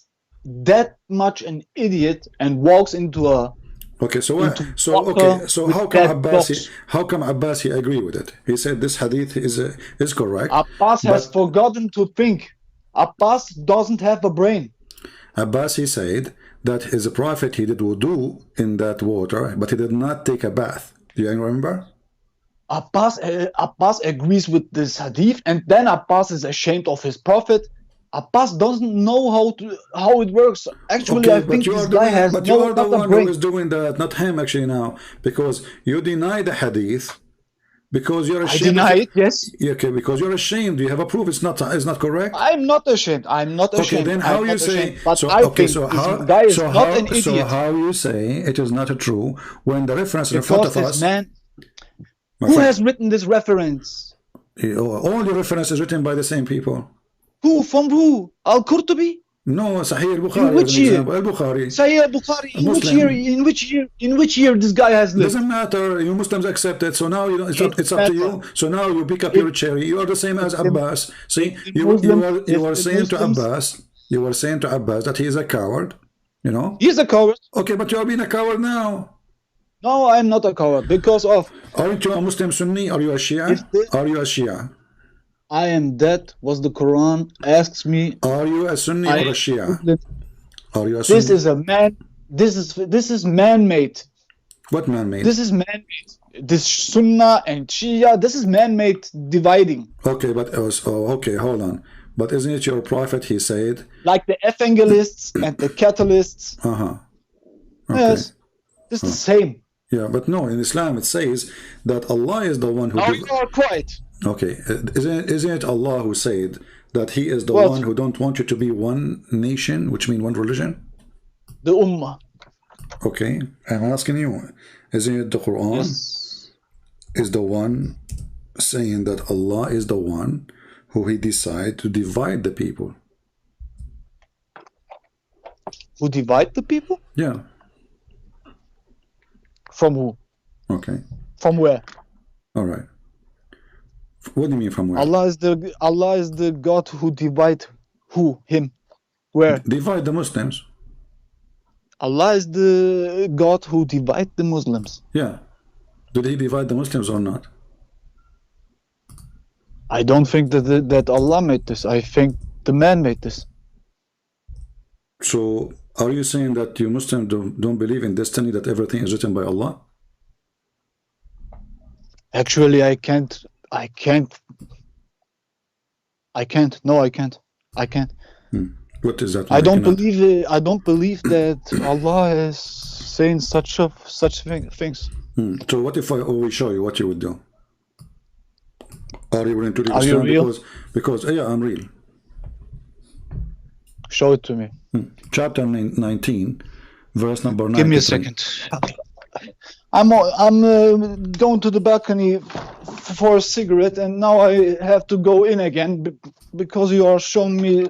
B: much an idiot and walks into a
A: how come Abbas agree with it? He said this hadith is correct.
B: Abbas has forgotten to think. Abbas doesn't have a brain.
A: Abbas, he said that his prophet, he did wudu in that water, but he did not take a bath. Do you remember?
B: Abbas agrees with this hadith, and then Abbas is ashamed of his prophet. Abbas doesn't know how it works. Actually, I think this guy has no brain. But you are the one who is
A: doing that, not him actually now, because you deny the hadith. Because you're ashamed.
B: I deny it, yes.
A: Okay, because you're ashamed. You have a proof. It's not correct.
B: I'm not ashamed. I'm not ashamed.
A: Okay, then how you say?
B: But I think this guy is not an idiot.
A: So how you say it is not true when the reference in front of us?
B: Who has written this reference?
A: All the reference is written by the same people.
B: Who? From who? Al-Qurtubi?
A: No, Sahih al-Bukhari.
B: In which year?
A: Al-Bukhari.
B: Sahih al-Bukhari. In which year this guy has lived?
A: Doesn't matter. You Muslims accept it. So now it's up to you. So now you pick up your cherry. You are the same as Abbas. See, you were saying to Abbas. You were saying to Abbas that he is a coward. You know.
B: He's a coward.
A: Okay, but you are being a coward now.
B: No, I'm not a coward because of.
A: Aren't you a Muslim Sunni? Are you a Shia? Are you a Shia?
B: I am that was the Quran asks me.
A: Are you a Sunni or a Shia? Are you a Sunni?
B: This is a man. This is man-made.
A: What man-made?
B: This is man-made. This Sunnah and Shia. This is man-made dividing.
A: Okay, but okay, hold on. But isn't it your prophet? He said.
B: Like the evangelists and the catalysts.
A: Okay.
B: Yes, this is the same.
A: Yeah, but no, in Islam it says that Allah is the one who.
B: Now you are quiet.
A: Okay, isn't it Allah who said that He is the one who don't want you to be one nation, which means one religion?
B: The Ummah.
A: Okay, I'm asking you, isn't it the Quran is the one saying that Allah is the one who He decide to divide the people?
B: Who divide the people?
A: Yeah.
B: From who?
A: Okay.
B: From where?
A: All right. What do you mean from where?
B: Allah is the God who divide who? Him. Where?
A: Divide the Muslims.
B: Allah is the God who divide the Muslims.
A: Yeah. Did He divide the Muslims or not?
B: I don't think that Allah made this. I think the man made this.
A: So are you saying that you Muslims don't believe in destiny, that everything is written by Allah?
B: Actually, I can't. No, I can't.
A: What is that?
B: I don't believe that Allah is saying such things.
A: So what if we show you what you would do? Are you willing to read
B: Are you real?
A: Because yeah, I'm real.
B: Show it to me.
A: Chapter 19, verse number 9.
B: Give me a second. I'm going to the balcony for a cigarette, and now I have to go in again because you are showing me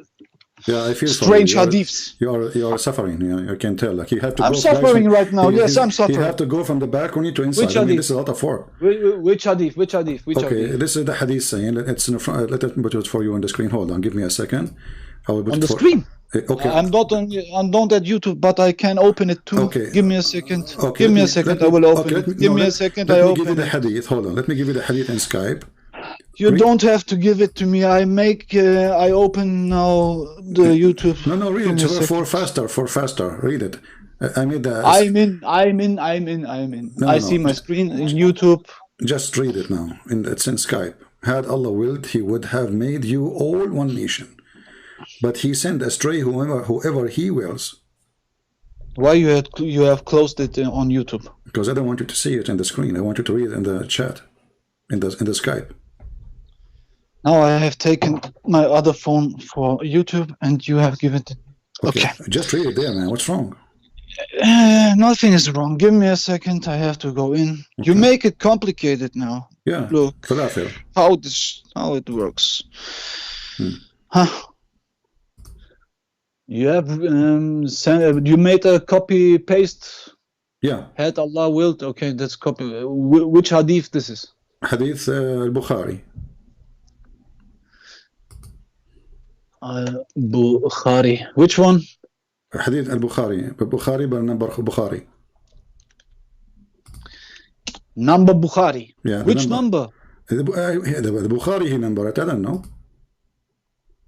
A: Yeah, I feel
B: strange
A: sorry.
B: hadiths.
A: You are suffering. You can tell. Like you have to.
B: I'm
A: go
B: suffering right now. Yes, I'm suffering.
A: You have to go from the balcony to inside.
B: Which
A: I mean,
B: hadith?
A: this is a lot of work.
B: Which hadith? Which hadith? Which
A: okay,
B: hadith?
A: this is the hadith saying. It's in the front. Let me put it for you on the screen. Hold on. Give me a second. I will put
B: On
A: it
B: the
A: for,
B: screen.
A: Okay.
B: I'm not at YouTube, but I can open it too.
A: Okay.
B: Give me a second.
A: Okay,
B: Give me a second. I will open it. Give me a second.
A: Let
B: I
A: me
B: open
A: give you the
B: it.
A: hadith. Hold on. Let me give you the hadith in Skype.
B: You don't have to give it to me. I open now the YouTube.
A: No, read it for faster. Read it. I made the.
B: I'm in. I see my screen in YouTube.
A: Just read it now. It's in Skype. Had Allah willed, He would have made you all one nation, but He sent astray whoever He wills.
B: Why you have closed it on YouTube?
A: Because I don't want you to see it in the screen. I want you to read it in the chat, in the Skype.
B: Now I have taken my other phone for YouTube, and you have given it. Okay.
A: Just read it there, man. What's wrong?
B: Nothing is wrong. Give me a second. I have to go in. Okay. You make it complicated now.
A: Yeah.
B: Look how it works. Huh. You have you made a copy paste.
A: Yeah.
B: Had Allah willed. Okay, that's copy. Which hadith this is?
A: Hadith al-Bukhari.
B: Bukhari. Which one?
A: Hadith al-Bukhari. Bukhari by number Bukhari.
B: Number Bukhari.
A: Yeah.
B: Which number?
A: The Bukhari number. I don't know.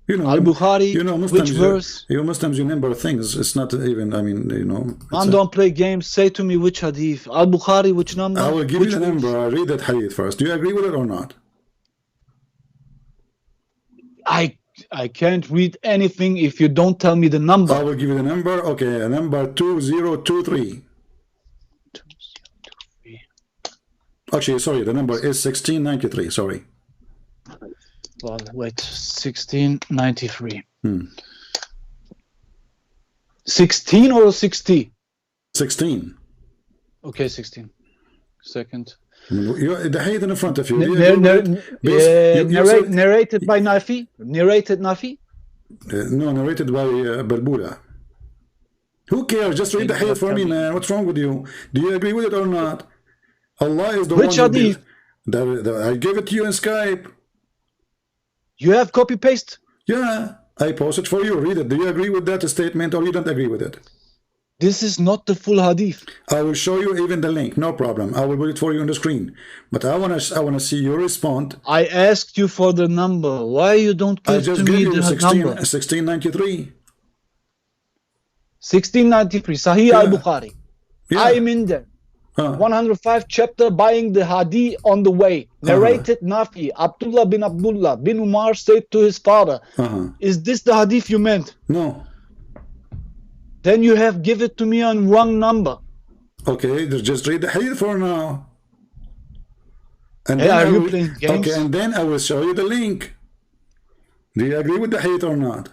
A: You know,
B: Al-Bukhari.
A: You know, Muslims,
B: which verse?
A: You Muslims, you number things. It's not even. I mean, you know.
B: Man, don't play games. Say to me which hadith. Al-Bukhari. Which number?
A: I will give you the number. I'll read that hadith first. Do you agree with it or not?
B: I can't read anything if you don't tell me the number.
A: I will give you the number. Okay, number 2023.
B: 2023.
A: Actually, sorry, the number is 1693. Sorry.
B: Well, wait, 1693. 16 or 60?
A: 16.
B: Okay, 16. Second.
A: The hadith in front of you.
B: Narrated by Nafi? Narrated Nafi?
A: No, narrated by Balbula. Who cares? Just read the hadith for me, man. What's wrong with you? Do you agree with it or not? Allah is the
B: Which
A: one
B: hadith?
A: I gave it to you in Skype.
B: You have copy paste?
A: Yeah, I posted for you. Read it. Do you agree with that statement or you don't agree with it?
B: This is not the full hadith.
A: I will show you even the link. No problem. I will put it for you on the screen. But I wanna see you respond.
B: I asked you for the number. Why you don't give to me the number?
A: 1693.
B: 1693. Sahih al-Bukhari.
A: Yeah.
B: I am in there. 105 chapter, buying the hadith on the way. Narrated Nafi. Abdullah bin Umar said to his father, is this the hadith you meant?
A: No.
B: Then you have give it to me on wrong number.
A: Okay, just read the hadith for now. And
B: hey, are you playing games?
A: Okay, and then I will show you the link. Do you agree with the hadith or not?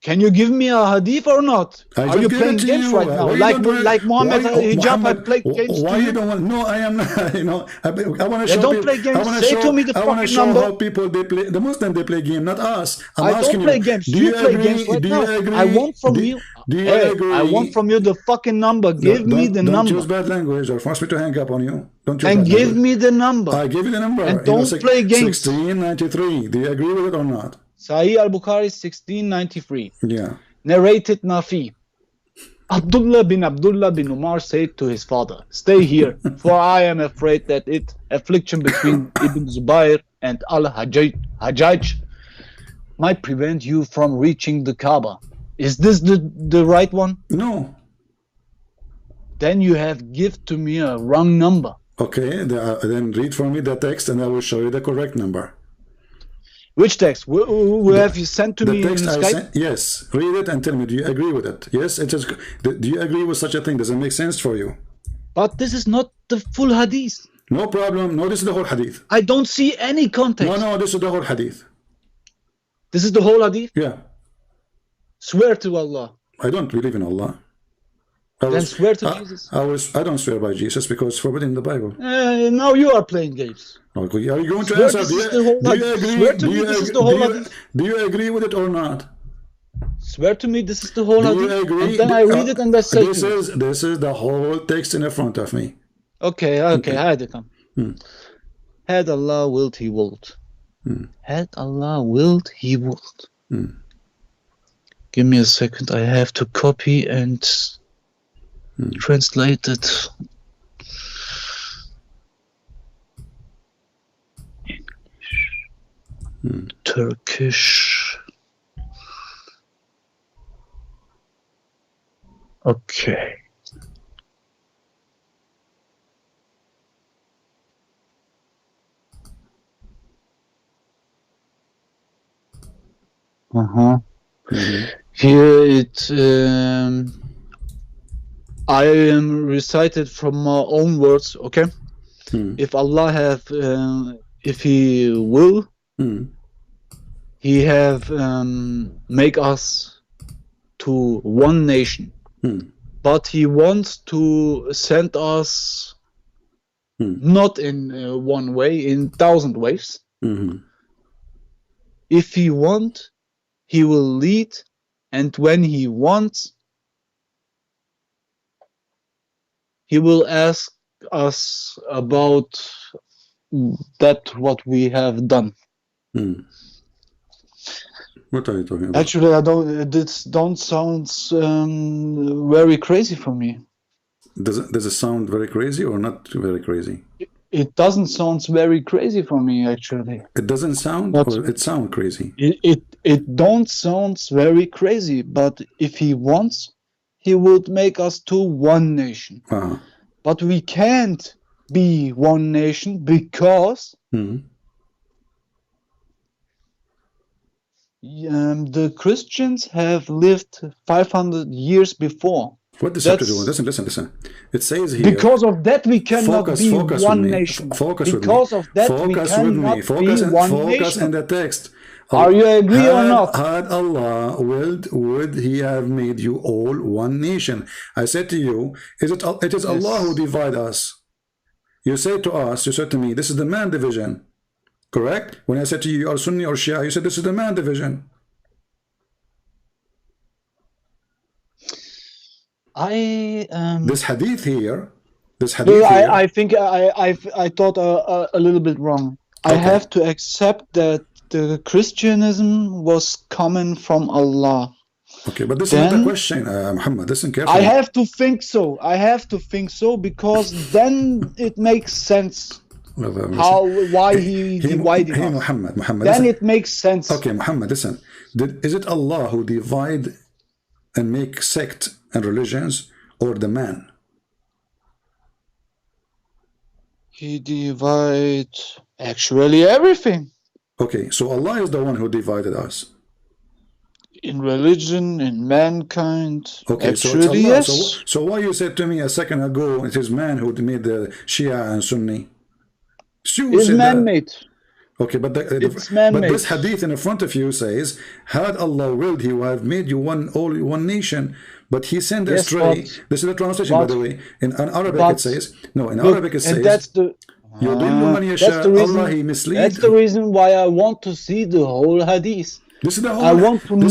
B: Can you give me a hadith or not? Are you playing games right now? Like Muhammad Hijab, I play games.
A: Why you don't want? No, I am not. You know, I want to show.
B: Don't play games. Say to me the fucking number.
A: How people they play. The Muslims they play game, not us.
B: I don't play games. You play games right now. I want from you. I want from you the fucking number. Give me the number.
A: Don't use bad language or force me to hang up on you. Don't use
B: and give me the number.
A: I give you the number.
B: And don't play games.
A: 1693. Do you agree with it or not?
B: Sahih al-Bukhari 1693.
A: Yeah.
B: Narrated Nafi. Abdullah bin Umar said to his father, stay here, for I am afraid that affliction between Ibn Zubayr and Al-Hajjaj might prevent you from reaching the Kaaba. Is this the right one?
A: No.
B: Then you have give to me a wrong number.
A: Okay, then read for me the text and I will show you the correct number.
B: Which text? Who have you sent to me in Skype?
A: Yes. Read it and tell me, do you agree with it? Yes, it is. Do you agree with such a thing? Does it make sense for you?
B: But this is not the full hadith.
A: No problem. No, this is the whole hadith.
B: I don't see any context.
A: No, this is the whole hadith.
B: This is the whole hadith?
A: Yeah.
B: Swear to Allah.
A: I don't believe in Allah.
B: Then swear to Jesus.
A: I don't swear by Jesus because it's forbidden in the Bible.
B: Now you are playing games.
A: Okay, are you going to answer? Do you agree? Do you agree with it or not?
B: Swear to me, this is the whole
A: Do
B: hadith.
A: you agree?
B: And then I read it and I say
A: this is the whole text in front of me.
B: Okay, hadi come. Had Allah willed, He willed. Had Allah willed, He willed. Give me a second. I have to copy and translate it. Turkish. Okay. Here it I am recited from my own words. Okay. If Allah have if He will, He have make us to one nation, but He wants to send us not in one way, in 1,000 ways. If He want, He will lead, and when He wants, He will ask us about that what we have done.
A: What are you talking about?
B: Actually, I don't. This don't sounds very crazy for me.
A: Does it sound very crazy or not very crazy?
B: It doesn't sound very crazy for me, actually.
A: It doesn't sound, or it sounds crazy?
B: It don't sound very crazy, but if He wants, He would make us to one nation. But we can't be one nation because the Christians have lived 500 years before.
A: What does that have to do? Listen. It says here.
B: Because of that, we cannot be one nation. Because of that, we cannot be one nation.
A: Focus in the text.
B: Are you agree or not?
A: Had Allah willed, would He have made you all one nation? I said to you, it is Allah who divide us. You said to me, this is the man division. Correct? When I said to you, you are Sunni or Shia, you said this is the man division. This hadith here.
B: I think I thought a little bit wrong. Okay. I have to accept that the Christianism was coming from Allah.
A: Okay, but this is not a question, Muhammad. Listen carefully.
B: I have to think so. Because then it makes sense. Why he divided us.
A: Muhammad,
B: then
A: listen.
B: It makes sense.
A: Okay, Muhammad, listen. Is it Allah who divide and make sect and religions, or the man?
B: He divides actually everything.
A: Okay, so Allah is the one who divided us.
B: In religion, in mankind.
A: Okay,
B: actually,
A: so
B: yes.
A: So why you said to me a second ago it is man who made the Shia and Sunni?
B: It's man-made.
A: Okay, but this hadith in front of you says, had Allah willed, He would have made you one nation, but He sent astray. This is the translation, by the way. In Arabic it says, Arabic it says,
B: that's the
A: Allah, He mislead.
B: That's the reason why I want to see the whole hadith.
A: This is the whole.
B: I want to know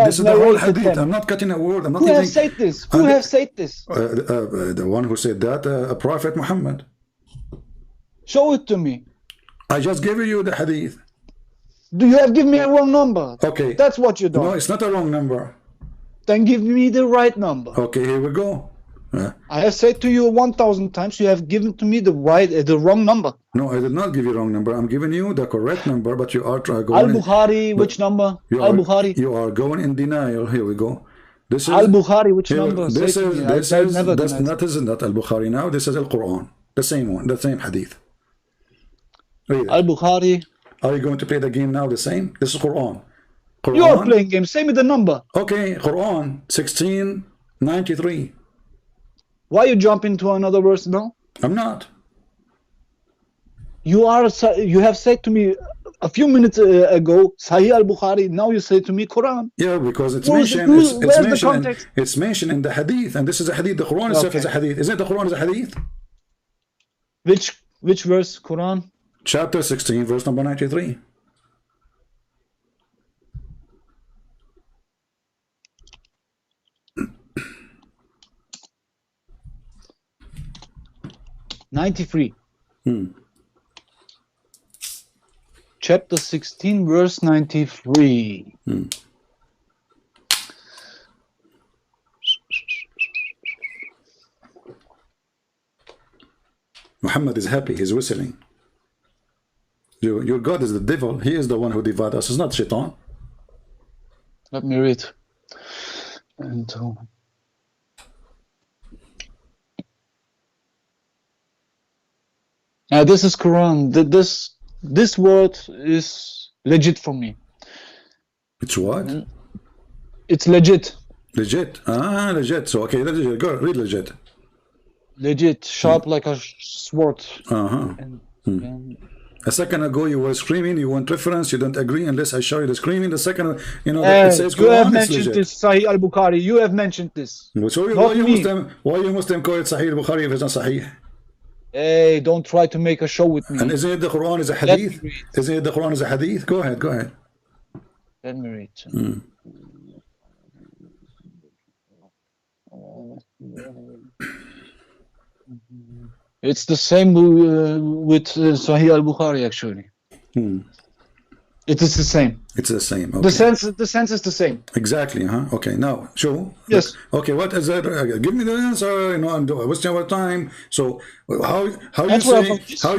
A: This is the whole hadith. I'm not cutting a word. I'm not.
B: Who has said this? Who has said this?
A: The one who said that, Prophet Muhammad.
B: Show it to me.
A: I just gave you the hadith.
B: Do you have given me a wrong number?
A: Okay.
B: That's what you do.
A: No, it's not a wrong number.
B: Then give me the right number.
A: Okay, here we go.
B: I have said to you 1,000 times, you have given to me the wrong number.
A: No, I did not give you the wrong number. I'm giving you the correct number, but you are going
B: Al-Bukhari, which number? Al-Bukhari.
A: You are going in denial. Here we go. This is
B: Al-Bukhari, which number?
A: This is not Al-Bukhari now. This is Al-Qur'an. The same one, the same hadith.
B: Al-Bukhari.
A: Are you going to play the game now the same? This is Qur'an.
B: You are playing games. Say me the number.
A: Okay, Qur'an 1693.
B: Why you jump into another verse now?
A: I'm not.
B: You have said to me a few minutes ago, Sahih al-Bukhari. Now you say to me Quran.
A: Yeah, because it's mentioned in the hadith, and this is a hadith. The Quran itself is a hadith. Isn't the Quran is a hadith?
B: Which verse? Quran?
A: Chapter 16, verse number 93.
B: 93. Chapter 16, verse 93.
A: Muhammad is happy, he's whistling. Your God is the devil, he is the one who divides us, it's not Shaitan.
B: Let me read. And now this is Quran. This word is legit for me.
A: It's what?
B: It's legit.
A: Legit. Ah, legit. So okay, legit. Go read legit.
B: Legit, sharp like a sword.
A: A second ago you were screaming, you want reference, you don't agree unless I show you the screaming. The second, you know, it says
B: you have
A: Quran,
B: mentioned this, Sahih al-Bukhari. You have mentioned this.
A: So why you Muslim call it Sahih al-Bukhari if it's not Sahih?
B: Hey, don't try to make a show with me.
A: And isn't it the Quran is a hadith? Isn't it the Quran is a hadith? Go ahead, go ahead.
B: Let me read. It's the same with Sahih al-Bukhari actually. It is the same.
A: It's the same. Okay.
B: The sense is the same.
A: Exactly, huh? Okay, now show.
B: Yes.
A: Okay, what is that? Give me the answer. You know, I'm wasting our time. So how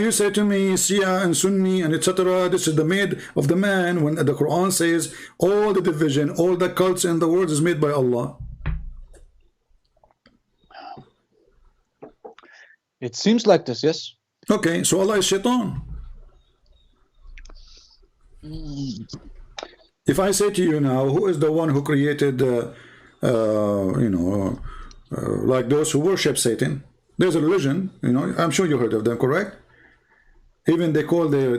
A: you say to me Shia and Sunni and etc. This is the made of the man when the Quran says all the division, all the cults in the world is made by Allah.
B: It seems like this, yes.
A: Okay, so Allah is Shaitan. If I say to you now, who is the one who created, like those who worship Satan? There's a religion, you know. I'm sure you heard of them, correct? Even they call their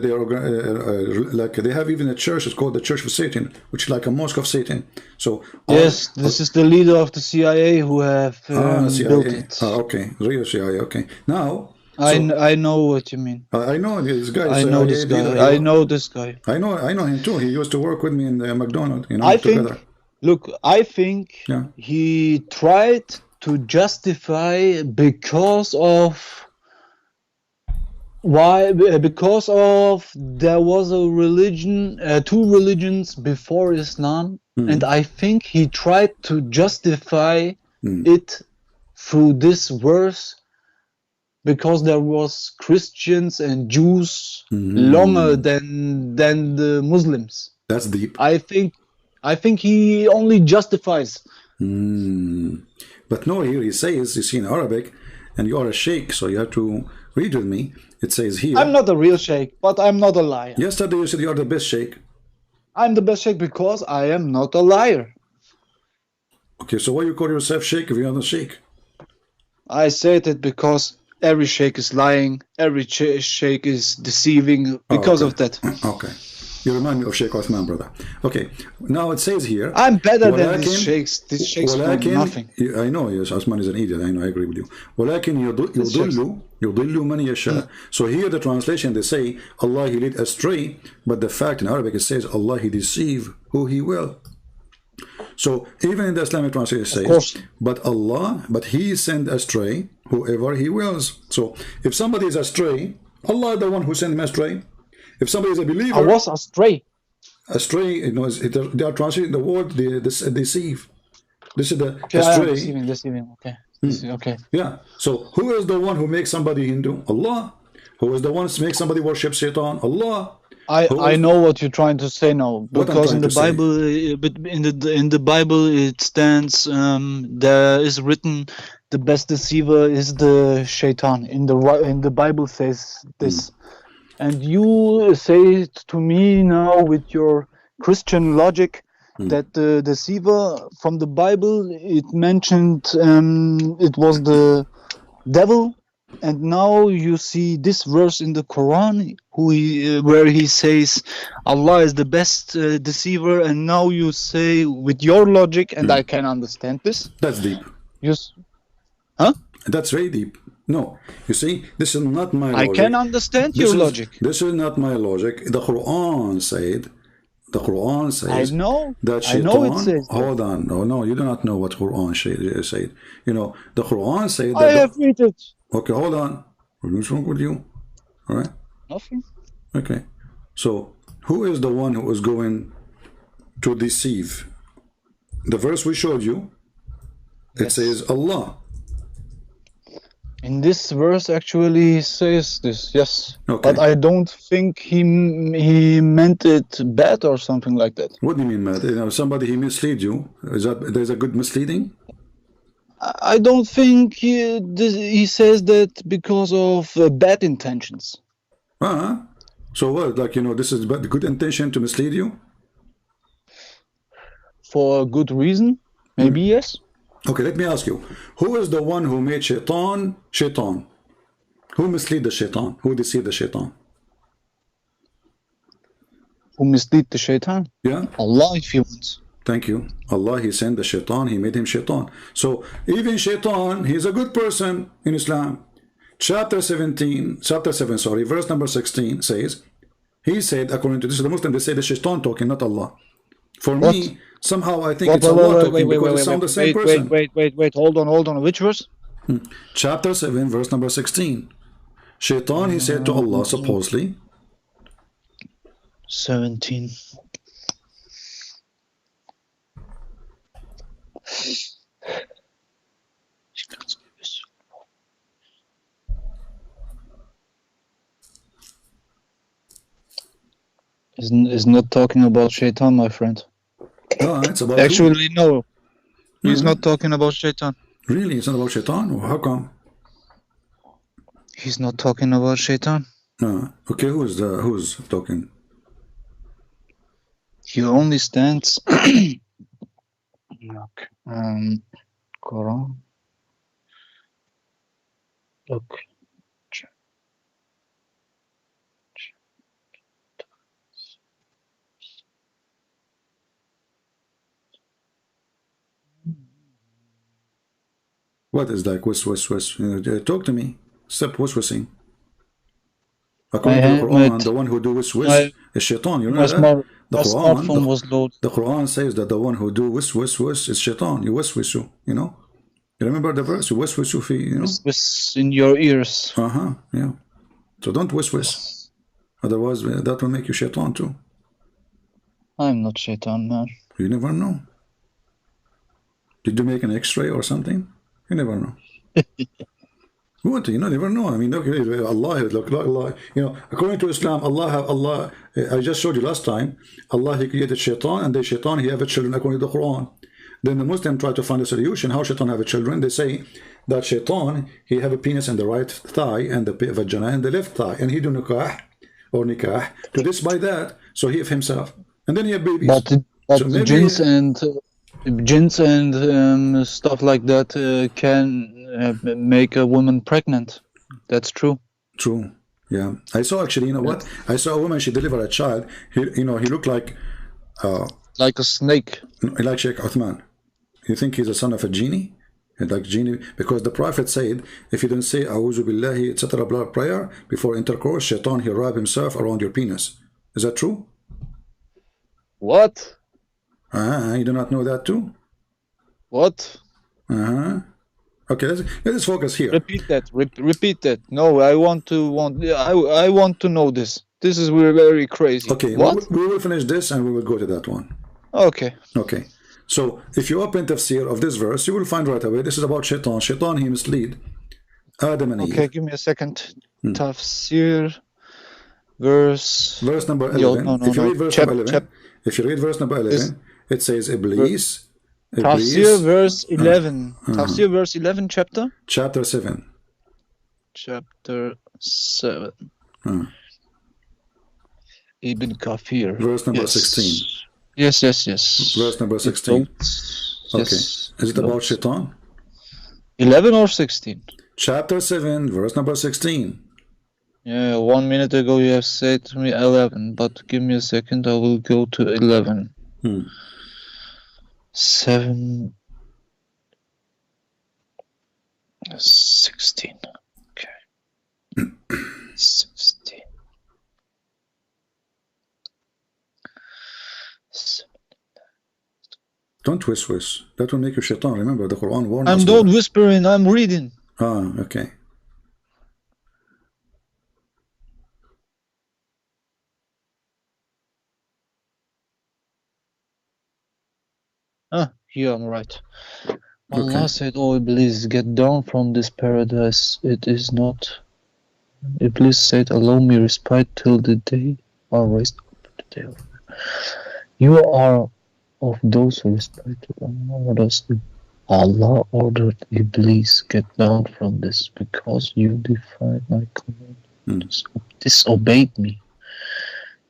A: like they have even a church. It's called the Church of Satan, which is like a mosque of Satan. So
B: yes, this is the leader of the CIA who have built it.
A: Okay, real CIA. Okay, now
B: I know what you mean.
A: I know this guy.
B: I know this guy. I know this guy.
A: I know him too. He used to work with me in the McDonald's. You know,
B: I
A: together.
B: I think he tried to justify because of. Why? Because of there was a religion, two religions before Islam, and I think he tried to justify it through this verse because there was Christians and Jews longer than the Muslims.
A: That's deep.
B: I think he only justifies.
A: But no, here he says, you see in Arabic, and you are a sheikh, so you have to read with me. It says here.
B: I'm not a real sheikh, but I'm not a liar.
A: Yesterday you said you are the best sheikh.
B: I'm the best sheikh because I am not a liar.
A: Okay, so why you call yourself sheikh if you are not sheikh?
B: I said it because every sheikh is lying, every sheikh is deceiving because of that.
A: Okay. You remind me of Sheikh Othman, brother. Okay, now it says here.
B: I'm better than these sheikhs. These sheikhs know nothing.
A: I know, yes, Othman is an idiot. I know, I agree with you. ولكن يضل من يشاء. So here the translation, they say, Allah, He lead astray. But the fact in Arabic, it says, Allah, He deceive who He will. So even in the Islamic translation, it says, but He send astray whoever He wills. So if somebody is astray, Allah is the one who sent him astray. If somebody is a believer,
B: I was astray.
A: Astray, you know, they are translating the word deceive. This is the
B: deceiving. Okay. Okay.
A: Yeah. So who is the one who makes somebody Hindu? Allah. Who is the one who makes somebody worship Satan? Allah.
B: I know what you're trying to say now, because in the Bible, in the Bible it stands there is written the best deceiver is the Shaitan. In the Bible says this. And you say to me now with your Christian logic that the deceiver from the Bible, it mentioned it was the devil, and now you see this verse in the Quran where he says Allah is the best deceiver, and now you say with your logic, and I can understand this.
A: That's deep.
B: Huh?
A: That's very deep. No, you see, this is not my logic.
B: I can understand your logic.
A: This is not my logic. The Quran says
B: I know.
A: That Shaitan,
B: I know it says that.
A: Hold on. No, you do not know what Quran said. You know, the Quran said that...
B: I have read it.
A: Okay, hold on. What's wrong with you? All right.
B: Nothing.
A: Okay. So who is the one who is going to deceive? The verse we showed you, it says Allah.
B: In this verse actually says this, yes.
A: Okay.
B: But I don't think he meant it bad or something like that.
A: What do you mean, Matt? You know, somebody he mislead you. Is that there's a good misleading?
B: I don't think he says that because of bad intentions.
A: So what? Like, you know, this is good intention to mislead you?
B: For a good reason? Maybe yes.
A: Okay, let me ask you. Who is the one who made shaitan? Who mislead the shaitan? Who deceived the shaitan?
B: Who mislead the shaitan?
A: Yeah.
B: Allah, if he wants.
A: Thank you. Allah, he sent the shaitan, he made him shaitan. So even shaitan, he's a good person in Islam. Chapter 7, verse number 16 says, he said, according to this, the Muslim, they say the shaitan talking, not Allah. For me, somehow I think it's Allah talking because it sounds the same person.
B: Wait, hold on. Which verse?
A: Chapter 7, verse number 16. Shaitan, he said to Allah, supposedly.
B: 17. Is not talking about shaitan, my friend.
A: Oh, it's about
B: actually who? No. He's not talking about shaitan.
A: Really? It's not about shaitan? How come?
B: He's not talking about shaitan.
A: Okay, who's talking?
B: He only stands Quran. Look.
A: What is like whis? Talk to me. Stop whistling. According to the Quran, the one who do whis is shaitan. You know that? The Quran says that the one who do whis is shaitan. You whis, you know? You remember the verse? You whis, you know?
B: Whis in your ears.
A: Yeah. So don't whis. Otherwise, that will make you shaitan too.
B: I'm not shaitan, man.
A: You never know. Did you make an X-ray or something? You never know. What? You never know. I mean, look, Allah, you know, according to Islam, Allah, I just showed you last time, Allah, he created shaitan, and the shaitan, he have children according to the Quran. Then the Muslim try to find a solution, how shaitan have children. They say that shaitan, he have a penis in the right thigh and the vagina in the left thigh, and he do nikah to this by that, so he have himself. And then he have babies.
B: But so jinns and stuff like that can make a woman pregnant. That's true.
A: True. Yeah. I saw actually, you know what? I saw a woman, she delivered a child. He looked like
B: a snake.
A: Like Sheikh Uthman. You think he's a son of a genie? Like genie, because the Prophet said, if you don't say A'udhu Billahi, etc. prayer before intercourse, shaitan, he'll wrap himself around your penis. Is that true?
B: What?
A: You do not know that too?
B: What?
A: Okay, let's focus here.
B: Repeat that. Repeat that. No, I want to know this. This is very crazy.
A: Okay,
B: what?
A: We will finish this and we will go to that one.
B: Okay.
A: Okay. So if you open tafsir of this verse, you will find right away this is about shaitan. Shaitan, he mislead Adam and Eve.
B: Okay, give me a second. Tafsir verse
A: number 11. If you read verse number 11, if you read verse number 11, it says Iblis.
B: Tafsir verse 11. Tafsir verse 11 chapter?
A: Chapter 7.
B: Chapter 7. Ibn Kafir.
A: Verse number 16.
B: Yes.
A: Verse number 16. Okay. Is it about shaitan?
B: 11 or 16?
A: Chapter 7, verse number 16.
B: Yeah, 1 minute ago you have said to me 11, but give me a second, I will go to 11. 7, 16. Okay. 16.
A: Don't whisper. That will make you shaitan. Remember, the Quran warns us.
B: I'm not whispering, I'm reading.
A: Okay.
B: Here I'm right. Allah said, "Oh Iblis, get down from this paradise. It is not." Iblis said, "Allow me respite till the day are raised up." The day of... You are of those who respect Allah ordered Iblis, get down from this because you defied my command. Disobeyed me.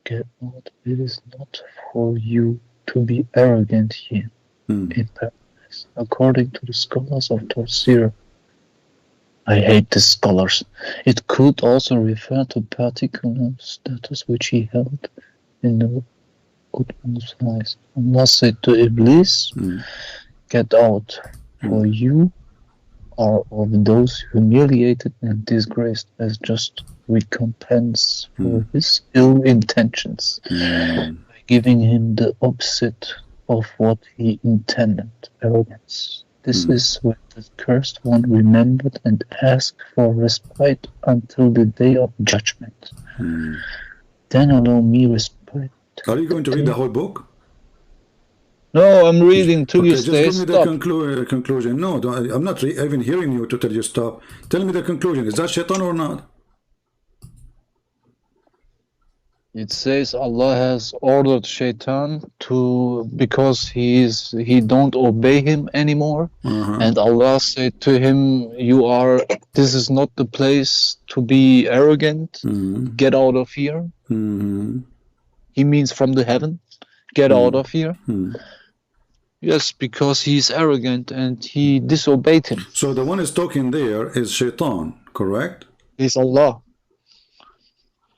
B: Get out. It is not for you to be arrogant here in paradise. According to the scholars of Tafsir, I hate the scholars. It could also refer to particular status which he held in the utmost eyes. Allah said to Iblis, get out, for you are of those humiliated and disgraced as just recompense for his ill intentions, by giving him the opposite of what he intended, arrogance. This is when the cursed one remembered and asked for respite until the day of judgment. Then allow me respite.
A: Are you going to read the whole book?
B: No, I'm reading till you
A: just
B: stay.
A: give me the conclusion. No, I'm not even hearing you to tell you stop. Tell me the conclusion. Is that shaitan or not?
B: It says Allah has ordered Shaitan to, because he don't obey him anymore, and Allah said to him, this is not the place to be arrogant, get out of here. He means from the heaven, get out of here. Yes, because he's arrogant and he disobeyed him.
A: So the one is talking there is Shaitan, correct?
B: It's Allah.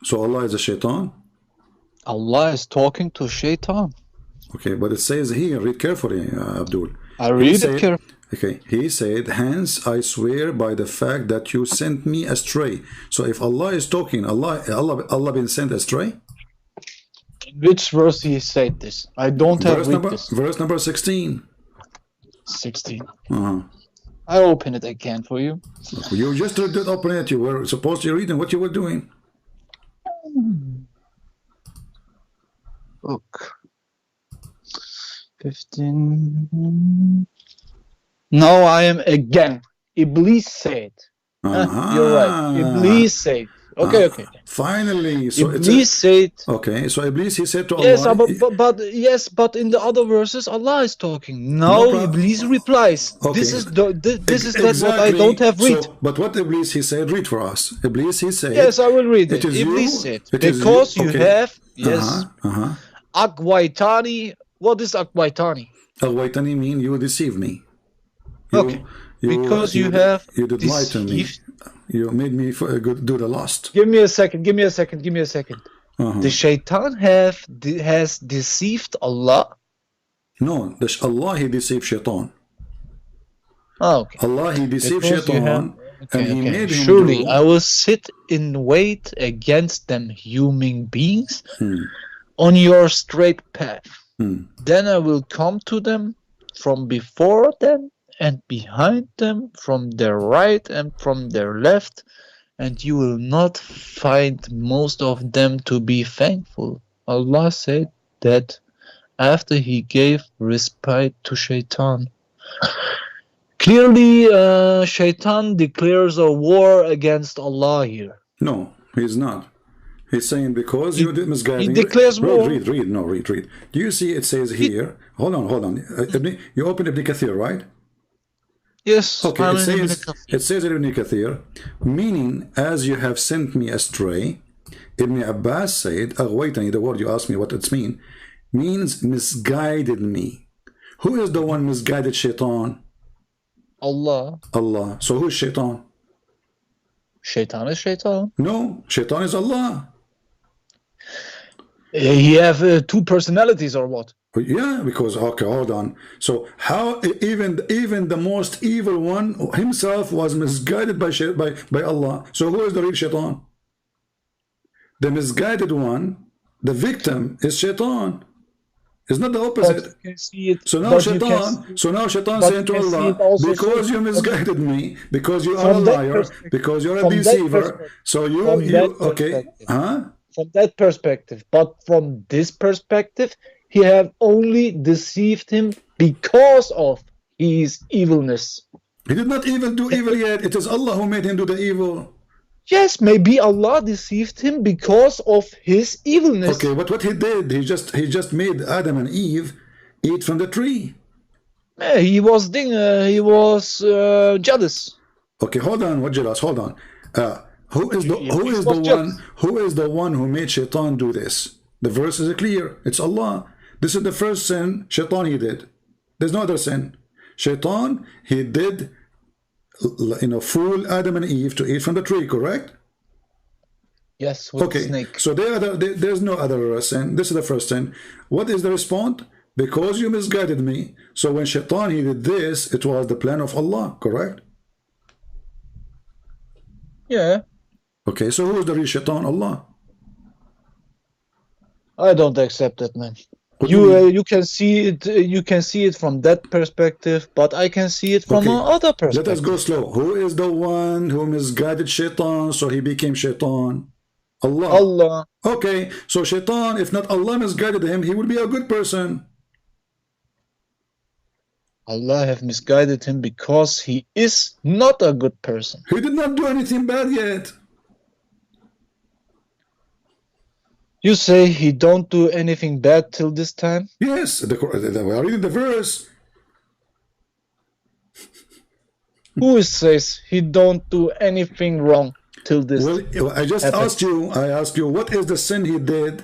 A: So Allah is a Shaitan?
B: Allah is talking to Shaitan.
A: Okay, but it says here, read carefully, Abdul.
B: I read it carefully.
A: Okay, he said, hence I swear by the fact that you sent me astray. So if Allah is talking, Allah been sent astray?
B: Which verse he said this? I don't have this.
A: Verse number 16.
B: 16. I open it again for you.
A: You just did open it. You were supposed to be reading what you were doing.
B: Look. 15. Now I am again. Iblis said. You're right. Iblis said. Okay.
A: Finally, so
B: Iblis said.
A: Okay, so Iblis he said to Allah.
B: Yes, but in the other verses Allah is talking. Now Iblis replies.
A: Okay.
B: This is what I don't have read.
A: So, but what Iblis he said, read for us. Iblis he said.
B: Yes, I will read it. Iblis said because you have Aqwaitani. What is Aqwaitani?
A: Aqwaitani mean you deceive me.
B: Because you have
A: you did lie to me. You made me do the lust.
B: Give me a second. The Shaitan has deceived Allah.
A: No, Allah he deceived Shaitan.
B: Okay.
A: Allah he deceived Shaitan and he made him
B: surely I will sit in wait against them human beings on your straight path. Then I will come to them from before them and behind them, from their right and from their left, and you will not find most of them to be thankful. Allah said that after he gave respite to Shaitan. Clearly, Shaitan declares a war against Allah here.
A: No, he's not. He's saying because you did misguiding.
B: He declares war.
A: Read. Do you see it says here? Hold on. You open Ibn Kathir, right?
B: Yes.
A: Okay, it says in Ibn Kathir, meaning as you have sent me astray. Ibn Abbas said, Aghwaytani, the word you asked me what it means misguided me. Who is the one misguided Shaitan?
B: Allah.
A: So who is Shaitan?
B: Shaitan is Shaitan.
A: No, Shaitan is Allah.
B: He have two personalities or what?
A: Yeah, because okay, hold on. So how even the most evil one himself was misguided by Allah. So who is the real Shaitan? The misguided one, the victim is Shaitan. It's not the opposite. So now Shaitan saying to Allah, because you misguided me, because you are a liar, because you're a deceiver. So you okay?
B: From that perspective, but from this perspective, he have only deceived him because of his evilness.
A: He did not even do evil yet. It is Allah who made him do the evil.
B: Yes, maybe Allah deceived him because of his evilness.
A: Okay, but what he did, he just made Adam and Eve eat from the tree.
B: Yeah, he was jealous.
A: Okay, hold on, what jealous? Hold on. Who is the one who made Shaitan do this? The verse is clear. It's Allah. This is the first sin Shaitan he did. There's no other sin. Shaitan, he did, fool Adam and Eve to eat from the tree, correct?
B: Yes, with the snake.
A: So there's no other sin. This is the first sin. What is the response? Because you misguided me. So when Shaitan he did this, it was the plan of Allah, correct?
B: Yeah.
A: Okay, so who is the real Shaitan? Allah.
B: I don't accept that, man. You can see it from that perspective, but I can see it from another perspective.
A: Let us go slow. Who is the one who misguided Shaitan so he became Shaitan? Allah.
B: Allah.
A: Okay, so Shaitan, if not Allah misguided him, he would be a good person.
B: Allah have misguided him because he is not a good person.
A: He did not do anything bad yet.
B: You say he don't do anything bad till this time?
A: Yes, we are reading the verse.
B: Who says he don't do anything wrong till this?
A: Well, I just asked you, what is the sin he did?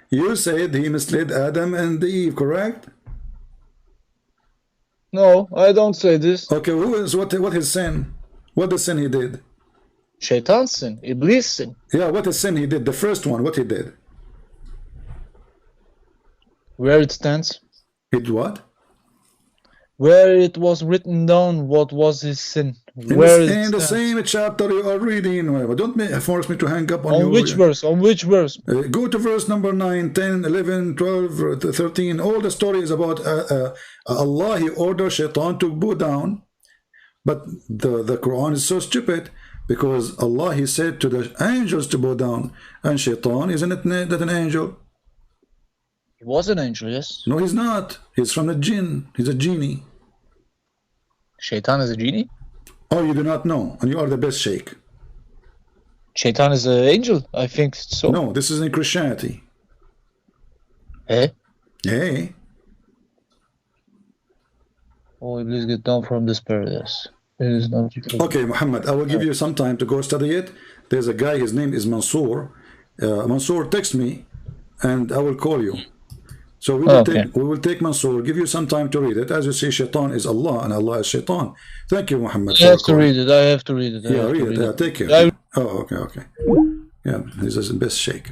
A: You said he misled Adam and Eve, correct?
B: No, I don't say this.
A: Okay, what his sin? What the sin he did?
B: Shaitan's sin, Iblis sin.
A: Yeah, what the sin he did? The first one, what he did?
B: Where it stands?
A: It what?
B: Where it was written down what was his sin.
A: In the same chapter you are reading. Don't force me to hang up on you.
B: On which verse? On which verse?
A: Go to verse number 9, 10, 11, 12, 13. All the stories about Allah, he ordered Shaitan to bow down. But the Quran is so stupid because Allah, he said to the angels to bow down. And Shaitan, isn't that an angel?
B: He was an angel, yes.
A: No, he's not. He's from the jinn. He's a genie.
B: Shaitan is a genie?
A: Oh, you do not know. And you are the best sheikh.
B: Shaitan is an angel? I think so.
A: No, this is in Christianity.
B: Eh?
A: Hey.
B: Oh, please get down from this paradise. It is not.
A: Okay, Muhammad, I will give you some time to go study it. There's a guy, his name is Mansour. Mansour, text me and I will call you. So we will take Mansour, give you some time to read it. As you see, Shaitan is Allah and Allah is Shaitan. Thank you, Muhammad.
B: I have to read it. I have to read it.
A: Yeah, read it. Yeah, take care. Oh, okay. Yeah, he's the best sheikh.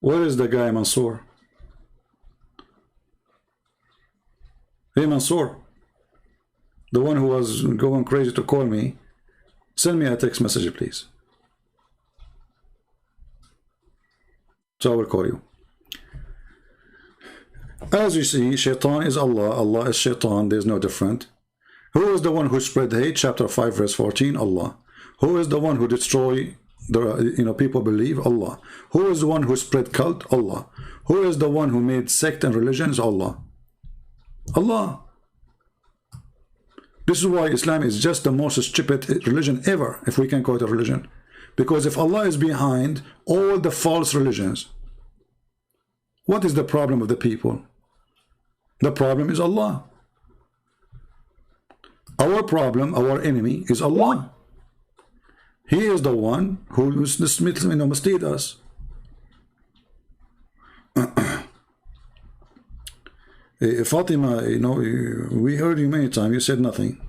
A: Where is the guy, Mansour? Hey, Mansour. The one who was going crazy to call me. Send me a text message, please. So I will call you. As you see, Shaitan is Allah, Allah is Shaitan, there's no different. Who is the one who spread hate? Chapter 5, verse 14, Allah. Who is the one who destroy the people believe? Allah. Who is the one who spread cult? Allah. Who is the one who made sect and religions? Allah. Allah. This is why Islam is just the most stupid religion ever, if we can call it a religion. Because if Allah is behind all the false religions, what is the problem of the people? The problem is Allah. Our problem, our enemy is Allah. He is the one who mislead us. Fatima, we heard you many times. You said nothing.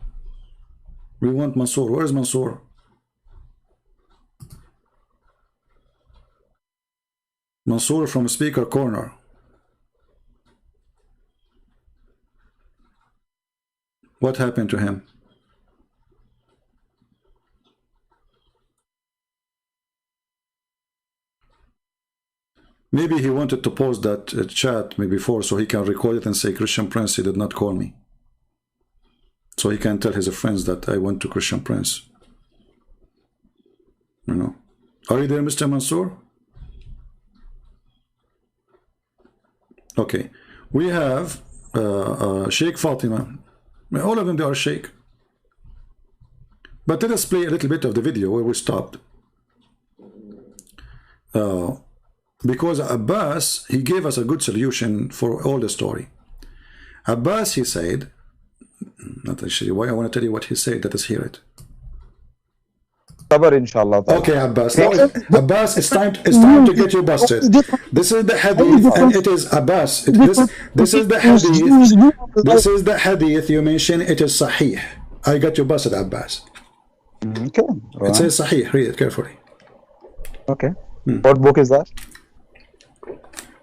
A: We want Mansour. Where is Mansour? Mansour from speaker corner. What happened to him? Maybe he wanted to post that chat maybe before so he can record it and say Christian Prince, he did not call me. So he can tell his friends that I went to Christian Prince. Are you there, Mr. Mansour? Okay, we have Sheikh Fatima. All of them, they are Sheikh. But let us play a little bit of the video where we stopped. Because Abbas, he gave us a good solution for all the story. Abbas, he said, not actually, why I want to tell you what he said, let us hear it.
C: Inshallah.
A: Okay, Abbas. Now, Abbas, it's time to get you busted. This is the hadith, and it is Abbas. This is the hadith. This is the hadith you mentioned. It is Sahih. I got you busted, Abbas.
C: Okay.
A: It says Sahih. Read it carefully.
C: Okay. What book is that?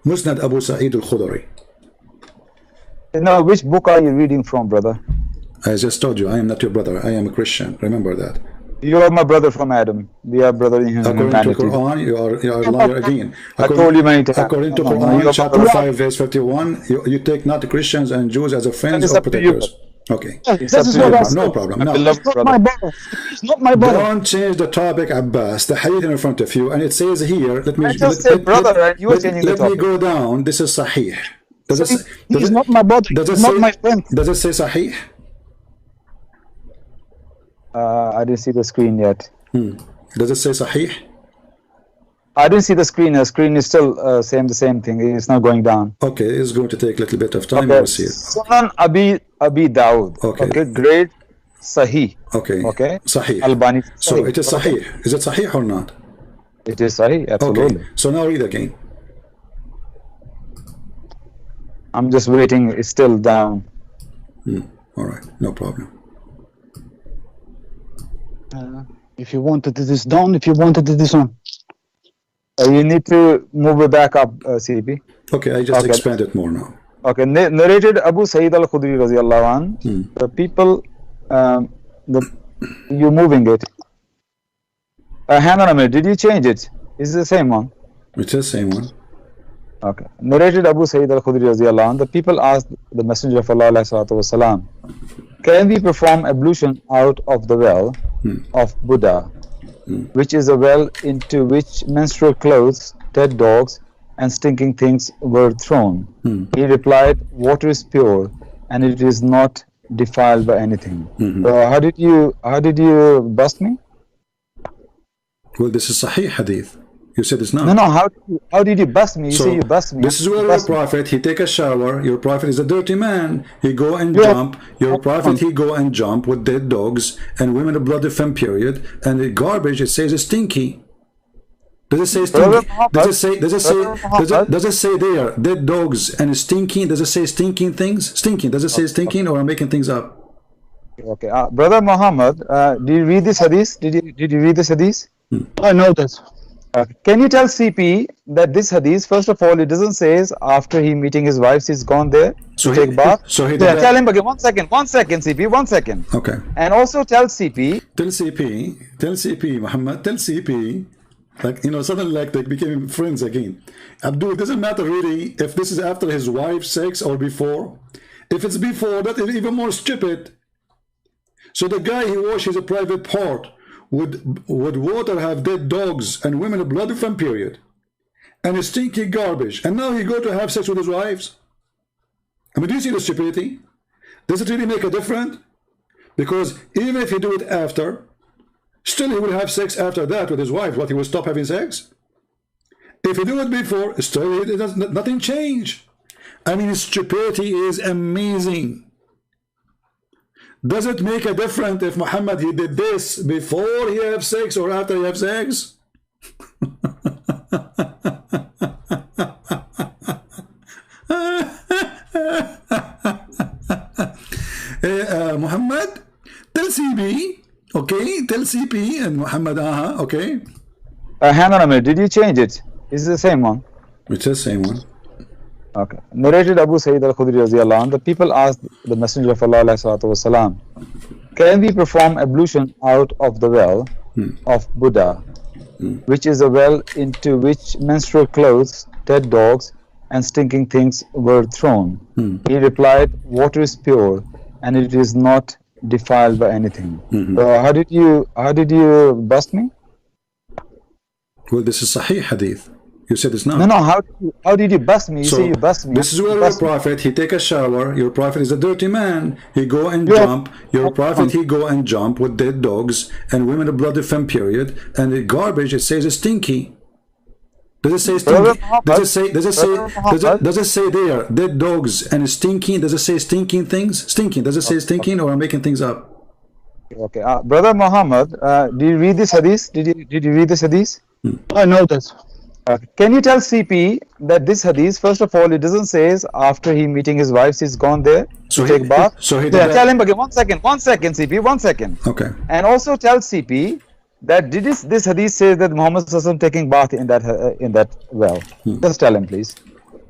A: Musnad Abu Sa'id al-Khudri.
C: No, which book are you reading from, brother?
A: I just told you, I am not your brother. I am a Christian. Remember that.
C: You are my brother from Adam. We are brother in humanity.
A: According to Quran, you are a liar again.
C: I told you many times.
A: According to Quran, chapter 5, verse 51, you take not Christians and Jews as a friends or protectors. Okay. No problem. No.
B: It's not my brother. It's not my brother.
A: Don't change the topic, Abbas. The hadith in front of you, and it says here. Let me.
C: I just said brother, and you are changing the topic.
A: Let me go down. This is Sahih.
B: He's not my brother. He's not my friend.
A: Does it say Sahih?
C: I didn't see the screen yet.
A: Does it say Sahih?
C: I didn't see the screen. The screen is still the same thing. It's not going down.
A: Okay, it's going to take a little bit of time.
C: Okay.
A: We'll see it.
C: Sunan Abi Dawud. Okay. Grade Sahih. Okay.
A: Sahih.
C: Albani.
A: So it is Sahih. Is it Sahih or not?
C: It is Sahih. Absolutely.
A: Okay. So now read again.
C: I'm just waiting. It's still down.
A: All right. No problem.
B: If you wanted this down, if you wanted this on.
C: You need to move it back up, CP.
A: Okay, I just expand it more now.
C: Okay, narrated Abu Sa'id al-Khudri radiyallahu anh. The people, you're moving it. Hang on a minute, did you change it? Is it the same one?
A: It's the same one.
C: Okay. Narrated Abu Sa'id al-Khudri radiyallahu anh. The people asked the Messenger of Allah wasalam, can we perform ablution out of the well of Buddha, which is a well into which menstrual clothes, dead dogs, and stinking things were thrown? He replied, water is pure, and it is not defiled by anything. How did you bust me?
A: Well, this is Sahih hadith. You said it's not.
C: No. How did you bust me? You say you bust me.
A: This is where your prophet, he take a shower. Your prophet is a dirty man. He go and jump. Your prophet, he go and jump with dead dogs and women of bloody femme period. And the garbage, it says it's stinky. Does it say stinky? Does it say there dead dogs and stinking? Does it say stinking things? Stinking. Does it say stinking, or I'm making things up?
C: Okay, brother Muhammad, did you read this hadith? Did you read this hadith?
B: I know that.
C: Can you tell CP that this hadith, first of all, it doesn't say after he meeting his wives, he's gone there to take bath.
A: So he
C: tell him again. One second, CP, 1 second.
A: Okay.
C: And also tell CP.
A: Tell CP, Muhammad, tell CP. Like, suddenly like they became friends again. Abdul, it doesn't matter really if this is after his wife's sex or before. If it's before, that is even more stupid. So the guy, he washes a private part. Would water have dead dogs and women of blood from period and stinky garbage, and now he go to have sex with his wives? I mean, do you see the stupidity? Does it really make a difference? Because even if he do it after, still he will have sex after that with his wife. What, he will stop having sex? If he do it before, still it does nothing change. I mean, stupidity is amazing. Does it make a difference if Muhammad, he did this before he have sex or after he have sex? Muhammad, tell CP, okay? Tell CP and Muhammad, okay?
C: Hang on a minute, did you change it? Is it the same one?
A: It's the same one.
C: Okay. Narrated Abu Sa'id al-Khudri radiyallahu anh. The people asked the Messenger of Allah wasalam, can we perform ablution out of the well of Buddha, which is a well into which menstrual clothes, dead dogs, and stinking things were thrown? He replied, water is pure, and it is not defiled by anything. How did you bust me?
A: Well, this is Sahih hadith. You said it's not.
C: No, no. How did you bust me? You say you bust me.
A: This is where your prophet, he take a shower. Your prophet is a dirty man. He go and jump. Your prophet, he go and jump with dead dogs and women of bloody femme period. And the garbage, it says, is stinky. Does it say stinky? Does it say there dead dogs and stinking? Does it say stinking things? Stinking. Does it say stinking, or I'm making things up?
C: Okay, Brother Muhammad, did you read this hadith? Did you read this hadith?
B: I know that.
C: Can you tell CP that this hadith, first of all, it doesn't say after he meeting his wives, he's gone there to take bath.
A: So he
C: tell him again. 1 second, CP, 1 second.
A: Okay.
C: And also tell CP that this hadith says that Muhammad Sallallahu taking bath in that well. Just tell him, please.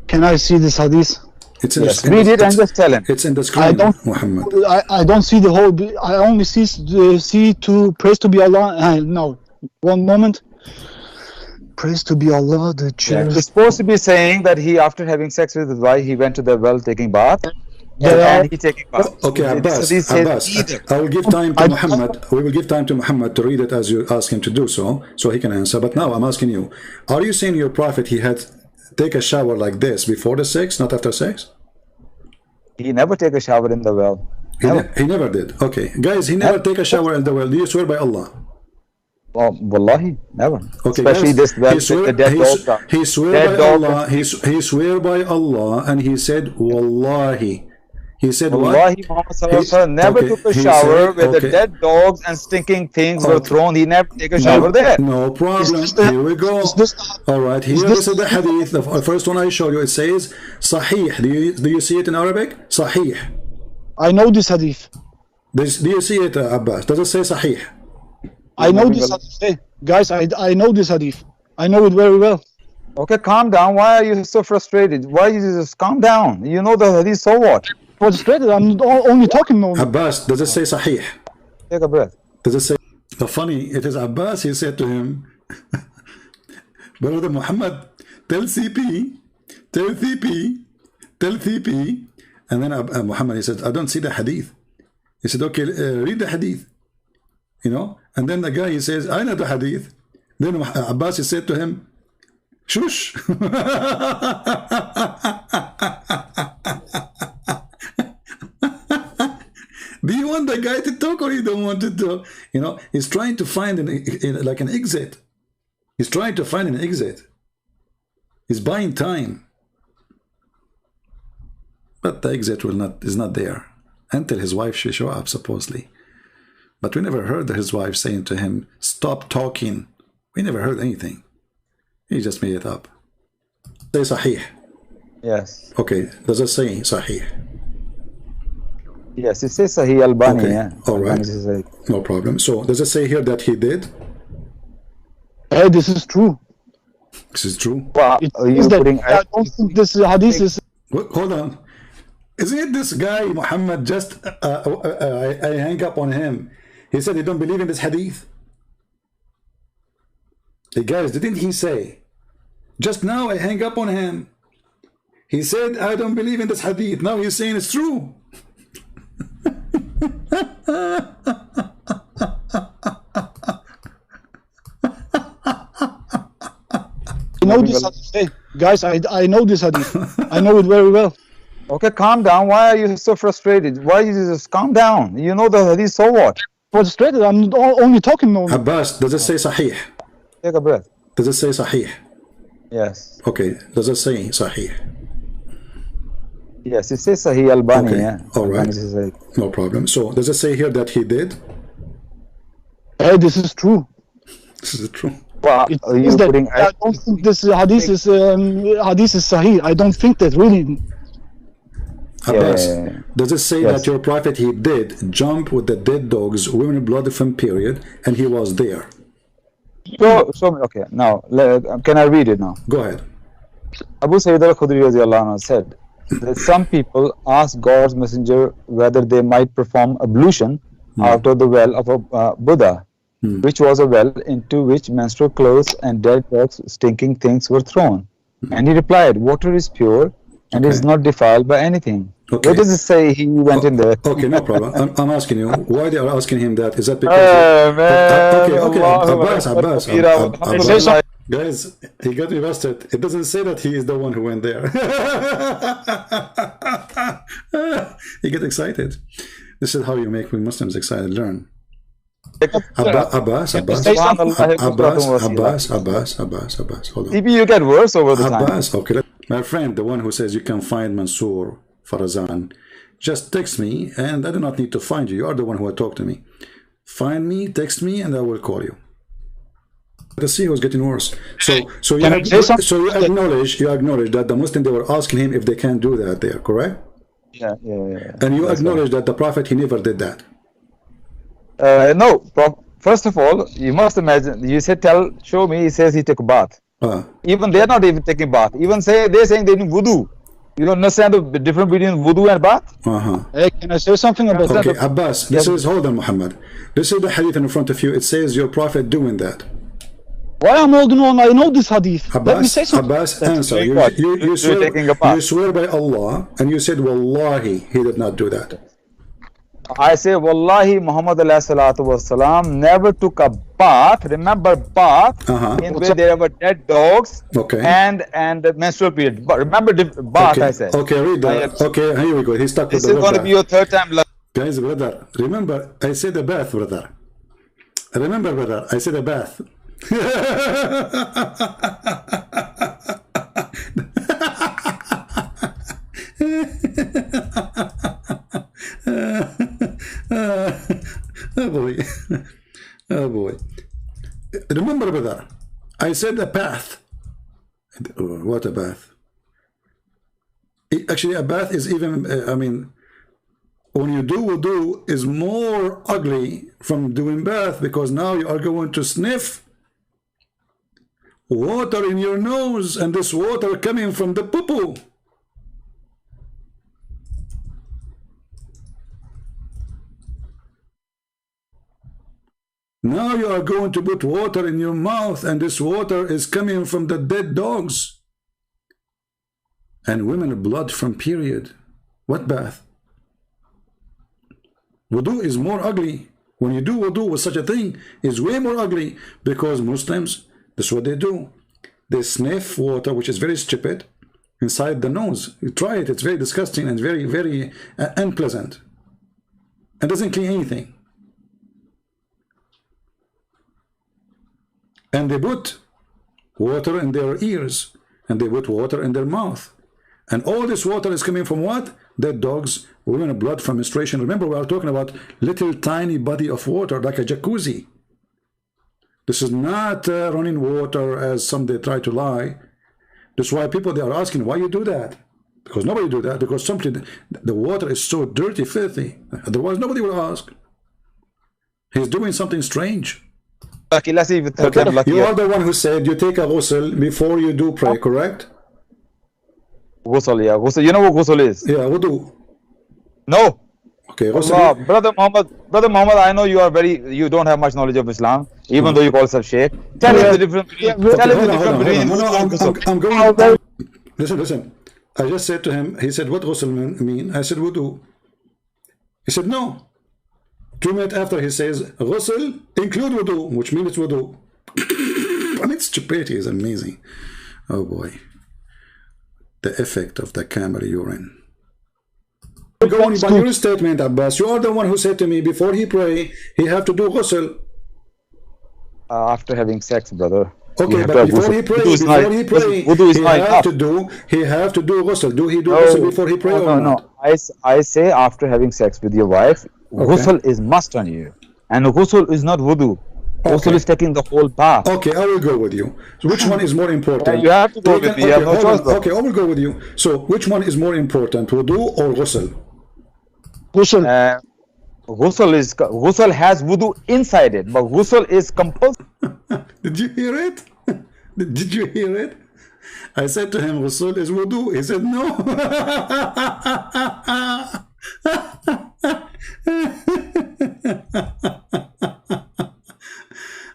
B: Can I see this hadith?
A: It's in
C: read it and just tell him.
A: It's in the screen, Muhammad.
B: I don't see the whole. I only see to praise to be Allah. No, 1 moment. Praise to be Allah. The church.
C: It's supposed to be saying that he, after having sex with his wife, he went to the well taking bath. And he taking bath.
A: Okay, Abbas, I will give time to Muhammad. We will give time to Muhammad to read it as you ask him to do so he can answer. But now I'm asking you: are you saying your prophet he had take a shower like this before the sex, not after sex?
C: He never take a shower in the well.
A: He never did. Okay, guys, he never take a shower in the well. Do you swear by Allah?
C: Oh, wallahi, never.
A: Okay,
C: especially
A: guys,
C: this well.
A: He swear by Allah. He swear by Allah, and he said, Wallahi. He said,
C: Wallahi, Muhammad Sallallahu never took a shower where the dead dogs and stinking things were thrown. He never take a shower there.
A: No problem. Here we go. All right. Here this is the hadith. The first one I show you. It says Sahih. Do you see it in Arabic? Sahih.
B: I know this hadith.
A: Do you see it, Abbas? Does it say Sahih?
B: I know this hadith. Hey, guys, I know this hadith. I know it very well.
C: Okay, calm down. Why are you so frustrated? Why you just calm down? You know the hadith, so what?
B: Frustrated. I'm only talking now.
A: Abbas, does it say Sahih?
C: Take a breath.
A: Does it say? The funny, it is Abbas. He said to him, Brother Muhammad, tell CP, and then Muhammad, he said, I don't see the hadith. He said, okay, read the hadith. You know, and then the guy, he says, I know the hadith. Then Abbas, he said to him, shush. Do you want the guy to talk or you don't want to talk? You know, he's trying to find like an exit. He's trying to find an exit. He's buying time. But the exit is not there until his wife should show up, supposedly. But we never heard his wife saying to him, stop talking. We never heard anything. He just made it up. Say Sahih.
C: Yes.
A: Okay, does it say Sahih?
C: Yes, it says Sahih Albani.
A: Okay.
C: Yeah.
A: All right. No problem. So, does it say here that he did?
B: Hey, this is true.
A: This is true?
C: Well,
B: I don't think this hadith is...
A: Hold on. Isn't it this guy, Muhammad, just, I hang up on him. He said he don't believe in this hadith. Hey guys, didn't he say, just now I hang up on him. He said, I don't believe in this hadith. Now he's saying it's true.
B: I know this hadith. Hey, guys, I know this hadith. I know it very well.
C: Okay, calm down. Why are you so frustrated? Why you just calm down? You know the hadith, so what?
B: Frustrated. I'm only talking now.
A: Abbas, does it say Sahih?
C: Take a breath.
A: Does it say Sahih?
C: Yes.
A: Okay, does it say Sahih?
C: Yes, it says Sahih Albani.
A: Okay.
C: Yeah.
A: All right. No problem. So, does it say here that he did?
B: Hey, this is true.
A: This is true.
C: Well,
B: I don't think this hadith is Sahih. I don't think that really.
A: Abbas, does it say that your prophet he did jump with the dead dogs, women in blood from period, and he was there?
C: So okay. Now, can I read it now?
A: Go ahead.
C: Abu Sayyid al-Khudri said that some people ask God's messenger whether they might perform ablution out of the well of a Buddha, which was a well into which menstrual clothes and dead dogs, stinking things were thrown. And he replied, water is pure and is not defiled by anything.
A: Okay.
C: Where does it say he went in there?
A: Okay, no problem. I'm asking you, why they are asking him that? Is that because... Guys, he got me busted. It doesn't say that he is the one who went there. He get excited. This is how you make Muslims excited. Learn. Abbas. Hold on.
C: Maybe you get worse over the time.
A: Abbas, okay. My friend, the one who says you can find Mansour Farazan, just text me, and I do not need to find you. You are the one who will talk to me. Find me, text me, and I will call you. The sea was getting worse. So you acknowledge that the Muslims, they were asking him if they can do that there, correct?
C: Yeah.
A: And you acknowledge that the Prophet, he never did that.
C: No. First of all, you must imagine. You said, show me. He says he took a bath. Even they're not even taking bath. Even they're saying they need wudu. You don't understand the difference between wudu and bath?
B: Hey, can I say something about that?
A: Okay, Abbas, hold on, Muhammad. This is the hadith in front of you. It says your Prophet doing that.
B: Why I'm holding on? I know this hadith.
A: Abbas,
B: let me say something.
A: Abbas, answer. You swear by Allah, and you said, Wallahi, he did not do that.
C: I say, Wallahi, Muhammad ﷺ never took a bath. Remember, bath in where there were dead dogs and the menstrual period. But remember, bath. I said.
A: Okay, read that. Okay, here we go. He's stuck with
C: the. This is going to be your third time.
A: Guys, brother, remember, I said the bath, brother. Remember, brother, I said the bath. Oh boy. Remember, brother, I said a bath. What a bath? Actually, a bath is even, I mean, when you do wudu, is more ugly from doing bath, because now you are going to sniff water in your nose, and this water coming from the poo-poo. Now you are going to put water in your mouth, and this water is coming from the dead dogs and women blood from period. What bath? Wudu is more ugly. When you do wudu with such a thing, is way more ugly, because Muslims, this is what they do. They sniff water, which is very stupid, inside the nose. You try it, it's very disgusting and very, very unpleasant. It doesn't clean anything. And they put water in their ears, and they put water in their mouth. And all this water is coming from what? Dead dogs, women, blood from menstruation. Remember, we are talking about little tiny body of water, like a jacuzzi. This is not running water, as some they try to lie. That's why people, they are asking, why you do that? Because nobody do that, because simply the water is so dirty, filthy. Otherwise, nobody will ask. He's doing something strange.
C: Okay, let's see if
A: you are the one who said you take a ghusl before you do pray, correct?
C: Ghusl, yeah, ghusl. You know what ghusl is?
A: Yeah, wudu.
C: No.
A: Okay, ghusl.
C: Brother Muhammad, I know you don't have much knowledge of Islam, even though you call yourself Sheikh. Tell him the difference.
A: I'm going. Listen. I just said to him, he said, what ghusl mean? I said, wudu. He said, no. 2 minutes after, he says, ghusl include wudu, which means it's wudu. And its stupidity is amazing. Oh boy. The effect of the camel urine. Going by your statement, Abbas, you are the one who said to me, before he pray, he have to do ghusl.
C: After having sex, brother.
A: Okay, but before he pray, he have to do ghusl. Do he do ghusl before he pray or not?
C: I say after having sex with your wife, ghusl is must on you, and ghusl is not wudu. Ghusl is taking the whole bath.
A: Okay, I will go with you. So which one is more important?
C: You have to go with me. You have no choice.
A: Okay, I will go with you. So which one is more important, wudu or ghusl?
B: Ghusl.
C: Ghusl has wudu inside it, but ghusl is compulsory.
A: Did you hear it? Did you hear it? I said to him, ghusl is wudu. He said no.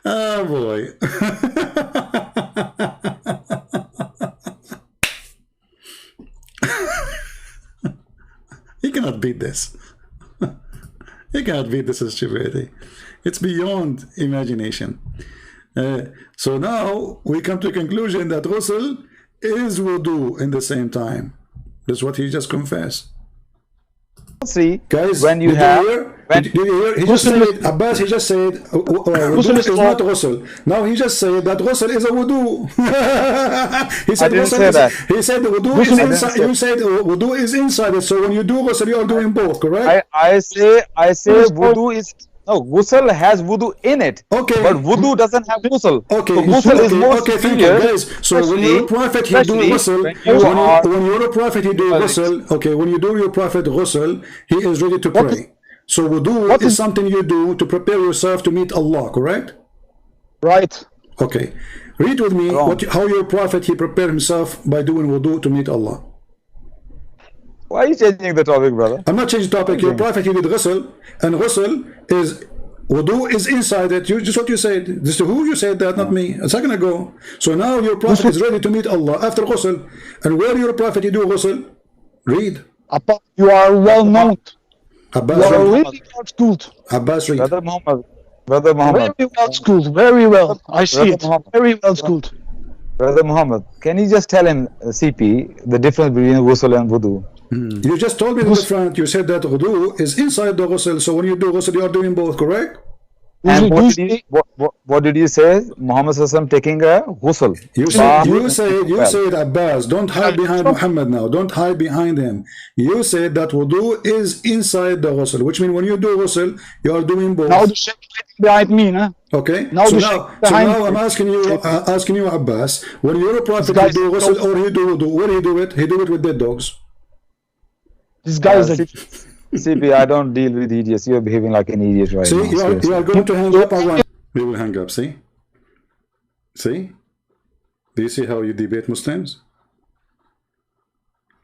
A: Oh boy. He cannot beat this. He cannot beat this stupidity. It's beyond imagination. So now we come to the conclusion that ghusl is wudu in the same time. That's what he just confessed.
C: See,
A: Guys,
C: when you
A: did
C: have,
A: did you hear? He just said, Abbas, he just said, wudu is not ghusl. Now he just said that ghusl is a wudu. He said,
C: I didn't say that.
A: He said the wudu is inside. You said wudu is inside it. So when you do ghusl, you are doing both, correct?
C: I say wudu is, no, ghusl has wudu in it.
A: Okay.
C: But wudu doesn't have ghusl.
A: Okay.
C: So ghusl is more
A: thank you, guys. So when you're a prophet, he do ghusl. When you're a prophet, he do ghusl. Okay. When you do your prophet ghusl, he is ready to pray. So wudu is something you do to prepare yourself to meet Allah, correct?
B: Right.
A: Okay. Read with me how your prophet, he prepared himself by doing wudu to meet Allah.
C: Why are you changing the topic, brother?
A: I'm not changing the topic. Your prophet, he did ghusl, and ghusl is, wudu is inside it. Just what you said. This is who you said that, not me. A second ago. So now your prophet is ready to meet Allah after ghusl. And where your prophet, he do ghusl? Read.
B: You are well known.
A: Abbas,
B: You are
A: read.
B: really well schooled.
A: Abbas, read.
C: Brother Muhammad. Brother Muhammad.
B: Very well schooled. Very well. I see it.
C: Muhammad.
B: Very well schooled.
C: Brother Muhammad, can you just tell him, CP, the difference between ghusl and wudu?
A: You just told me the difference. You said that wudu is inside the ghusl. So when you do ghusl, you are doing both, correct?
C: And what did you say? Muhammad Sallallahu taking a ghusl.
A: You said Abbas, don't hide behind Muhammad now. Don't hide behind him. You said that wudu is inside the ghusl, which means when you do ghusl, you are doing both.
B: Now the shape behind me, huh?
A: Okay.
B: Now
A: So now I'm asking you, Abbas, when you're a prophet, you do ghusl or you do wudu, where do you do it? He do it with dead dogs.
B: This guy is a...
C: CP, I don't deal with idiots. You're behaving like an idiot right
A: See,
C: now.
A: you are going to hang up or what? We will hang up, see? See? Do you see how you debate Muslims?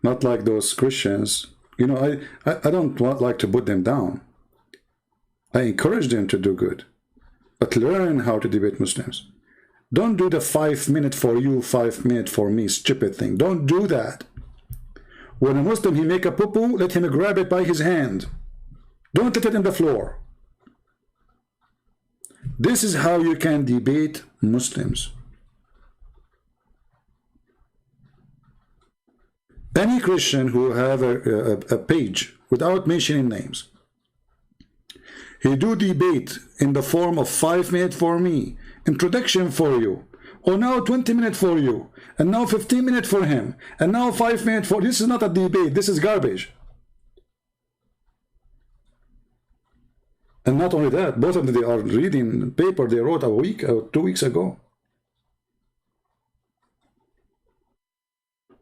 A: Not like those Christians. You know, I don't like to put them down. I encourage them to do good. But learn how to debate Muslims. Don't do the 5 minute for you, 5 minute for me stupid thing. Don't do that. When a Muslim, he make a poo-poo, let him grab it by his hand. Don't let it on the floor. This is how you can debate Muslims. Any Christian who have a page without mentioning names, he do debate in the form of 5 minutes for me, introduction for you, or now 20 minutes for you, and now 15 minutes for him, and now 5 minutes for... This is not a debate, this is garbage. And not only that, both of them, they are reading paper they wrote a week or 2 weeks ago.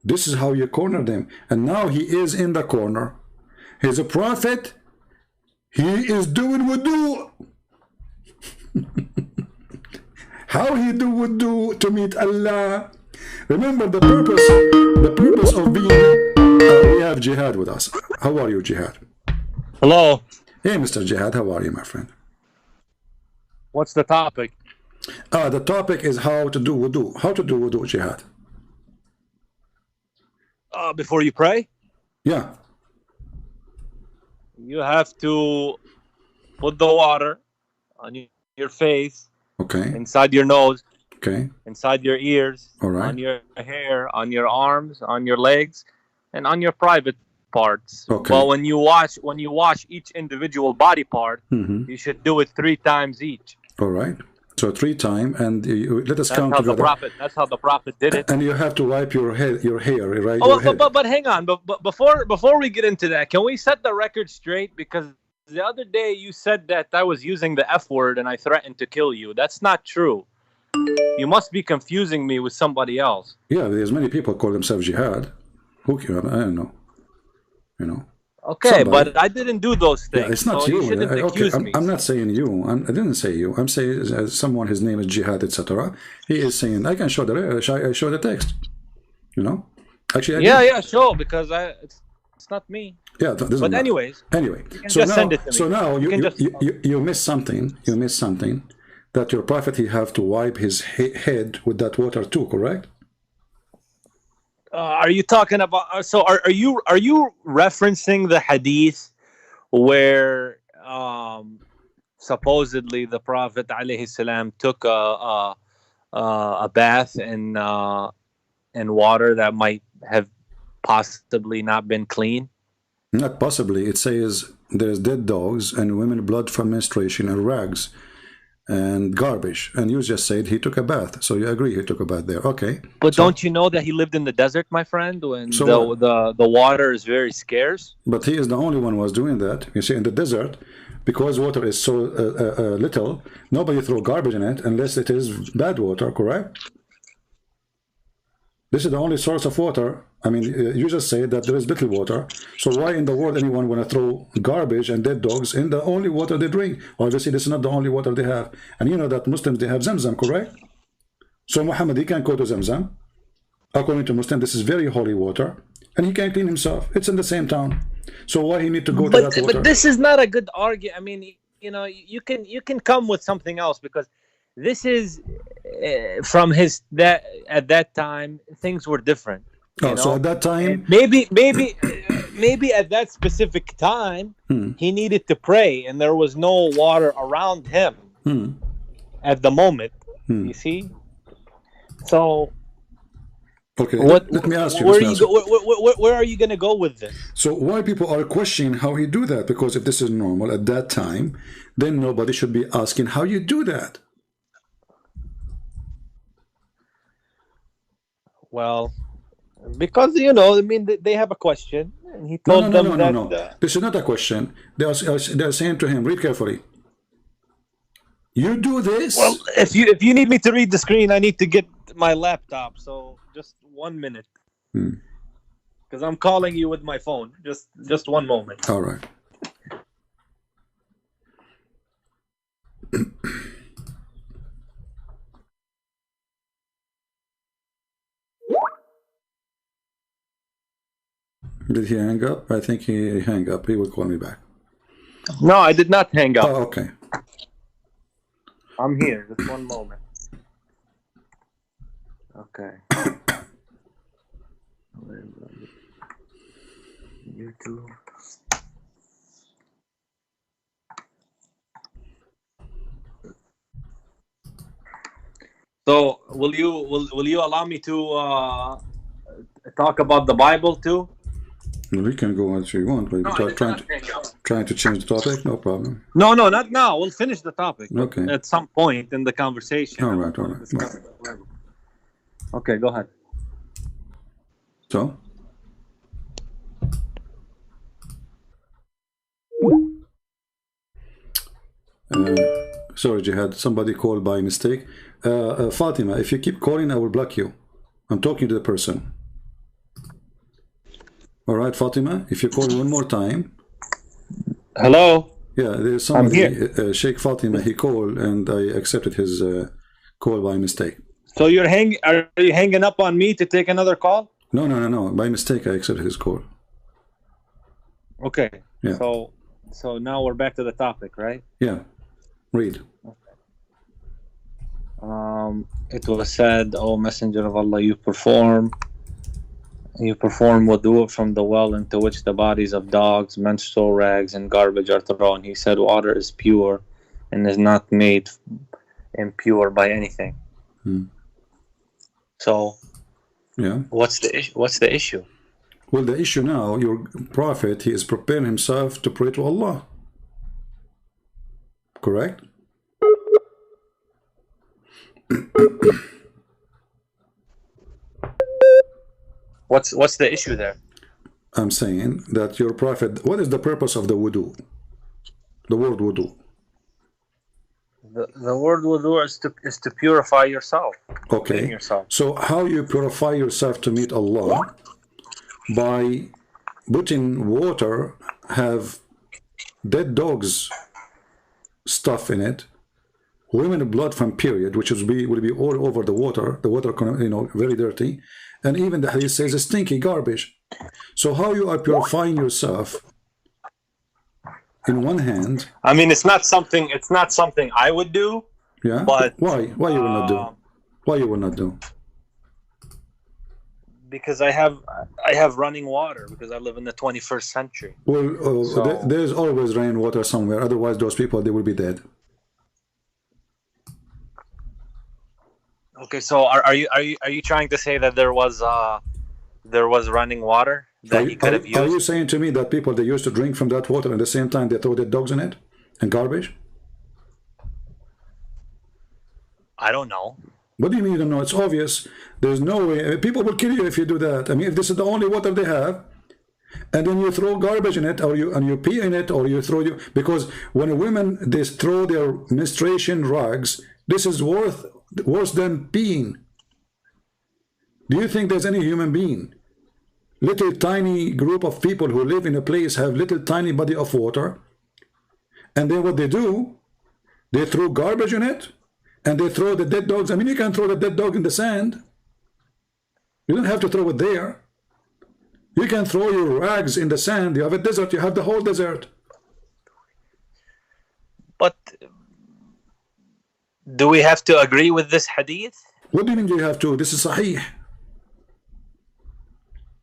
A: This is how you corner them. And now he is in the corner. He's a prophet. He is doing wudu. How he do wudu to meet Allah. Remember the purpose of being, we have Jihad with us. How are you, Jihad?
F: Hello.
A: Hey, Mr. Jihad, how are you, my friend?
F: What's the topic?
A: The topic is how to do wudu. How to do wudu, Jihad?
F: Before you pray?
A: Yeah.
F: You have to put the water on your face,
A: okay,
F: inside your nose,
A: okay,
F: inside your ears,
A: all right,
F: on your hair, on your arms, on your legs, and on your private parts.
A: Okay.
F: Well, when you wash each individual body part, you should do it 3 times each.
A: All right. So 3 times, and let us count together.
F: That's how the prophet did it.
A: And you have to wipe your hair, right?
F: Oh, but hang on. But before we get into that, can we set the record straight? Because the other day you said that I was using the F word and I threatened to kill you. That's not true. You must be confusing me with somebody else.
A: Yeah, there's many people call themselves jihad. Who can, I don't know. You know.
F: Okay, somebody. But I didn't do those things.
A: Yeah, it's not
F: so
A: you.
F: You shouldn't accuse me.
A: I'm not saying you. I didn't say you. I'm saying someone. His name is Jihad, etc. He is saying I can show the text. You know. Actually.
F: Yeah, sure. Because it's not me.
A: Yeah, but
F: anyways.
A: Anyway, so now you missed something. You missed something. That your prophet he have to wipe his head with that water too. Correct.
F: Are you talking about? So are you referencing the hadith where supposedly the Prophet alayhi salam took a bath in water that might have possibly not been clean?
A: Not possibly. It says there's dead dogs and women blood from menstruation and rags and garbage. And you just said he took a bath. So you agree he took a bath there. Okay.
F: But so, don't you know that he lived in the desert, my friend, when the water is very scarce?
A: But he is the only one who was doing that. You see, in the desert, because water is so little, nobody throw garbage in it unless it is bad water, correct? This is the only source of water. I mean, you just say that there is little water. So why in the world anyone want to throw garbage and dead dogs in the only water they drink? Obviously, this is not the only water they have. And you know that Muslims, they have Zamzam, correct? So Muhammad, he can't go to Zamzam. According to Muslim, this is very holy water. And he can't clean himself. It's in the same town. So why he need to go to that water?
F: But this is not a good argument. I mean, you know, you can come with something else, because this is from at that time things were different.
A: Oh, so at that time,
F: maybe at that specific time, he needed to pray, and there was no water around him at the moment. You see, so
A: okay. Let me ask you.
F: Where are you going to go with this?
A: So why people are questioning how he do that? Because if this is normal at that time, then nobody should be asking how you do that.
F: Well, because, you know, I mean, they have a question, and he told them that...
A: No. This is not a question. They are saying to him, read carefully. You do this?
F: Well, if you need me to read the screen, I need to get my laptop. So just 1 minute. Because I'm calling you with my phone. Just 1 moment.
A: All right. Did he hang up? I think he hung up. He will call me back.
F: No, I did not hang up.
A: Oh, okay.
F: I'm here. Just 1 moment. Okay. YouTube. So, will you allow me to talk about the Bible too?
A: We can go on if you want, but trying to change the topic, no problem.
F: No, not now. We'll finish the topic.
A: Okay.
F: At some point in the conversation.
A: All right.
F: Okay, go ahead.
A: So? Sorry, Jihad. Somebody called by mistake. Fatima, if you keep calling, I will block you. I'm talking to the person. All right, Fatima, if you call one more time.
F: Hello?
A: Yeah, there's somebody,
F: I'm here.
A: Sheikh Fatima, he called and I accepted his call by mistake.
F: So are you hanging up on me to take another call?
A: No. By mistake, I accepted his call.
F: Okay.
A: Yeah.
F: So now we're back to the topic, right?
A: Yeah. Read.
F: Okay. It was said, O Messenger of Allah, you perform wudu from the well into which the bodies of dogs, menstrual rags, and garbage are thrown. He said, water is pure and is not made impure by anything. So,
A: yeah,
F: what's the issue?
A: Well, the issue now, your prophet, he is preparing himself to pray to Allah. Correct?
F: What's the issue there?
A: I'm saying that your prophet, what is the purpose of the wudu? The word wudu.
F: The word wudu is to purify yourself.
A: Okay.
F: Yourself.
A: So how you purify yourself to meet Allah? By putting water, have dead dogs stuff in it, women blood from period, which will be all over the water, very dirty. And even the hadith says stinky garbage. So how you are purifying yourself? In one hand,
F: I mean, it's not something I would do.
A: Yeah.
F: But
A: why you will not do? Why you will not do?
F: Because I have running water because I live in the 21st century.
A: Well, there's always rainwater somewhere. Otherwise, those people, they will be dead.
F: Okay, so are you trying to say that there was running water that he could have used?
A: Are you saying to me that people, they used to drink from that water and at the same time they throw their dogs in it and garbage?
F: I don't know.
A: What do you mean you don't know? It's obvious. There's no way. People will kill you if you do that. I mean, if this is the only water they have, and then you throw garbage in it, or you pee in it, or you throw because when a woman, they throw their menstruation rags, this is worse than peeing. Do you think there's any human being, little tiny group of people who live in a place, have little tiny body of water, and then what they do, they throw garbage in it, and they throw the dead dogs. I mean, you can throw the dead dog in the sand. You don't have to throw it there. You can throw your rags in the sand. You have a desert. You have the whole desert.
F: But do we have to agree with this hadith?
A: What do you mean you have to? This is sahih.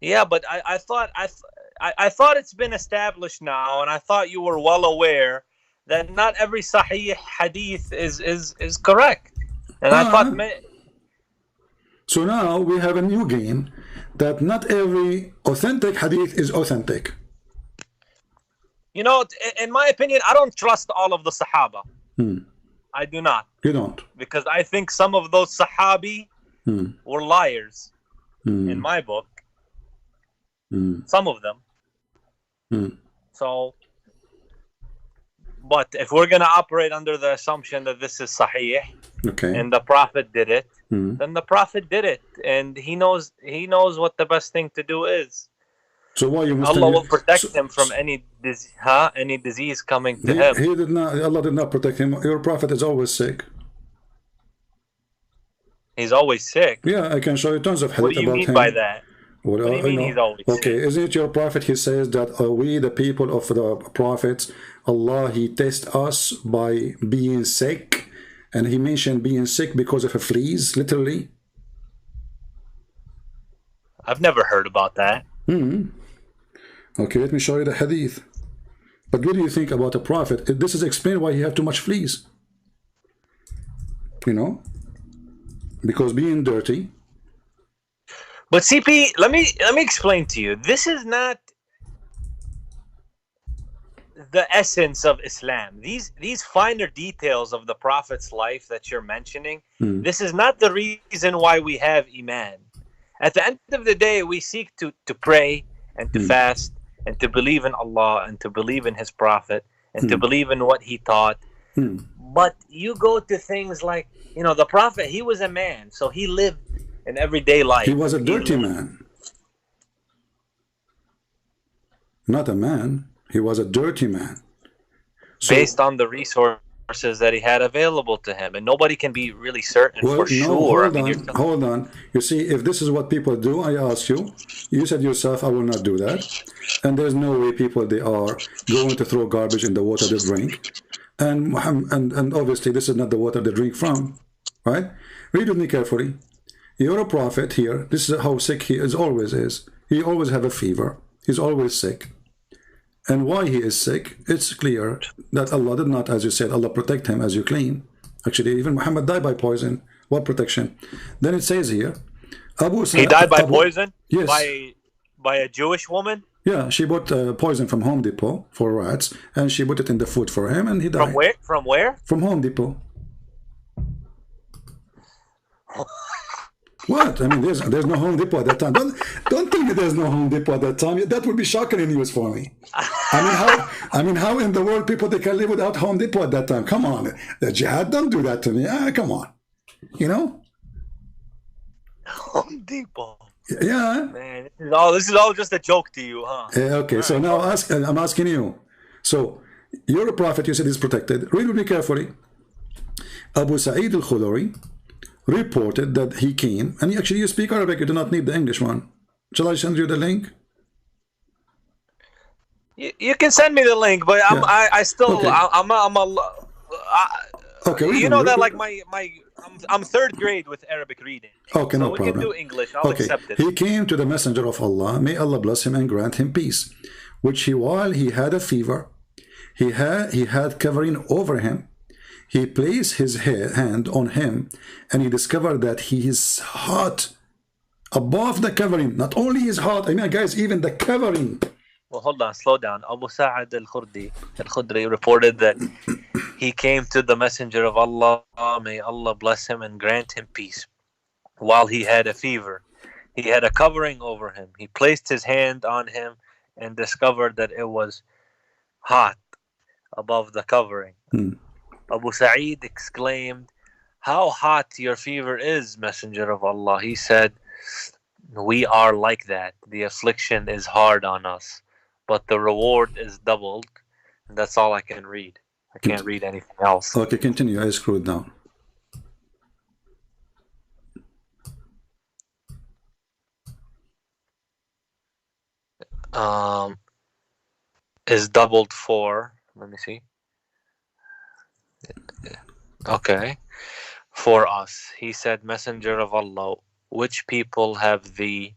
F: Yeah, but I thought it's been established now, and I thought you were well aware that not every sahih hadith is correct. And I thought...
A: So now we have a new game, that not every authentic hadith is authentic.
F: You know, in my opinion, I don't trust all of the Sahaba. I do not.
A: You don't?
F: Because I think some of those Sahabi were liars in my book. Some of them. So, but if we're going to operate under the assumption that this is Sahih, and the Prophet did it, then the Prophet did it, and he knows what the best thing to do is.
A: So why you
F: Allah will protect him from any disease coming to him.
A: He did not. Allah did not protect him. Your Prophet is always sick.
F: He's always sick.
A: Yeah, I can show you tons of hadith
F: about him. What do you mean by that?
A: Well,
F: what do you mean he's always sick?
A: Okay, isn't it your Prophet? He says that we, the people of the prophets, Allah, He tests us by being sick, and He mentioned being sick because of a fleas, literally.
F: I've never heard about that.
A: Okay, let me show you the hadith. But what do you think about the Prophet? This is explained why he had too much fleas. You know, because being dirty.
F: But CP, let me explain to you. This is not the essence of Islam. These finer details of the Prophet's life that you're mentioning, this is not the reason why we have Iman. At the end of the day, we seek to pray and to fast and to believe in Allah and to believe in His Prophet and to believe in what he taught. But you go to things like, you know, the Prophet, he was a man, so he lived in everyday life.
A: He was a dirty man. Not a man. He was a dirty man. So,
F: based on the resources that he had available to him. And nobody can be really certain for sure.
A: Hold on. You see, if this is what people do, I ask you, you said yourself, I will not do that. And there's no way people, they are going to throw garbage in the water they drink. And obviously, this is not the water they drink from. Right? Read with me carefully. You're a prophet here. This is how sick he always is. He always have a fever. He's always sick. And why he is sick, it's clear that Allah did not, as you said, Allah protect him as you claim. Actually, even Muhammad died by poison. What protection? Then it says here,
F: he died by poison?
A: Yes.
F: By a Jewish woman?
A: Yeah, she bought poison from Home Depot for rats, and she put it in the food for him, and he died.
F: From where? From where?
A: From Home Depot. What? I mean, there's no Home Depot at that time. Don't tell me there's no Home Depot at that time. That would be shocking news for me. I mean, how in the world people they can live without Home Depot at that time? Come on, the jihad, don't do that to me. Come on, you know.
F: Home Depot.
A: Yeah.
F: Man, this is all just a joke to you, huh?
A: Okay, so now I'm asking you. So you're a prophet. You said he's protected. Read with me carefully. Abu Sa'id al-Khudri reported that he came, and actually you speak Arabic, you do not need the English one. Shall I send you the link?
F: You can send me the link, but I still, okay.
A: Okay,
F: you know that like I'm third grade with Arabic reading.
A: Okay,
F: so
A: no
F: we
A: problem.
F: can do English. I'll accept it.
A: He came to the messenger of Allah, may Allah bless him and grant him peace, which while he had a fever, he had covering over him. He placed his hand on him, and he discovered that he is hot above the covering. Not only is hot, I mean, guys, even the covering.
F: Well, hold on, slow down. Abu Sa'ad al-Khudri reported that he came to the messenger of Allah, may Allah bless him and grant him peace, while he had a fever. He had a covering over him. He placed his hand on him and discovered that it was hot above the covering. Abu Sa'id exclaimed, "How hot your fever is, messenger of Allah." He said, "We are like that. The affliction is hard on us, but the reward is doubled." And that's all I can read. I can't read anything else.
A: Okay, continue. I screwed down.
F: Is doubled for, let me see. Okay. For us. He said, "Messenger of Allah, which people have the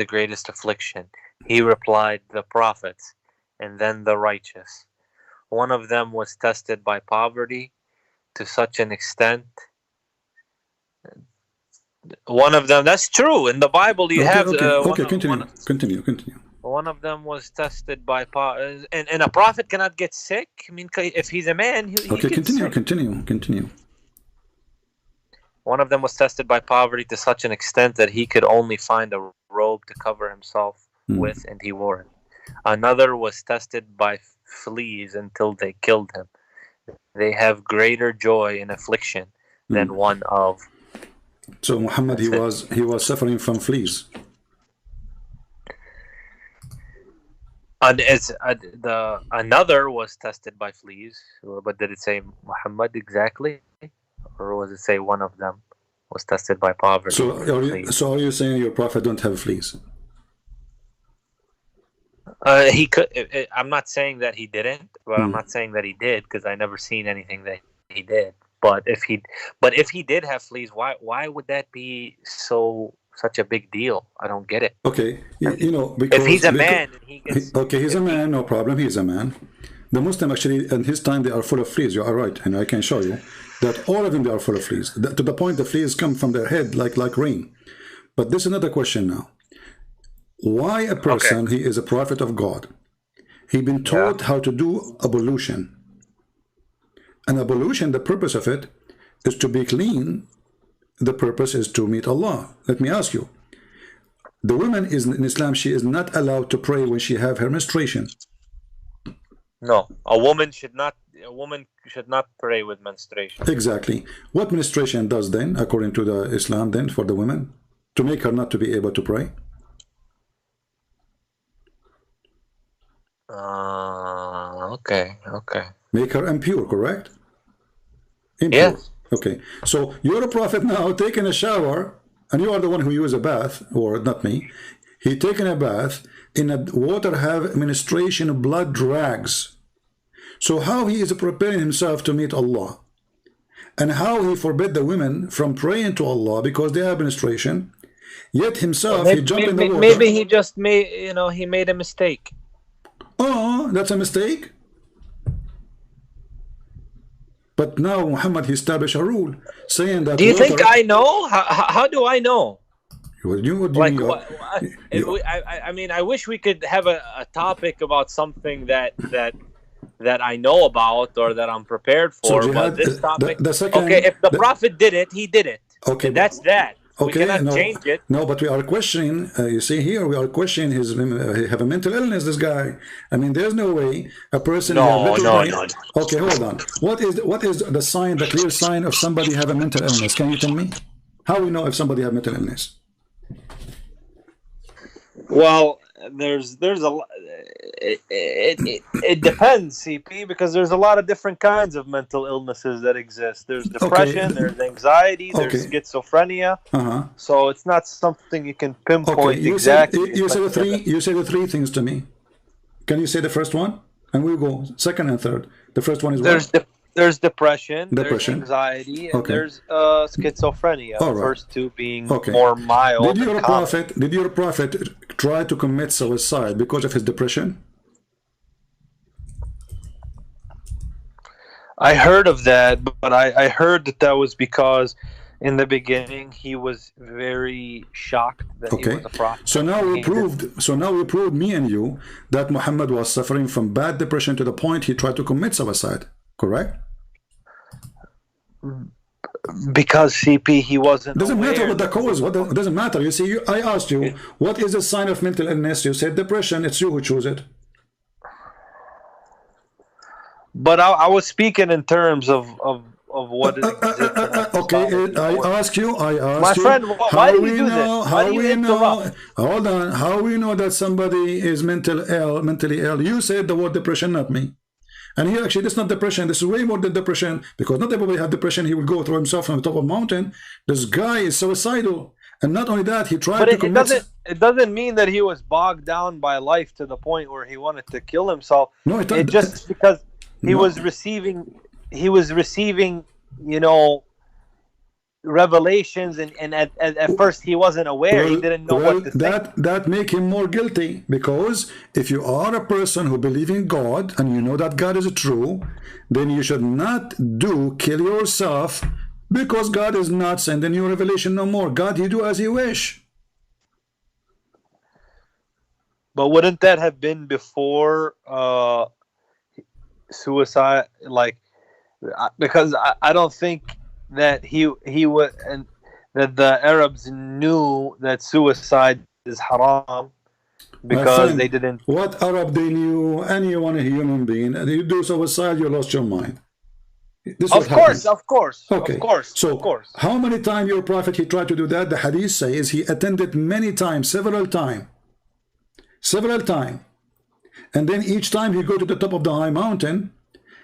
F: greatest affliction?" He replied, "The prophets, and then the righteous. One of them was tested by poverty to such an extent." One of them, that's true. In the Bible, you have.
A: Continue.
F: One of them was tested by and a prophet cannot get sick. I mean, if he's a man, he
A: continue.
F: One of them was tested by poverty to such an extent that he could only find a robe to cover himself with, and he wore it. Another was tested by fleas until they killed him. They have greater joy in affliction than one of.
A: So Muhammad, he was suffering from fleas.
F: And another was tested by fleas, but did it say Muhammad exactly, or was it say one of them was tested by poverty?
A: So are you saying your prophet don't have fleas?
F: He could. I'm not saying that he didn't, but I'm not saying that he did, because I never seen anything that he did. But if he did have fleas, why would that be such a big deal? I don't get it.
A: Okay, because
F: if he's a man,
A: he's a man, no problem. He's a man. The Muslim actually, in his time, they are full of fleas. You are right, and I can show you that all of them they are full of fleas. To the point, the fleas come from their head like rain. But this is another question now. Why a person, he is a prophet of God, he been taught how to do ablution. And ablution, the purpose of it is to be clean. The purpose is to meet Allah. Let me ask you, the woman is in Islam, she is not allowed to pray when she have her menstruation.
F: No, a woman should not pray with menstruation.
A: Exactly. What menstruation does then, according to the Islam, then for the woman, to make her not to be able to pray?
F: Okay.
A: Make her impure, correct? Impure.
F: Yes.
A: Okay. So you're a prophet now, taking a shower, and you are the one who use a bath, or not me. He taking a bath in a water have menstruation, blood drags. So how he is preparing himself to meet Allah, and how he forbid the women from praying to Allah because they have menstruation, yet himself he jumped in the water.
F: Maybe he just he made a mistake.
A: Oh, that's a mistake. But now Muhammad, he established a rule saying that.
F: Do you think I know? How do I know? I mean, I wish we could have a topic about something that I know about or that I'm prepared for. But this topic, if the prophet did it, he did it.
A: Okay,
F: that's that.
A: Okay,
F: we cannot change it.
A: No, but we are questioning. You see here, we are questioning his. Have a mental illness. This guy. I mean, there's no way a person.
F: No.
A: Okay, hold on. What is the sign, the clear sign of somebody have a mental illness? Can you tell me? How we know if somebody have mental illness?
F: Well, there's a lot. It depends, CP, because there's a lot of different kinds of mental illnesses that exist. There's depression, there's anxiety, there's schizophrenia. So it's not something you can pinpoint exactly.
A: You say the three things to me. Can you say the first one? And we go second and third. The first one is
F: there's depression,
A: there's
F: anxiety, and there's schizophrenia.
A: All
F: the
A: right.
F: first two being more mild.
A: Did your prophet try to commit suicide because of his depression?
F: I heard of that, but I heard that was because in the beginning he was very shocked that he was a prophet.
A: So now we proved, me and you, that Muhammad was suffering from bad depression to the point he tried to commit suicide. Correct?
F: Because CP, he wasn't.
A: Doesn't matter what the cause. It doesn't matter. You see, I asked you, what is the sign of mental illness? You said depression. It's you who chose it.
F: But I was speaking in terms of what it
A: okay, I ask you,
F: my friend, why do you do this? Why do you interrupt?
A: Hold on, how we know that somebody is mentally ill? You said the word depression, not me. And here actually, this is not depression, this is way more than depression, because not everybody has depression. He will go throw himself from the top of a mountain. This guy is suicidal. And not only that, he tried to commit.
F: It doesn't mean that he was bogged down by life to the point where he wanted to kill himself.
A: No,
F: it just because he was receiving, you know, revelations, and at first he wasn't aware. He didn't know what to think.
A: That make him more guilty, because if you are a person who believes in God and you know that God is true, then you should not kill yourself, because God is not sending you revelation no more. God, he do as he wish.
F: But wouldn't that have been before suicide? Like, because I don't think that he would, and that the Arabs knew that suicide is haram, because they didn't.
A: What Arab they knew? Anyone, a human being, you do suicide, you lost your mind.
F: Of course.
A: Okay. So how many times your prophet he tried to do that? The hadith says he attended many times, several times, and then each time he go to the top of the high mountain,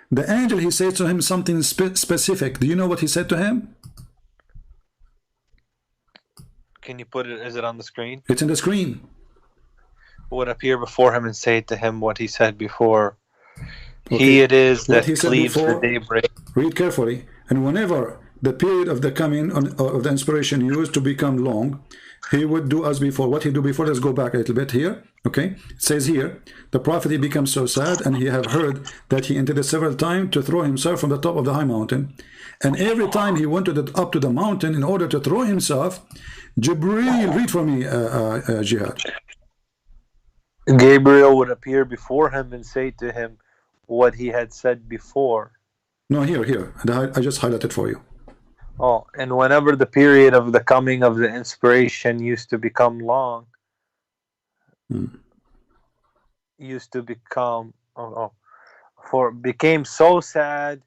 A: the angel, he says to him something specific. Do you know what he said to him?
F: Can you put it? Is it on the screen?
A: It's in the screen.
F: Would appear before him and say to him what he said before. Okay. He it is that cleaves the daybreak.
A: Read carefully. And whenever the period of the coming of the inspiration used to become long, he would do as before. What he do before? Let's go back a little bit here. Okay, it says here, the prophet, he becomes so sad, and he have heard that he intended several times to throw himself from the top of the high mountain, and every time he went up to the mountain in order to throw himself, Jibreel, read for me, Jihad.
F: Gabriel would appear before him and say to him what he had said before.
A: No, here, I just highlighted for you.
F: Oh, and whenever the period of the coming of the inspiration used to become long, became so sad,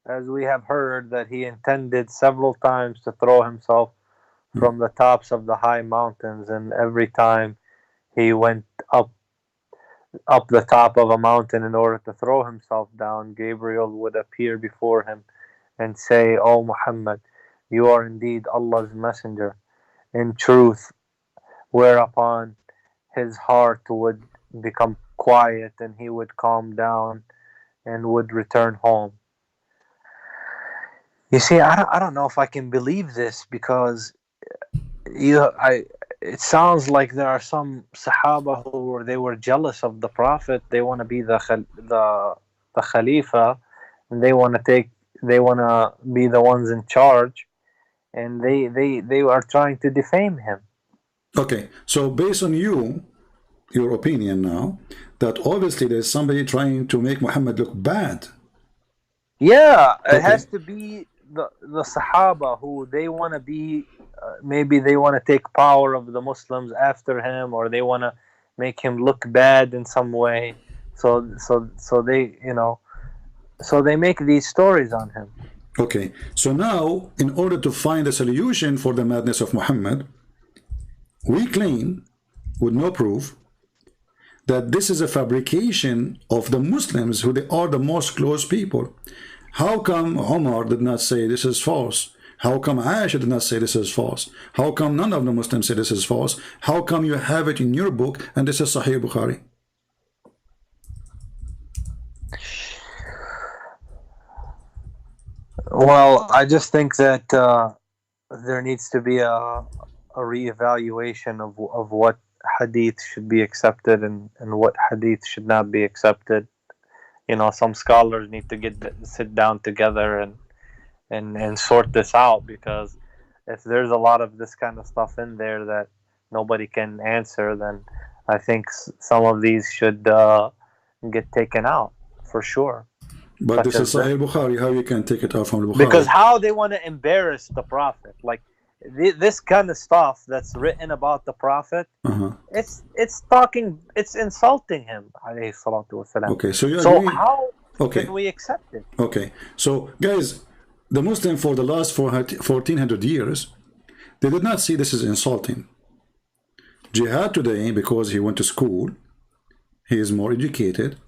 F: as we have heard, that he intended several times to throw himself from the tops of the high mountains, and every time he went up the top of a mountain in order to throw himself down, Gabriel would appear before him and say, "O Muhammad, you are indeed Allah's messenger in truth," whereupon his heart would become quiet and he would calm down and would return home. You see, I don't know if I can believe this, because it sounds like there are some Sahaba who they were jealous of the Prophet. They want to be the Khalifa, and they want to be the ones in charge, and they are trying to defame him.
A: Okay, so based on your opinion now, that obviously there's somebody trying to make Muhammad look bad.
F: Yeah, it has to be the Sahaba who they want to be. Maybe they want to take power of the Muslims after him, or they want to make him look bad in some way. So they, so they make these stories on him.
A: Okay, so now in order to find a solution for the madness of Muhammad, we claim, with no proof, that this is a fabrication of the Muslims, who they are the most close people. How come Omar did not say this is false? How come Aisha did not say this is false? How come none of the Muslims say this is false? How come you have it in your book and this is Sahih Bukhari?
F: Well, I just think that there needs to be a reevaluation of what hadith should be accepted and what hadith should not be accepted. You know, some scholars need to sit down together and sort this out, because if there's a lot of this kind of stuff in there that nobody can answer, then I think some of these should get taken out for sure.
A: But this is Sahih Bukhari. How you can take it out from the Bukhari?
F: Because how they want to embarrass the Prophet, like this kind of stuff that's written about the Prophet, it's insulting him. Alayhi salatu wasalam.
A: Okay, so you
F: so
A: agree?
F: How can we accept it?
A: Okay, so guys, the Muslim for the last 1400 years, they did not see this as insulting. Jihad today, because he went to school, he is more educated,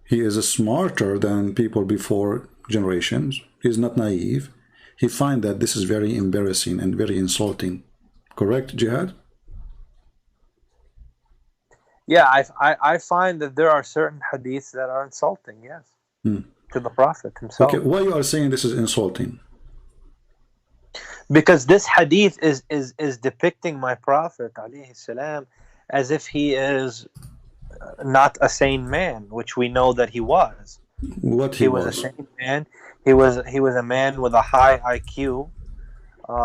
A: he is smarter than people before generations, he is not naive, he finds that this is very embarrassing and very insulting. Correct, Jihad?
F: Yeah, I find that there are certain hadiths that are insulting, yes, to the Prophet himself.
A: Okay, why you are saying this is insulting?
F: Because this hadith is depicting my Prophet alayhi salam as if he is not a sane man, which we know that he was.
A: He
F: was a sane man. He was a man with a high IQ.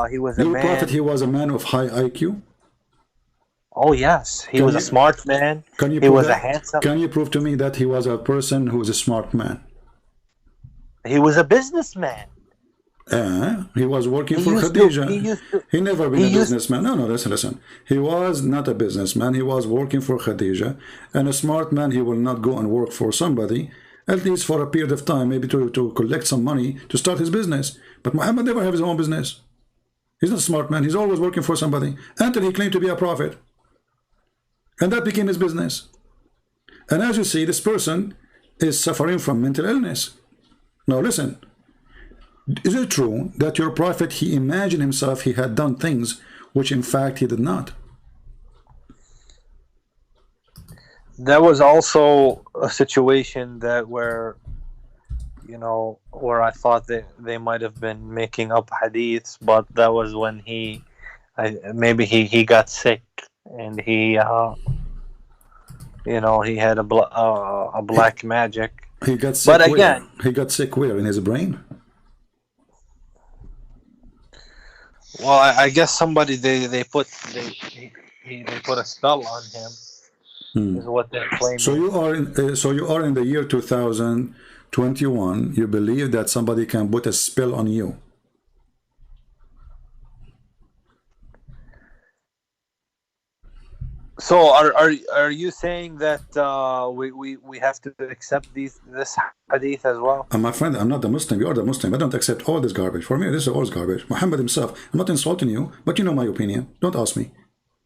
F: He was a man.
A: Prophet, he was a man of high IQ?
F: Oh yes, he was a smart man. He was a handsome.
A: Can you prove to me that he was a person who was a smart man?
F: He was a businessman.
A: He was working for Khadija. He never been a businessman. No, listen. He was not a businessman. He was working for Khadija. And a smart man, he will not go and work for somebody, at least for a period of time, maybe to collect some money to start his business. But Muhammad never had his own business. He's not a smart man. He's always working for somebody until he claimed to be a prophet. And that became his business. And as you see, this person is suffering from mental illness. Now listen. Is it true that your prophet, he imagined himself he had done things which in fact he did not?
F: That was also a situation where I thought that they might have been making up hadiths, but that was when he got sick and he had a black magic.
A: He got sick.
F: But again,
A: he got sick where? In his brain?
F: Well, I guess somebody they put a spell on him. Is what they're claiming.
A: So you are in the year 2021. You believe that somebody can put a spell on you?
F: So are you saying that we have to accept this hadith as well?
A: My friend, I'm not the Muslim. You are the Muslim. I don't accept all this garbage. For me, this is all garbage. Muhammad himself. I'm not insulting you, but you know my opinion. Don't ask me.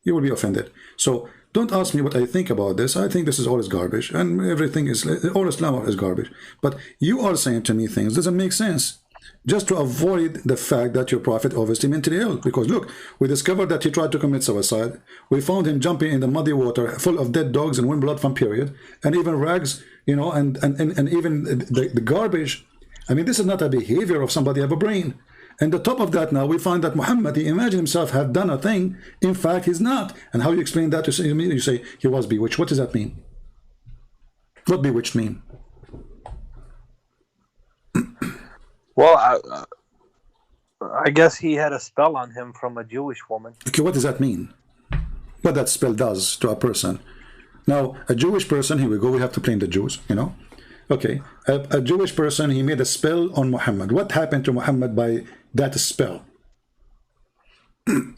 A: You will be offended. So don't ask me what I think about this. I think this is all garbage, and everything is all Islam is garbage. But you are saying to me things doesn't make sense. Just to avoid the fact that your prophet obviously mentally ill. Because look, we discovered that he tried to commit suicide. We found him jumping in the muddy water full of dead dogs and wind blood from period, and even rags, and even the garbage. I mean, this is not a behavior of somebody of a brain. And the top of that, now we find that Muhammad, he imagined himself have done a thing. In fact, he's not. And how you explain that? You say he was bewitched. What does that mean? What bewitched mean?
F: Well, I guess he had a spell on him from a Jewish woman.
A: Okay, what does that mean? What that spell does to a person? Now, a Jewish person, here we go, we have to blame the Jews, Okay, a Jewish person, he made a spell on Muhammad. What happened to Muhammad by that spell?
F: I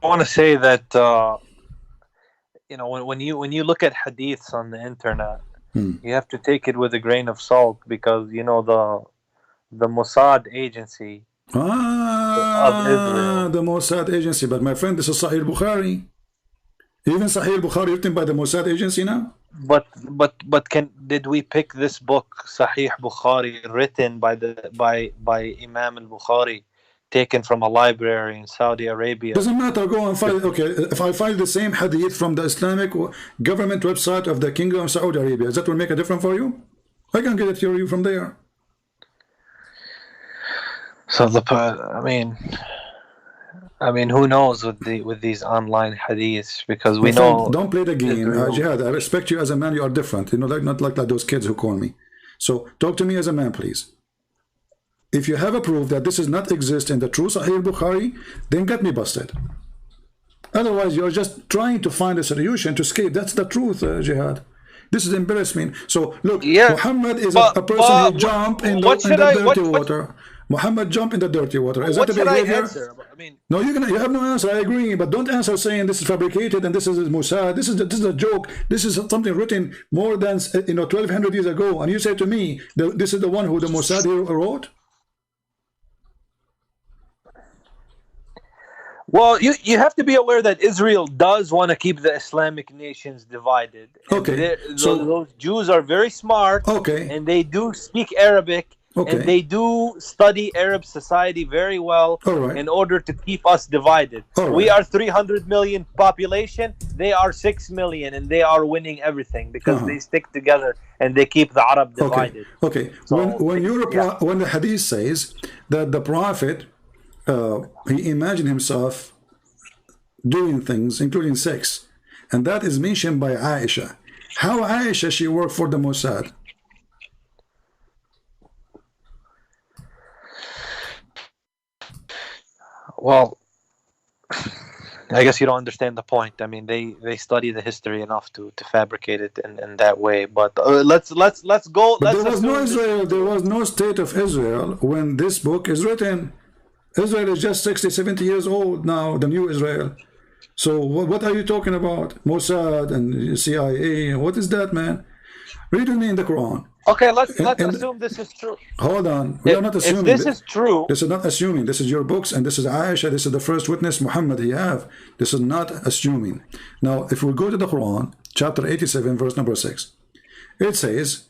F: want to say that, when you look at hadiths on the internet, you have to take it with a grain of salt, because the Mossad agency of Israel.
A: The Mossad agency. But my friend, this is Sahih Bukhari. Even Sahih Bukhari written by the Mossad agency now.
F: But did we pick this book Sahih Bukhari written by Imam al-Bukhari, taken from a library in Saudi Arabia?
A: Doesn't matter. Go and find. Okay, if I find the same hadith from the Islamic government website of the Kingdom of Saudi Arabia, does that will make a difference for you? I can get it to you from there.
F: So I mean, who knows with these online hadiths, because we know.
A: Don't play the game, Jihad. I respect you as a man. You are different. You know, not like those kids who call me. So talk to me as a man, please. If you have a proof that this does not exist in the true Sahih Bukhari, then get me busted. Otherwise, you're just trying to find a solution to escape. That's the truth, Jihad. This is embarrassment. So look, Muhammad is a person who jumped in the dirty water. Muhammad jumped in the dirty water. Is that the behavior?
F: I mean,
A: no, you have no answer. I agree, but don't answer saying this is fabricated and this is Mossad. This is a joke. This is something written more than 1,200 years ago. And you say to me that this is the one who the Mossad wrote.
F: Well, you have to be aware that Israel does want to keep the Islamic nations divided.
A: Okay,
F: so those Jews are very smart.
A: Okay,
F: and they do speak Arabic. Okay. And they do study Arab society very well in order to keep us divided. We are 300 million population. They are 6 million, and they are winning everything because they stick together and they keep the Arab divided.
A: Okay. So, when the Hadith says that the Prophet he imagined himself doing things, including sex, and that is mentioned by Aisha. How Aisha she worked for the Mossad?
F: Well, I guess you don't understand the point. I mean, they study the history enough to fabricate it in that way. But let's go.
A: But there was no Israel. There was no state of Israel when this book is written. Israel is just 60, 70 years old now, the new Israel. So what are you talking about? Mossad and CIA. What is that, man? Read with me in the Quran.
F: Okay, let's assume this is true.
A: Hold on. We are not assuming.
F: If this is true.
A: This is not assuming. This is your books, and this is Aisha. This is the first witness, Muhammad, he have. This is not assuming. Now, if we go to the Quran, chapter 87, verse number 6, it says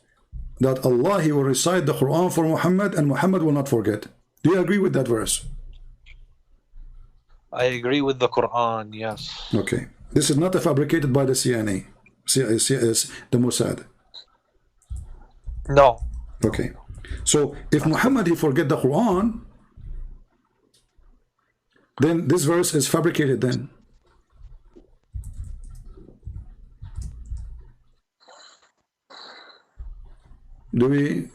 A: that Allah, he will recite the Quran for Muhammad, and Muhammad will not forget. Do you agree with that verse?
F: I agree with the Quran, yes.
A: Okay. This is not fabricated by the CIA, the Mossad.
F: No.
A: Okay. So if Muhammad he forget the Quran, then this verse is fabricated then. Do we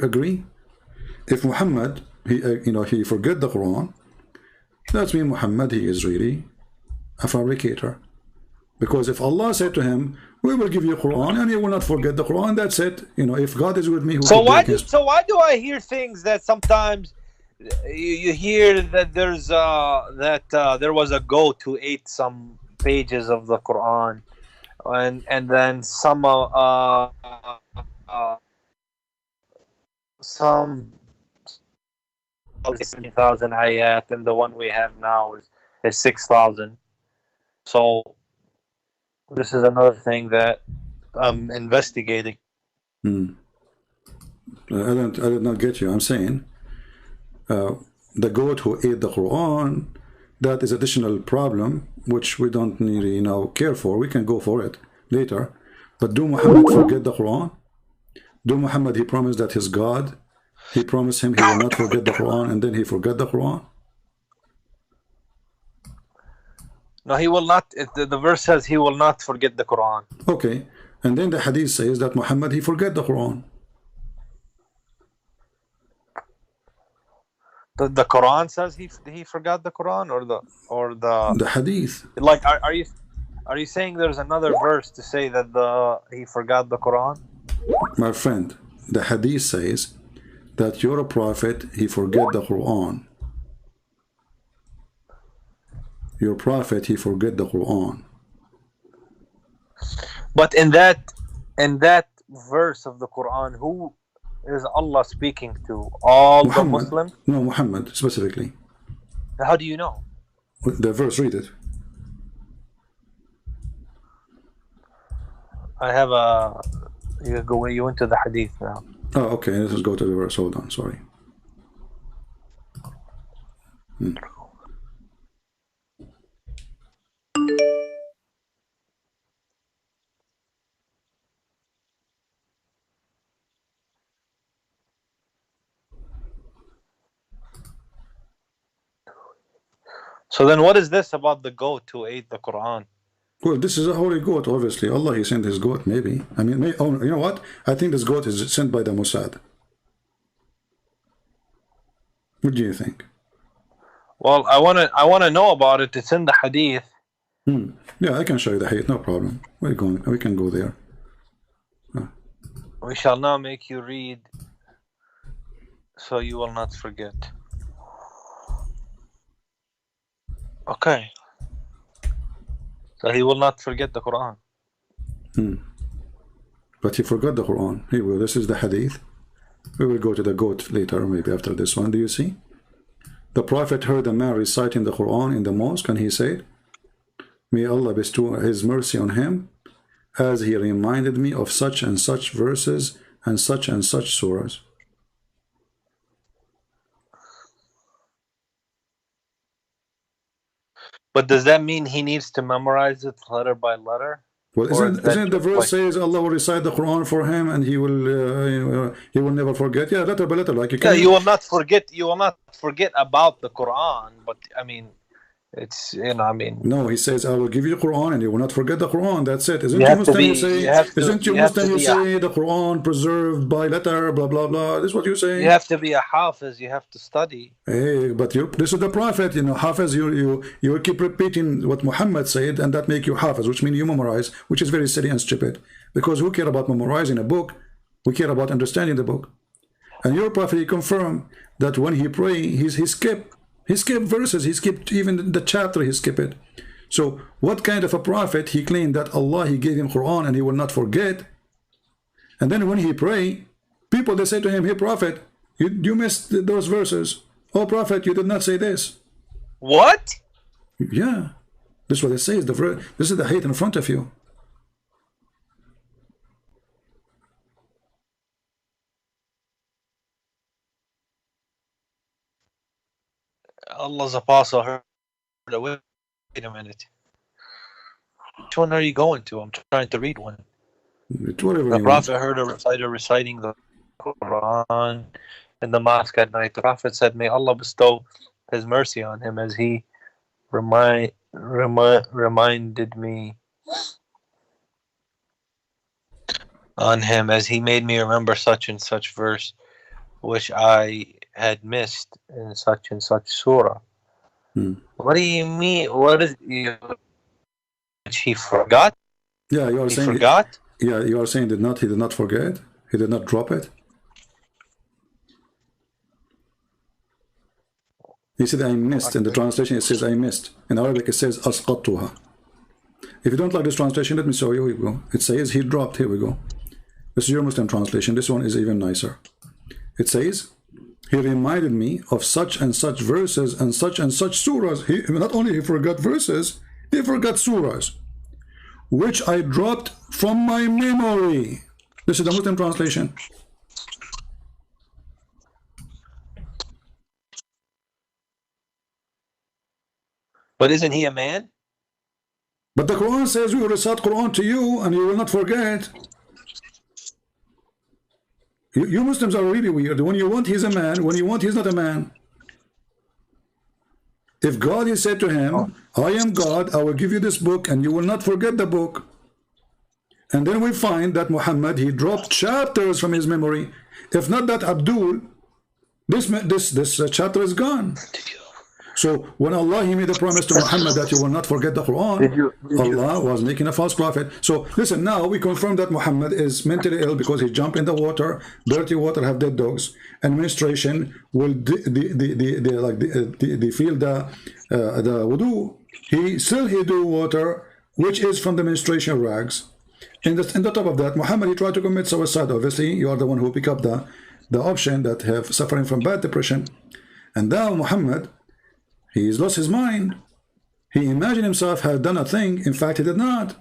A: agree? If Muhammad he forget the Quran, that means Muhammad he is really a fabricator. Because if Allah said to him, we will give you Quran and you will not forget the Quran, that's it. If God is with me,
F: so why do I hear things that sometimes you hear that there's there was a goat who ate some pages of the Quran, and then some 60,000 ayat, and the one we have now is 6,000. So this is another thing that I'm investigating.
A: I did not get you. I'm saying the goat who ate the Quran, that is additional problem which we don't really care for. We can go for it later. But do Muhammad forget the Quran? Do Muhammad he promised that his God, he promised him he will not forget the Quran, and then he forgot the Quran?
F: No, he will not. The verse says he will not forget the Quran.
A: Okay, and then the hadith says that Muhammad he forget the Quran.
F: The Quran says he forgot the Quran, or the
A: hadith.
F: Like, are you saying there's another verse to say that he forgot the Quran?
A: My friend, the hadith says that your prophet he forget the Quran. Your prophet he forget the Quran.
F: But in that verse of the Quran, who is Allah speaking to? All Muhammad, the Muslims?
A: No, Muhammad specifically.
F: How do you know?
A: The verse, read it.
F: I have you went to the hadith now.
A: Oh, okay. Let's go to the verse. Hold on. Sorry.
F: So then what is this about the goat who ate the Quran?
A: Well, this is a holy goat, obviously. Allah, he sent his goat, maybe. I mean, oh, you know what? I think this goat is sent by the Mossad. What do you think?
F: Well, I wanna know about it. It's in the hadith.
A: Yeah, I can show you the hadith, no problem. We can go there.
F: We shall now make you read, so you will not forget. Okay. So he will not forget the Quran.
A: But he forgot the Quran. Here we go. This is the hadith. We will go to the goat later, maybe after this one. Do you see? The Prophet heard a man reciting the Quran in the mosque, and he said, "May Allah bestow His mercy on him, as he reminded me of such and such verses and such surahs."
F: But does that mean he needs to memorize it letter by letter?
A: Well, isn't the verse says Allah will recite the Quran for him and he will never forget? Yeah, letter by letter, like you can.
F: Yeah, you will not forget. You will not forget about the Quran. But I mean, it's, you know, I mean.
A: No, he says, I will give you the Quran and you will not forget the Quran. That's it. Isn't you Muslim you say? Isn't you Muslim you say the Quran preserved by letter? Blah blah blah. This is what you say.
F: You have to be a hafiz. You have to study.
A: Hey, but this is the Prophet. You know, hafiz. You will keep repeating what Muhammad said, and that make you hafiz, which means you memorize, which is very silly and stupid. Because who care about memorizing a book? We care about understanding the book. And your Prophet, he confirmed that when he pray, he skipped verses, he skipped even the chapter, he skipped it. So what kind of a prophet he claimed that Allah, he gave him Quran and he will not forget? And then when he pray, people, they say to him, hey Prophet, you missed those verses. Oh Prophet, you did not say this.
F: What?
A: Yeah, this is what it says. This is the hadith in front of you.
F: Allah's apostle heard. Wait a minute. Which one are you going to? I'm trying to read one. The Prophet heard a reciter reciting the Quran in the mosque at night. The Prophet said, "May Allah bestow His mercy on him, as he reminded me on him, as he made me remember such and such verse, which I had missed in such and such surah." What do you mean? What is he forgot?
A: Yeah, you are saying
F: forgot.
A: Yeah, you are saying he did not forget. He did not drop it. He said I missed. In the translation it says I missed. In Arabic it says asqattuha. If you don't like this translation, let me show you. Here we go. It says he dropped. Here we go. This is your Muslim translation. This one is even nicer. It says, he reminded me of such and such verses and such surahs. Not only he forgot verses, he forgot surahs, which I dropped from my memory. This is the Muslim translation.
F: But isn't he a man?
A: But the Quran says we will recite Quran to you and you will not forget. You Muslims are really weird. When you want, he's a man. When you want, he's not a man. If God, he said to him, I am God, I will give you this book and you will not forget the book. And then we find that Muhammad, he dropped chapters from his memory. If not that Abdul, this chapter is gone. So when Allah, he made a promise to Muhammad that you will not forget the Quran, Allah was making a false prophet. So listen, now we confirm that Muhammad is mentally ill because he jumped in the water. Dirty water have dead dogs. And menstruation will feel the wudu. He do water, which is from the menstruation rags. In the top of that, Muhammad, he tried to commit suicide. Obviously, you are the one who pick up the option that have suffering from bad depression. And now Muhammad, he's lost his mind. He imagined himself had done a thing. In fact, he did not.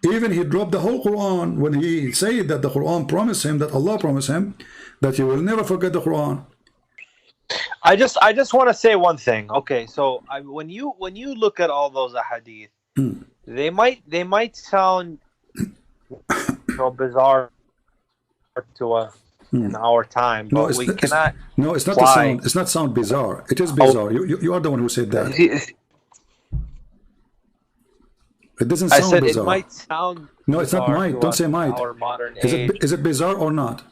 A: Even he dropped the whole Quran when he said that the Quran promised him, that Allah promised him, that he will never forget the Quran.
F: I just want to say one thing. Okay, so when you look at all those ahadith, they might sound so bizarre to us in our time, but we cannot.
A: No, it's not the sound. It's not sound bizarre. It is bizarre. You are the one who said that. It doesn't
F: I
A: sound
F: said
A: bizarre.
F: it might sound.
A: No, it's not
F: bizarre
A: might.
F: to
A: Don't
F: us
A: say
F: in
A: might.
F: our modern age.
A: Is it bizarre or not?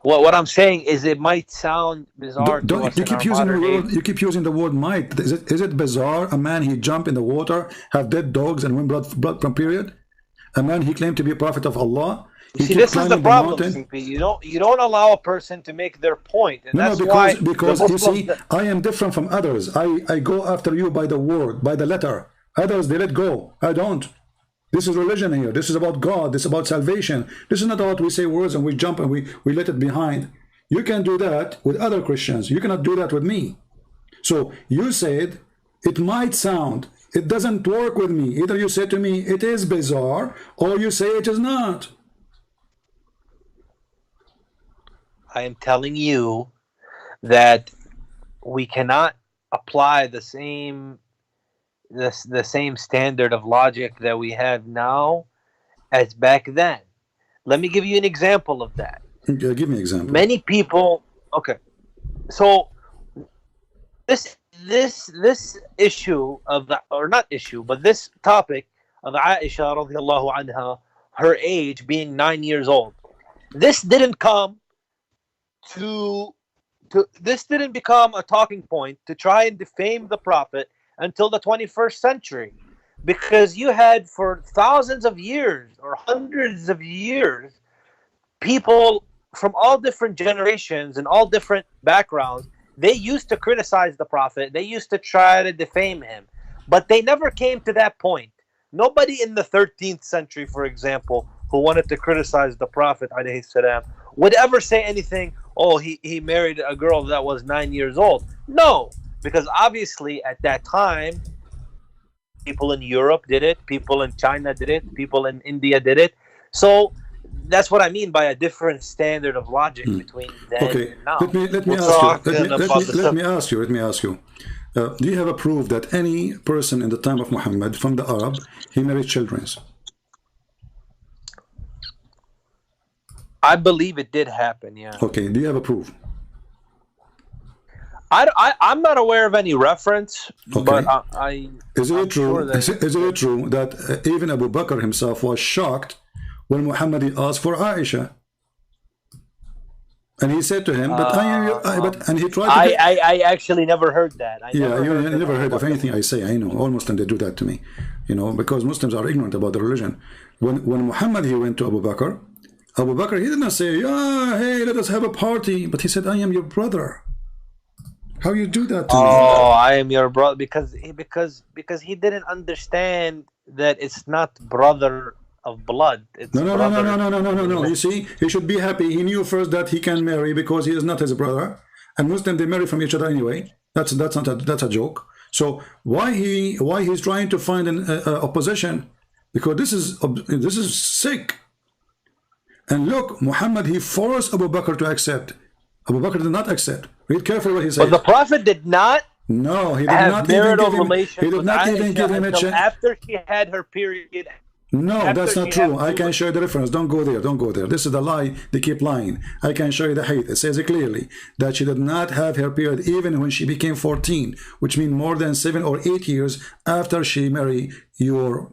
F: Well, what I'm saying is it might sound bizarre to us
A: You
F: in
A: keep
F: our
A: using the
F: modern
A: word.
F: age.
A: You keep using the word might. Is it bizarre? A man he jump in the water, have dead dogs, and win blood from period. A man he claimed to be a prophet of Allah. He
F: See,
A: kept
F: this is the
A: climbing
F: problem,
A: mountain.
F: CP. You don't allow a person to make their point, and
A: No,
F: that's
A: no,
F: why
A: because
F: the
A: you see,
F: Muslims-
A: I am different from others. I go after you by the word, by the letter. Others, they let go. I don't. This is religion here. This is about God. This is about salvation. This is not about we say words and we jump and we let it behind. You can do that with other Christians. You cannot do that with me. So you said it might sound. It doesn't work with me. Either you say to me it is bizarre, or you say it is not.
F: I am telling you that we cannot apply the same standard of logic that we have now as back then. Let me give you an example of that.
A: Okay, give me an example.
F: Many people. Okay, so this issue of the, or not issue, but this topic of Aisha radiallahu anha, her age being 9 years old. This didn't come this didn't become a talking point to try and defame the Prophet until the 21st century, because you had for thousands of years or hundreds of years people from all different generations and all different backgrounds. They used to criticize the Prophet. They used to try to defame him, but they never came to that point. Nobody in the 13th century, for example, who wanted to criticize the Prophet alayhi salam, would ever say anything, oh, he married a girl that was 9 years old. No, because obviously at that time, people in Europe did it, people in China did it, people in India did it. So that's what I mean by a different standard of logic between then and now.
A: Let me ask you. Do you have a proof that any person in the time of Muhammad from the Arab, he married children?
F: I believe it did happen, yeah.
A: Okay, do you have a proof?
F: I'm not aware of any reference,
A: okay.
F: But
A: is it true?
F: Sure that
A: is it true that even Abu Bakr himself was shocked when Muhammad asked for Aisha, and he said to him, "But and he tried to
F: I actually never heard that.
A: You never heard of anything I say. I know all Muslims, they do that to me, because Muslims are ignorant about the religion. When Muhammad he went to Abu Bakr, he did not say, hey, let us have a party, but he said, I am your brother. How you do that to me?
F: Oh, I am your brother, because he didn't understand that it's not brother of blood. It's
A: no. You see, he should be happy. He knew first that he can marry because he is not his brother, and Muslims, they marry from each other anyway. That's a joke. So why he's trying to find an opposition? Because this is sick. And look, Muhammad, he forced Abu Bakr to accept. Abu Bakr did not accept. Read carefully what he said.
F: But the Prophet did not.
A: No, he did
F: have
A: not even
F: marital
A: give him.
F: relations
A: He did not even give him a chance.
F: After she had her period.
A: No, that's not true. I can show you the reference. Don't go there. Don't go there. This is the lie. They keep lying. I can show you the hadith. It says it clearly that she did not have her period even when she became 14, which means more than 7 or 8 years after she married your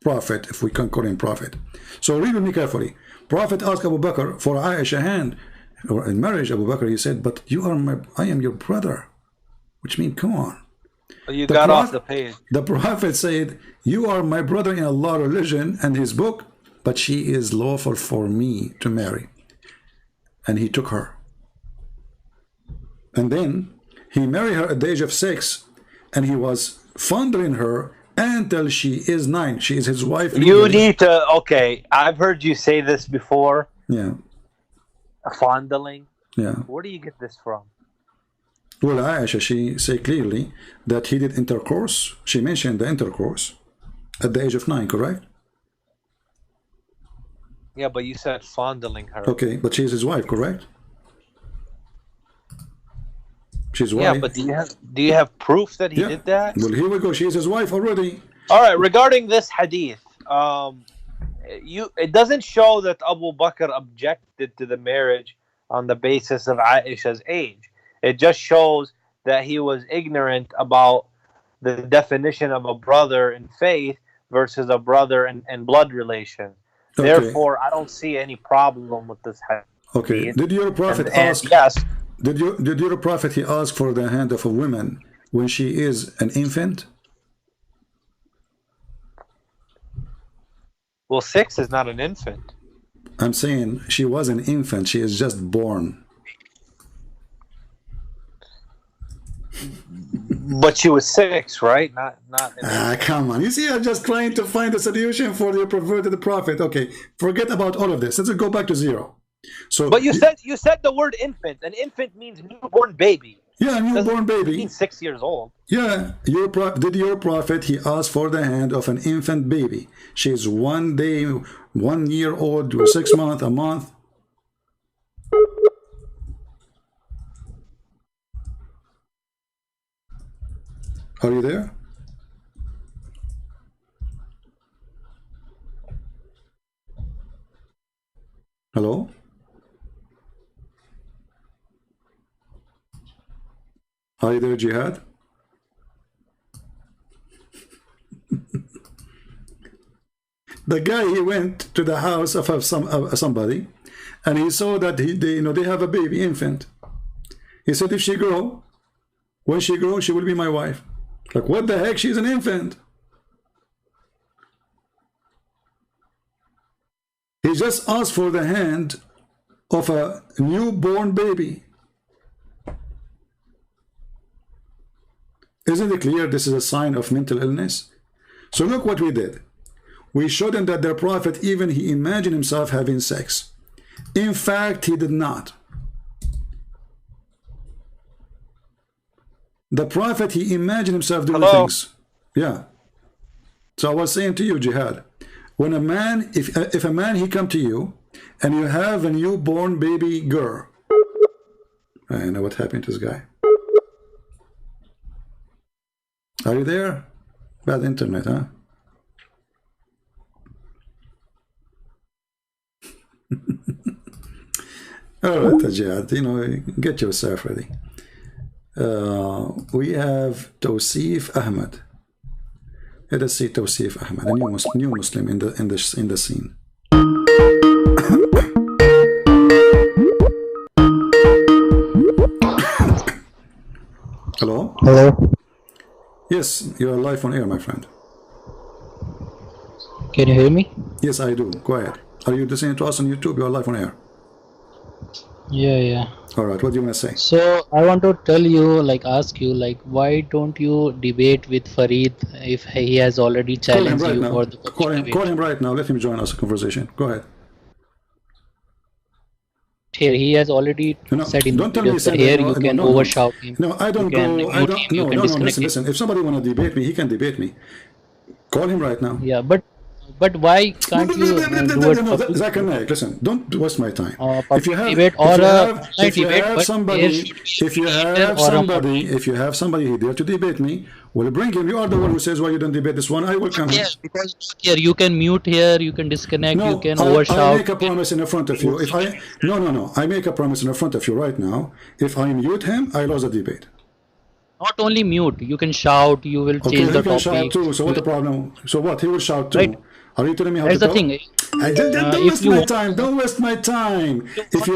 A: prophet, if we can call him prophet. So read with me carefully. Prophet asked Abu Bakr for Aisha hand, or in marriage. Abu Bakr, he said, but I am your brother, which means, come on.
F: You got off the page.
A: The Prophet said, you are my brother in Allah's religion and his book, but she is lawful for me to marry. And he took her. And then he married her at the age of 6, and he was fondling her until she is 9. She is his wife.
F: You need to, okay, I've heard you say this before.
A: Yeah.
F: Fondling.
A: Yeah.
F: Where do you get this from?
A: Well, Aisha, she said clearly that he did intercourse. She mentioned the intercourse at the age of 9, correct?
F: Yeah, but you said fondling her.
A: Okay, but she's his wife, correct? She's wife.
F: Yeah, but do you have proof that he did that?
A: Well, here we go. She is his wife already.
F: All right. Regarding this hadith, it doesn't show that Abu Bakr objected to the marriage on the basis of Aisha's age. It just shows that he was ignorant about the definition of a brother in faith versus a brother and blood relation.
A: Okay.
F: Therefore, I don't see any problem with this hadith.
A: Okay. Did your prophet ask?
F: Yes.
A: Did your prophet he ask for the hand of a woman when she is an infant?
F: Well, 6 is not an infant.
A: I'm saying she was an infant. She is just born.
F: But she was 6, right? Not.
A: Come on. You see, I'm just trying to find a solution for your perverted prophet. Okay, forget about all of this. Let's go back to 0. So,
F: but you said the word infant. An infant means newborn baby.
A: Yeah, newborn baby.
F: It means 6 years old.
A: Yeah, did your prophet he asked for the hand of an infant baby? She's 1 day, 1 year old, or 6 months, a month. Are you there? Hello? Are you there, Jihad? The guy, he went to the house of somebody, and he saw that they have a baby infant. He said, if she grow, when she grows, she will be my wife. Like, what the heck? She's an infant. He just asked for the hand of a newborn baby. Isn't it clear this is a sign of mental illness? So look what we did. We showed them that their prophet, even he imagined himself having sex. In fact, he did not. The prophet, he imagined himself doing things. Yeah. So I was saying to you, Jihad, when a man, if a man, he come to you, and you have a newborn baby girl. I know what happened to this guy. Are you there? Bad internet, huh? All right, Jihad, get yourself ready. We have Tawsif Ahmed. Let us see Tawsif Ahmed, a new Muslim in the scene. Hello?
G: Hello?
A: Yes, you are live on air, my friend.
G: Can you hear me?
A: Yes, I do. Go ahead. Are you listening to us on YouTube? You are live on air.
G: Yeah.
A: All right, what do you want to say?
G: So I want to tell you, ask you, why don't you debate with Farid if he has already challenged you for the
A: call him right now. Let him join us a conversation. Go ahead.
G: Here, he has already said in
A: don't
G: the
A: tell me
G: that here you can overshout him.
A: No, I don't go. I don't. No. Listen. If somebody want to debate me, he can debate me. Call him right now.
G: Yeah, but why can't you do it?
A: Zakir, listen, don't waste my time.
G: If you
A: have somebody here there to debate me, well, bring him. You are the one who says why you don't debate this one. I will come.
G: Yeah, because here you can mute here, you can disconnect, you can overshout.
A: I make a promise in front of you. If I I make a promise in front of you right now. If I mute him, I lose the debate.
G: Not only mute, you can shout, you will change the topic.
A: Shout too. So what the problem? So what? He will shout too. Right. Are you telling me how
G: That's
A: to
G: the thing.
A: Don't waste my time. Don't waste my time. If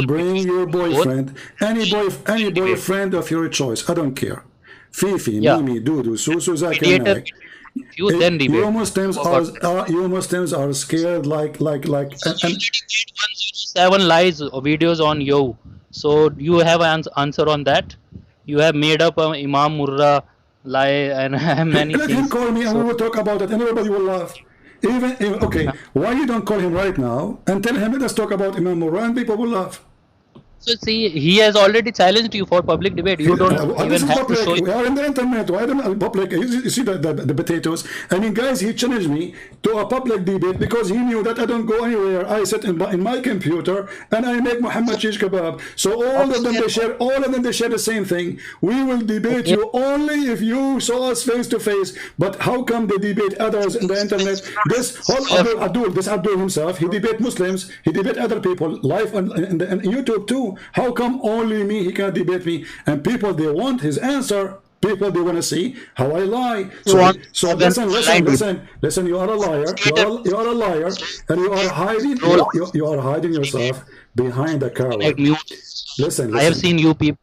A: bring your boyfriend, any boyfriend of your choice. I don't care. Fifi, Mimi, Dudu, Susu, Zakir. You Muslims are scared like
G: 7 lies videos on you. So you have an answer on that. You have made up Imam Murrah lie and many
A: Let
G: things.
A: him call me and we will talk about it and everybody will laugh. Okay, why you don't call him right now and tell him let us talk about Imam Murrah and people will laugh.
G: So see, he has already challenged you for public debate. You don't even have to show it.
A: We are in the internet. Why don't public? You see the potatoes. I mean, guys, he challenged me to a public debate because he knew that I don't go anywhere. I sit in my computer and I make Muhammad shish kebab. So all of them they share the same thing. We will debate you only if you saw us face to face. But how come they debate others in the internet? This whole Abdul himself, he debate Muslims, he debate other people live on YouTube too. you? How come only me? He can't debate me. And people, they want his answer. People, they want to see how I lie. So listen. You are a liar. You are a liar, and you are hiding. You are hiding yourself behind the coward. Listen.
G: I have seen you people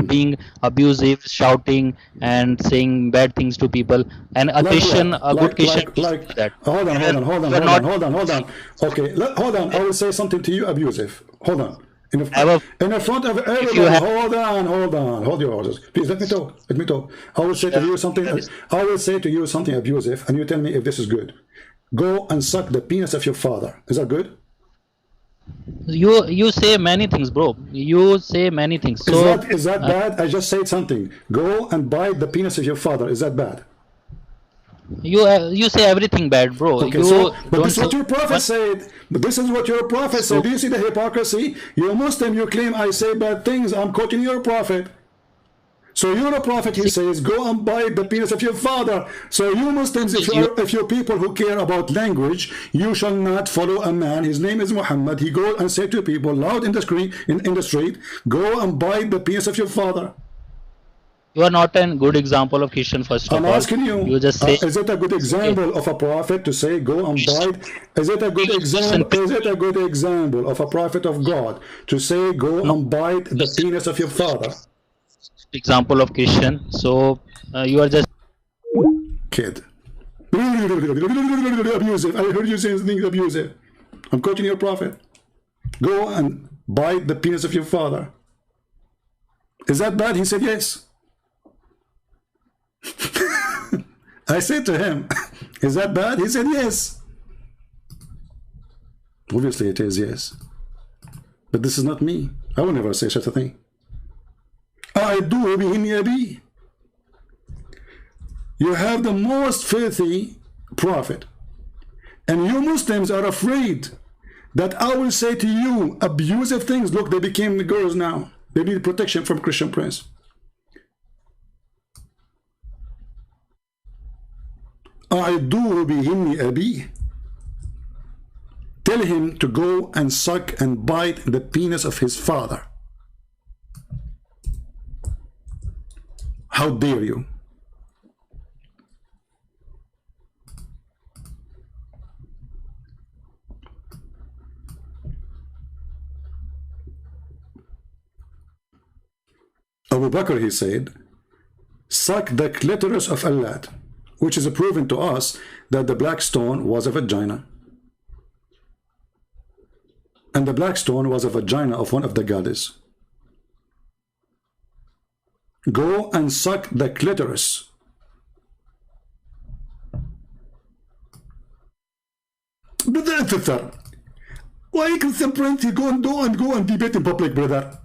G: being abusive, shouting, and saying bad things to people. And a Christian, a good Christian, that.
A: Hold on. Okay, hold on. I will say something to you abusive. Hold on. In the front of everybody. Hold your horses. Please let me talk. I will say to you something abusive, and you tell me if this is good. Go and suck the penis of your father. Is that good?
G: You say many things, bro. You say many things. So
A: is that bad? I just said something. Go and bite the penis of your father. Is that bad?
G: You say everything bad, bro.
A: Okay, but this is what your prophet said. But this is what your prophet said. Do you see the hypocrisy? You're a Muslim, you claim I say bad things. I'm quoting your prophet. So you're a prophet, he says, go and bite the penis of your father. So you Muslims, if you're people who care about language, you shall not follow a man. His name is Muhammad. He go and say to people loud in the street, go and bite the penis of your father.
G: You are not a good example of Christian, first of all.
A: I'm asking you,
G: you just say,
A: is it a good example of a prophet to say go and bite? Is it a good example? Is it a good example of a prophet of God to say go and bite the penis of your father?
G: Example of Christian. So you are just
A: kid. Abusive. I heard you say something abusive. I'm quoting your prophet. Go and bite the penis of your father. Is that bad? He said yes. I said to him, is that bad? He said yes. Obviously it is, yes. But this is not me. I will never say such a thing. You have the most filthy prophet, and you Muslims are afraid that I will say to you abusive things. Look, they became girls now. They need protection from Christian Prince. Tell him to go and suck and bite the penis of his father. How dare you? Abu Bakr, he said, suck the clitoris of Allah, which is proven to us that the black stone was a vagina. And the black stone was a vagina of one of the goddesses. Go and suck the clitoris. But the why Christian Prince you go and debate in public, brother?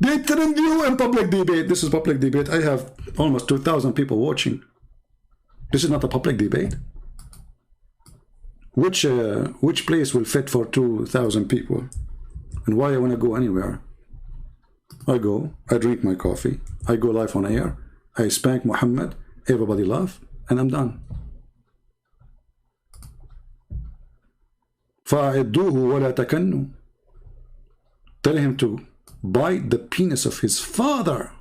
A: They trend you in public debate. This is public debate. I have almost 2,000 people watching. This is not a public debate. Which place will fit for 2,000 people? And why I want to go anywhere? I go, I drink my coffee, I go live on air, I spank Muhammad, everybody laugh, and I'm done. فَأَعِدُّوهُ وَلَا تَكَنُّوا. Tell him to bite the penis of his father.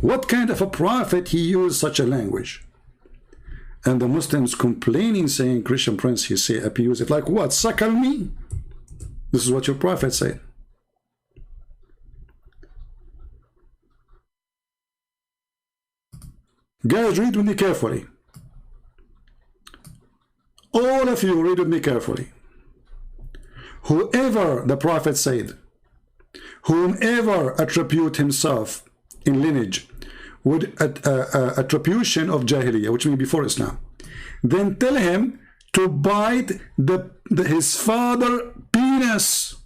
A: What kind of a prophet he used such a language? And the Muslims complaining, saying, Christian Prince, he say abusive. Like what? Suckle me? This is what your prophet said. Guys, read with me carefully. All of you read with me carefully. Whoever, the prophet said, whomever attribute himself in lineage with attribution of Jahiliyyah, which means before Islam, then tell him to bite his father penis.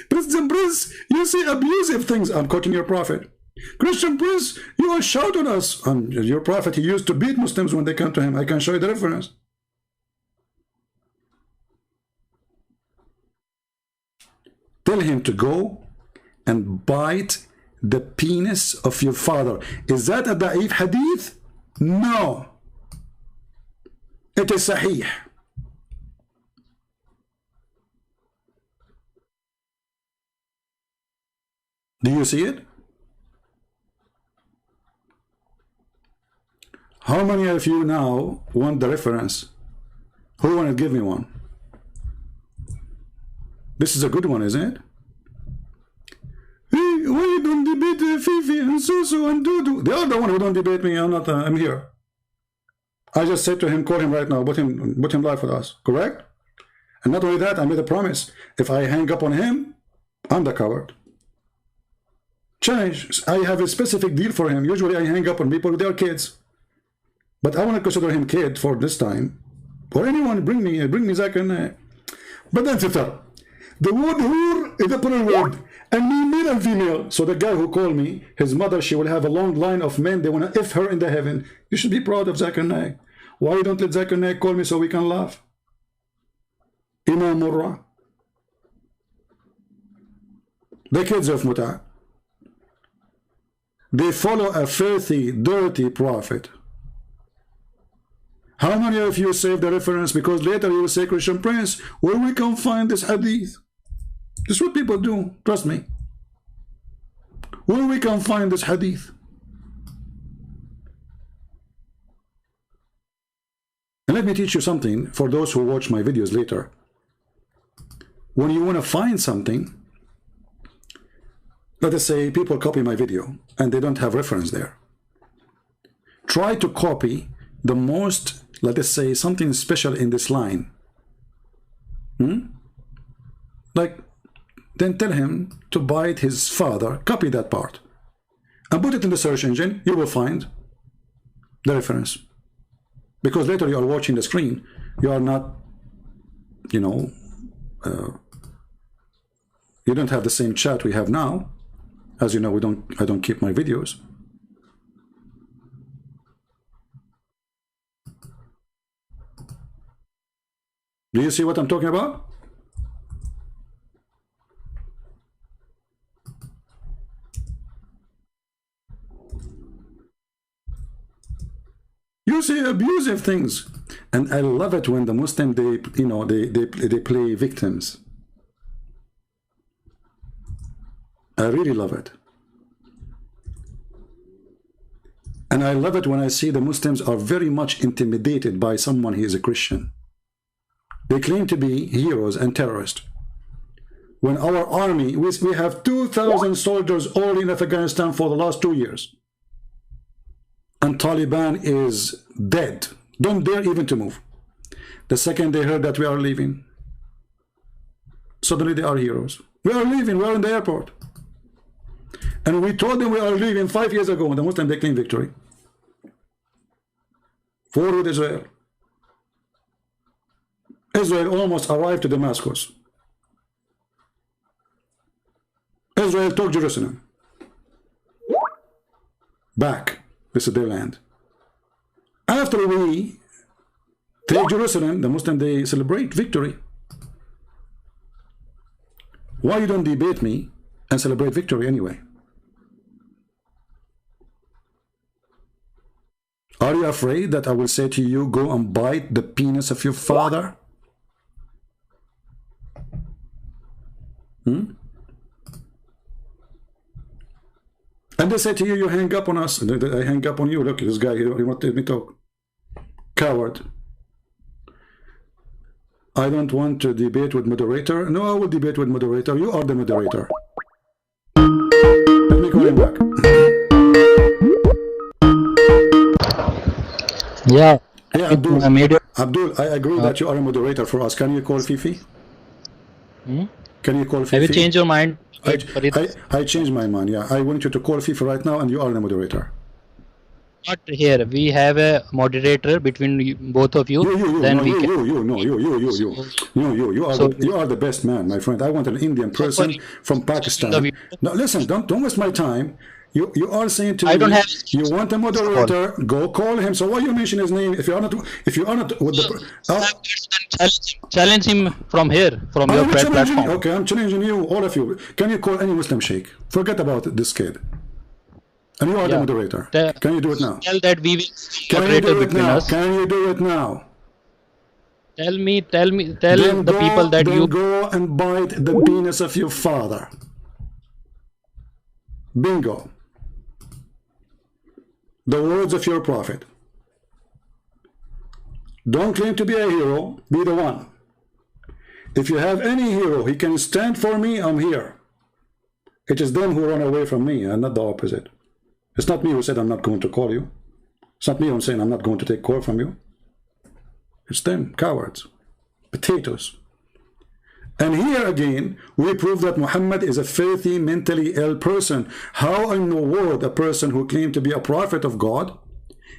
A: Christian Prince, you say abusive things. I'm quoting your prophet. Christian Prince, you are shouting us. Your prophet, he used to beat Muslims when they come to him. I can show you the reference. Tell him to go and bite the penis of your father. Is that a da'if hadith? No. It is sahih. Do you see it? How many of you now want the reference? Who want to give me one? This is a good one, isn't it? Hey, why you don't debate Fifi and Susu and Dudu? They are the one who don't debate me. I'm not. I'm here. I just said to him, call him right now. Put him live with us. Correct? And not only that, I made a promise. If I hang up on him, I'm the coward. Change. I have a specific deal for him. Usually I hang up on people with their kids. But I want to consider him kid for this time. Or anyone, bring me Zakir. But that's it. The word hur is a plural word. And me, male and female. So the guy who called me, his mother, she will have a long line of men. They want to F her in the heaven. You should be proud of Zakir Naik. Why you don't let Zakir Naik call me so we can laugh? Imam Murrah. The kids of Muta. They follow a filthy, dirty prophet. How many of you save the reference? Because later you will say, Christian Prince, where we can find this hadith? This is what people do, trust me. Where we can find this hadith? And let me teach you something for those who watch my videos later. When you want to find something, let us say people copy my video and they don't have reference there. Try to copy the most, let us say, something special in this line. Like, then tell him to bite his father, copy that part, and put it in the search engine. You will find the reference. Because later you are watching the screen, you are not, you know, you don't have the same chat we have now. As you know, I don't keep my videos. Do you see what I'm talking about? You see abusive things, and I love it when the Muslim they play victims. I really love it. And I love it when I see the Muslims are very much intimidated by someone who is a Christian. They claim to be heroes and terrorists. When our army, we have 2,000 soldiers all in Afghanistan for the last 2 years. And Taliban is dead. Don't dare even to move. The second they heard that we are leaving, suddenly they are heroes. We are leaving, we are in the airport. And we told them we are leaving 5 years ago, and the Muslims, they claim victory. War with Israel. Israel almost arrived to Damascus. Israel took Jerusalem. Back. This is their land. After we take Jerusalem, the Muslims, they celebrate victory. Why you don't debate me and celebrate victory anyway? Are you afraid that I will say to you, go and bite the penis of your father? And they say to you, you hang up on us. I hang up on you. Look, this guy, he won't let me talk. Coward. I don't want to debate with moderator. No, I will debate with moderator. You are the moderator. Let me call him back.
G: Yeah.
A: Yeah, Abdul, I agree that you are a moderator for us. Can you call Fifi? Can you call Fifi?
G: Have you changed your mind?
A: I changed my mind, yeah. I want you to call Fifi right now, and you are the moderator.
G: Not here. We have a moderator between both of you.
A: You are the best man, my friend. I want an Indian person from Pakistan. Now listen, don't waste my time. You are saying to
G: I
A: me,
G: don't have.
A: you want a moderator, go call him. So why you mention his name if you are not with the
G: Challenge him from here, from your platform.
A: Okay, I'm challenging you, all of you. Can you call any Muslim sheikh? Forget about this kid. And you are the moderator. Can you do it now?
G: Tell that we will
A: Can you do it now? Can you do it now?
G: Tell the people that you
A: go and bite the penis of your father. Bingo. The words of your prophet. Don't claim to be a hero, be the one. If you have any hero, he can stand for me, I'm here. It is them who run away from me and not the opposite. It's not me who said I'm not going to call you. It's not me who's saying I'm not going to take call from you. It's them, cowards, potatoes. And here again, we prove that Muhammad is a filthy, mentally ill person. How in the world a person who claimed to be a prophet of God,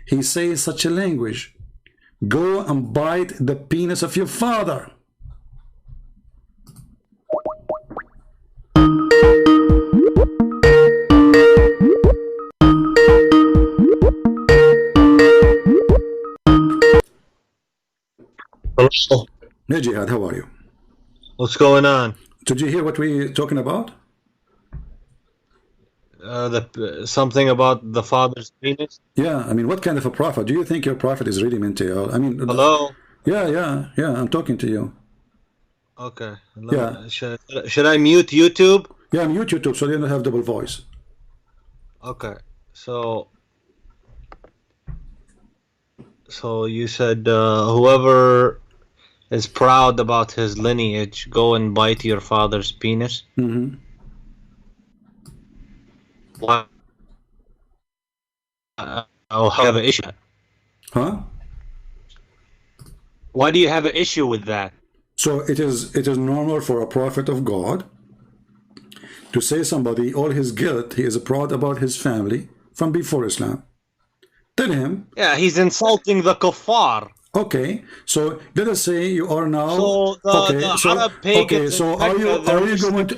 A: he says such a language? Go and bite the penis of your father.
H: Hello.
A: Hey Jihad, how are you?
H: What's going on?
A: Did you hear what we're talking about?
H: Something about the father's penis?
A: Yeah, I mean, what kind of a prophet? Do you think your prophet is really mentally ill? I mean,
H: hello?
A: Yeah, I'm talking to you.
H: Okay.
A: Yeah.
H: Should I mute YouTube?
A: Yeah, mute YouTube so you don't have double voice.
H: Okay. So you said whoever is proud about his lineage, go and bite your father's penis.
A: Mm-hmm.
H: Why? I'll have an issue.
A: Huh?
H: Why do you have an issue with that?
A: So it is normal for a prophet of God to say somebody all his guilt, he is proud about his family from before Islam. Tell him.
H: Yeah, he's insulting the kuffar.
A: Okay, so let us say you are now.
H: So Arab pagans.
A: So are you going to?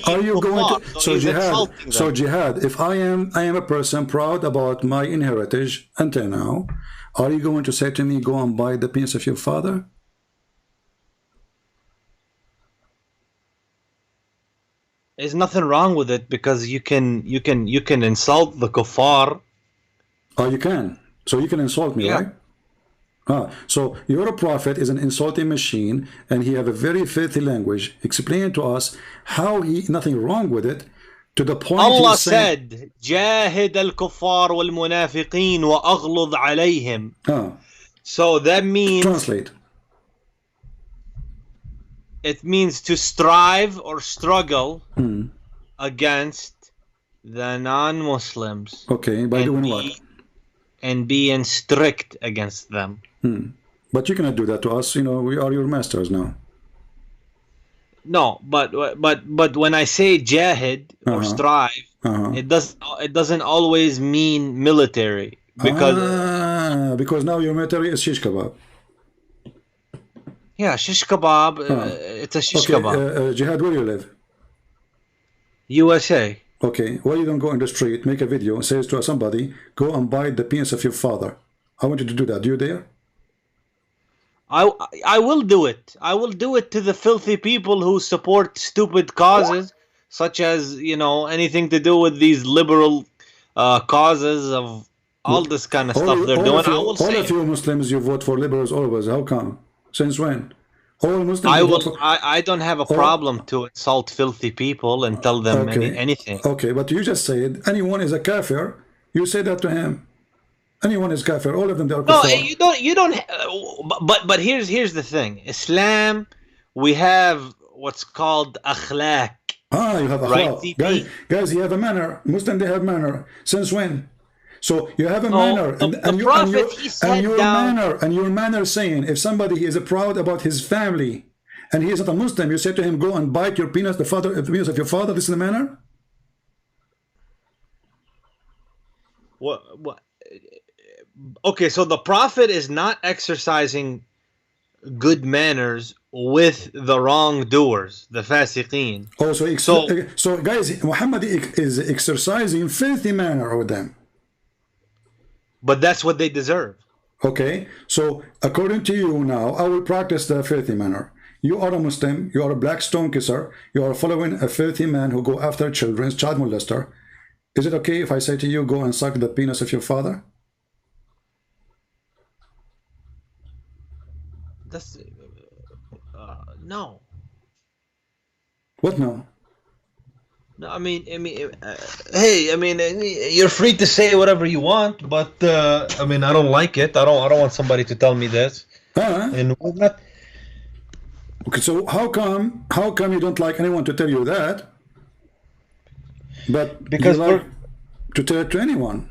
A: So Jihad. If I am a person proud about my heritage until now, are you going to say to me, go and buy the penis of your father?
H: There's nothing wrong with it because you can insult the kuffar.
A: Oh, you can. So you can insult me, right? So your prophet is an insulting machine, and he have a very filthy language. Explain to us how nothing wrong with it, to the point
H: Allah said, "Jahid al-kuffar wal-munafiqeen wa aghlud alayhim." So that means.
A: Translate.
H: It means to strive or struggle against the non-Muslims.
A: Okay, by doing what?
H: And being strict against them.
A: But you cannot do that to us. You know, we are your masters now.
H: No, but when I say jahid or strive, it doesn't always mean military
A: because now your military is shish kebab.
H: Yeah, shish kebab. It's a shish kebab.
A: Jihad, where you live?
H: USA.
A: Okay, why you don't go in the street, make a video, and says to somebody, go and bite the penis of your father? I want you to do that. Do you dare?
H: I will do it. I will do it to the filthy people who support stupid causes, such as, you know, anything to do with these liberal causes of all this kind of stuff they're doing.
A: All of you Muslims, you vote for liberals always. How come? Since when? All Muslims.
H: I don't have a problem to insult filthy people and tell them anything.
A: Okay, but you just said anyone is a kafir. You say that to him. Anyone is kafir. All of them, they are kafir.
H: No, you don't. But here's the thing. Islam, we have what's called akhlaq.
A: You have akhlaq. Right? Guys, you have a manner. Muslim, they have manner. Since when? So you have a manner, and your manner saying, if somebody is proud about his family, and he is not a Muslim, you say to him, go and bite your penis, the penis of your father. This is the manner.
H: What? Okay, so the prophet is not exercising good manners with the wrongdoers, the fasiqeen.
A: Oh, so guys, Muhammad is exercising filthy manner with them.
H: But that's what they deserve.
A: Okay, so according to you now, I will practice the filthy manner. You are a Muslim, you are a black stone kisser, you are following a filthy man who go after children, child molester. Is it okay if I say to you, go and suck the penis of your father?
H: That's no.
A: What no?
H: No, I mean, hey, I mean, you're free to say whatever you want, but I mean, I don't like it. I don't want somebody to tell me this. And we're not.
A: Okay, so how come you don't like anyone to tell you that? But
H: because
A: you like to tell it to anyone.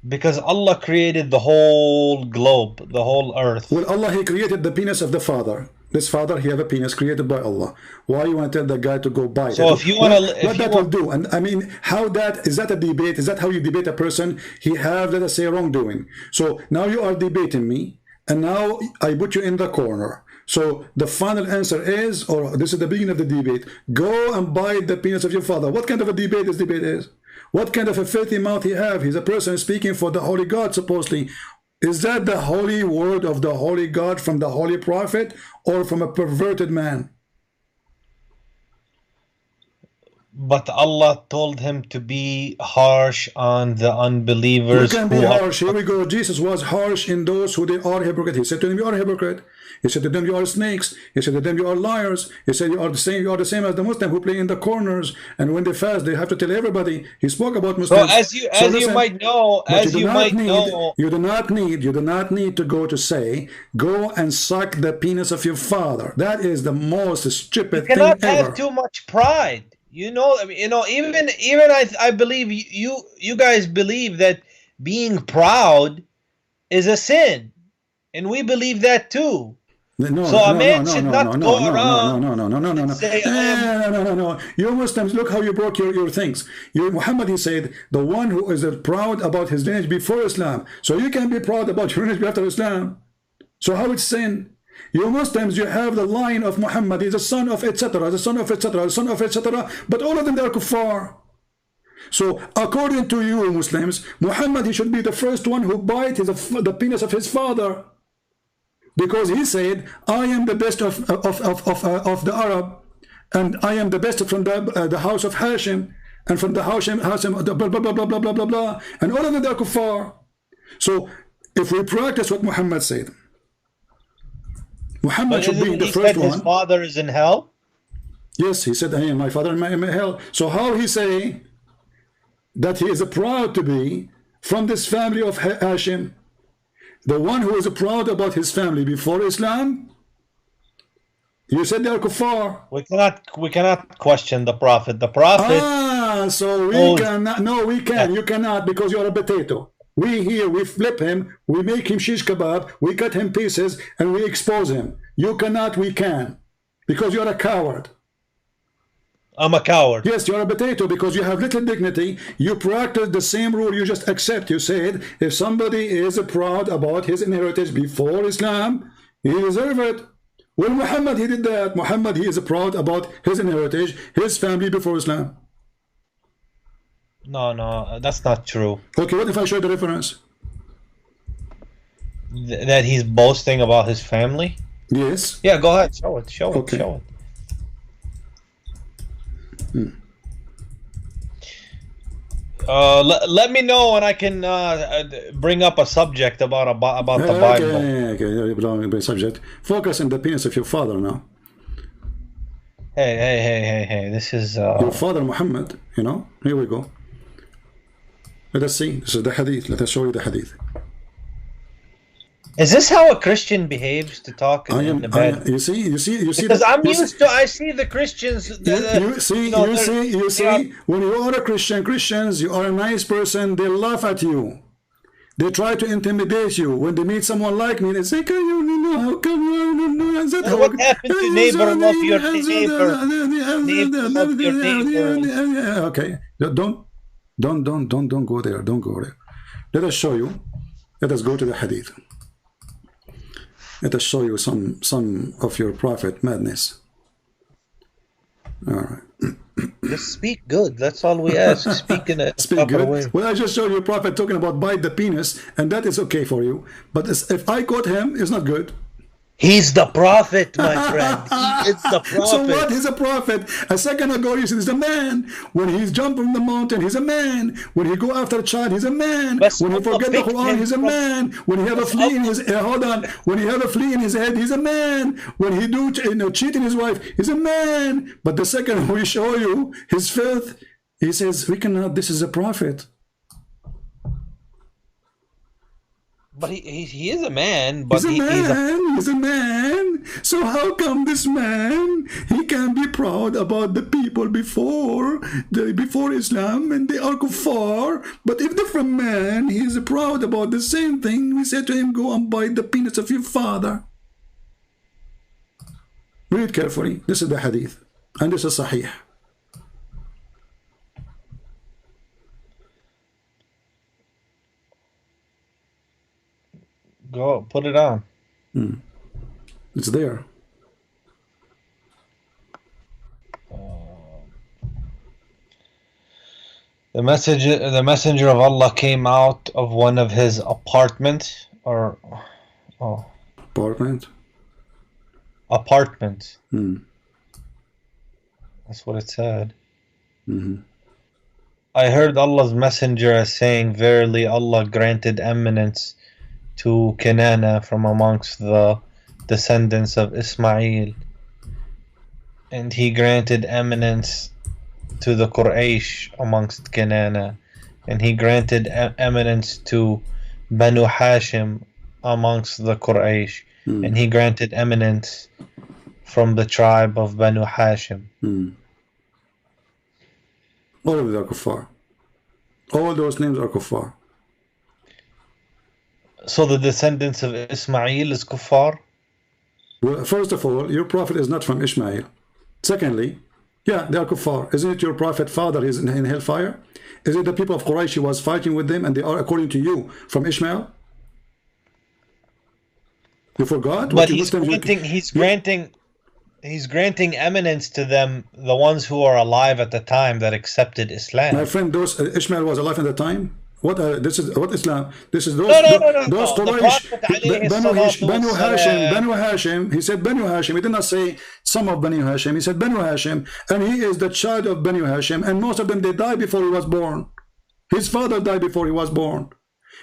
H: Because Allah created the whole globe, the whole earth.
A: Well, Allah, He created the penis of the father. This father, he have a penis created by Allah. Why you want to tell the guy to go buy it?
H: So if you want to,
A: what that will do? And I mean, how that is that a debate? Is that how you debate a person? He have, let us say, wrongdoing. So now you are debating me, and now I put you in the corner. So the final answer is, or this is the beginning of the debate, go and buy the penis of your father. What kind of a debate this debate is? What kind of a filthy mouth he have? He's a person speaking for the holy God, supposedly. Is that the holy word of the holy God from the holy prophet, or from a perverted man?
H: But Allah told him to be harsh on the unbelievers.
A: You can be harsh. Here we go. Jesus was harsh in those who they are hypocrite. He said to them, you are a hypocrite. He said to them, you are snakes. He said to them, you are liars. He said, you are the same as the Muslim who play in the corners, and when they fast, they have to tell everybody. He spoke about Muslims.
H: So you might know,
A: you do not need to go to say, go and suck the penis of your father. That is the most stupid thing ever.
H: You cannot have too much pride. You know, even I believe you guys believe that being proud is a sin, and we believe that too. So a man should not go around.
A: No. You Muslims, look how you broke your things. Muhammad, he said, the one who is proud about his lineage before Islam. So you can be proud about your lineage after Islam. So how it's sin? You Muslims, you have the line of Muhammad, he's the son of etc., the son of etc., the son of etc., but all of them, they are kuffar. So according to you Muslims, Muhammad, he should be the first one who bite the penis of his father, because he said, I am the best of the Arab, and I am the best from the house of Hashim, and from the Hashim blah blah blah blah blah blah blah blah, and all of them, they are kuffar. So if we practice what Muhammad said, Muhammad should be the first one.
H: His father is in hell?
A: Yes, he said, hey, my father in hell. So how he say that he is proud to be from this family of Hashim? The one who is proud about his family before Islam, you said they are kuffar.
H: We cannot question the prophet. The prophet.
A: So we cannot. No, we can. You cannot, because you are a potato. We flip him, we make him shish kebab, we cut him pieces, and we expose him. You cannot, we can. Because you are a coward.
H: I'm a coward.
A: Yes, you are a potato, because you have little dignity. You practice the same rule, you just accept. You said, if somebody is proud about his heritage before Islam, he deserves it. Well, Muhammad, he did that. Muhammad, he is proud about his heritage, his family before Islam.
H: No, that's not true.
A: Okay, what if I show the reference?
H: That he's boasting about his family?
A: Yes.
H: Yeah, go ahead. Show it. Show
A: it.
H: Let me know when I can bring up a subject about the Bible.
A: Okay, subject. Focus on the penis of your father now.
H: Hey, this is...
A: Your father, Muhammad, here we go. Let us see. This is the hadith. Let us show you the hadith.
H: Is this how a Christian behaves to talk in the bed?
A: You see.
H: Because I see the Christians.
A: You see. When you are a Christians, you are a nice person. They laugh at you. They try to intimidate you. When they meet someone like me, they say, "Can you know how come you
H: what happened to neighbor love your neighbor? Neighbor love your neighbor."
A: Okay, don't go there. Don't go there. Let us show you. Let us go to the hadith. Let us show you some of your prophet madness. All right.
H: Just speak good. That's all we ask. Speak in a
A: Speak good.
H: way.
A: Well, I just showed you a prophet talking about bite the penis, and that is okay for you. But if I quote him, it's not good.
H: He's the prophet, my friend. He is the prophet.
A: So what? He's a prophet. A second ago you said he's a man. When he's jumped from the mountain, he's a man. When he go after a child, he's a man. When he forget the Quran, he's a man. When he have a flea in his hold on. When he have a flea in his head, he's a man. When he do cheating his wife, he's a man. But the second we show you his filth, he says we cannot. This is a prophet.
H: But he is a man. But
A: he's a man. So how come this man, he can be proud about the people before Islam and they are kuffar, but if different man, he is proud about the same thing. We said to him, go and bite the penis of your father. Read carefully. This is the hadith, and this is sahih.
H: Go, put it on.
A: It's there.
H: The messenger of Allah came out of one of his apartments, or
A: apartment.
H: That's what it said. I heard Allah's messenger as saying, verily Allah granted eminence to Kinana from amongst the descendants of Ismail, and he granted eminence to the Quraysh amongst Kinana, and he granted eminence to Banu Hashim amongst the Quraysh, and he granted eminence from the tribe of Banu Hashim.
A: All of them are kuffar. All those names are kuffar.
H: So the descendants of Ismail is kuffar?
A: Well, first of all, your prophet is not from Ishmael. Secondly, yeah, they are kuffar. Isn't it your prophet father is in hellfire? Is it the people of Quraysh he was fighting with them and they are, according to you, from Ishmael? You forgot?
H: But he's granting eminence to them, the ones who are alive at the time that accepted Islam.
A: My friend, those Ishmael was alive at the time. What this is what Islam? This is those those Quraysh, Banu Hashim. He said Banu Hashim. He did not say some of Banu Hashim. He said Banu Hashim, and he is the child of Banu Hashim. And most of them, they died before he was born. His father died before he was born.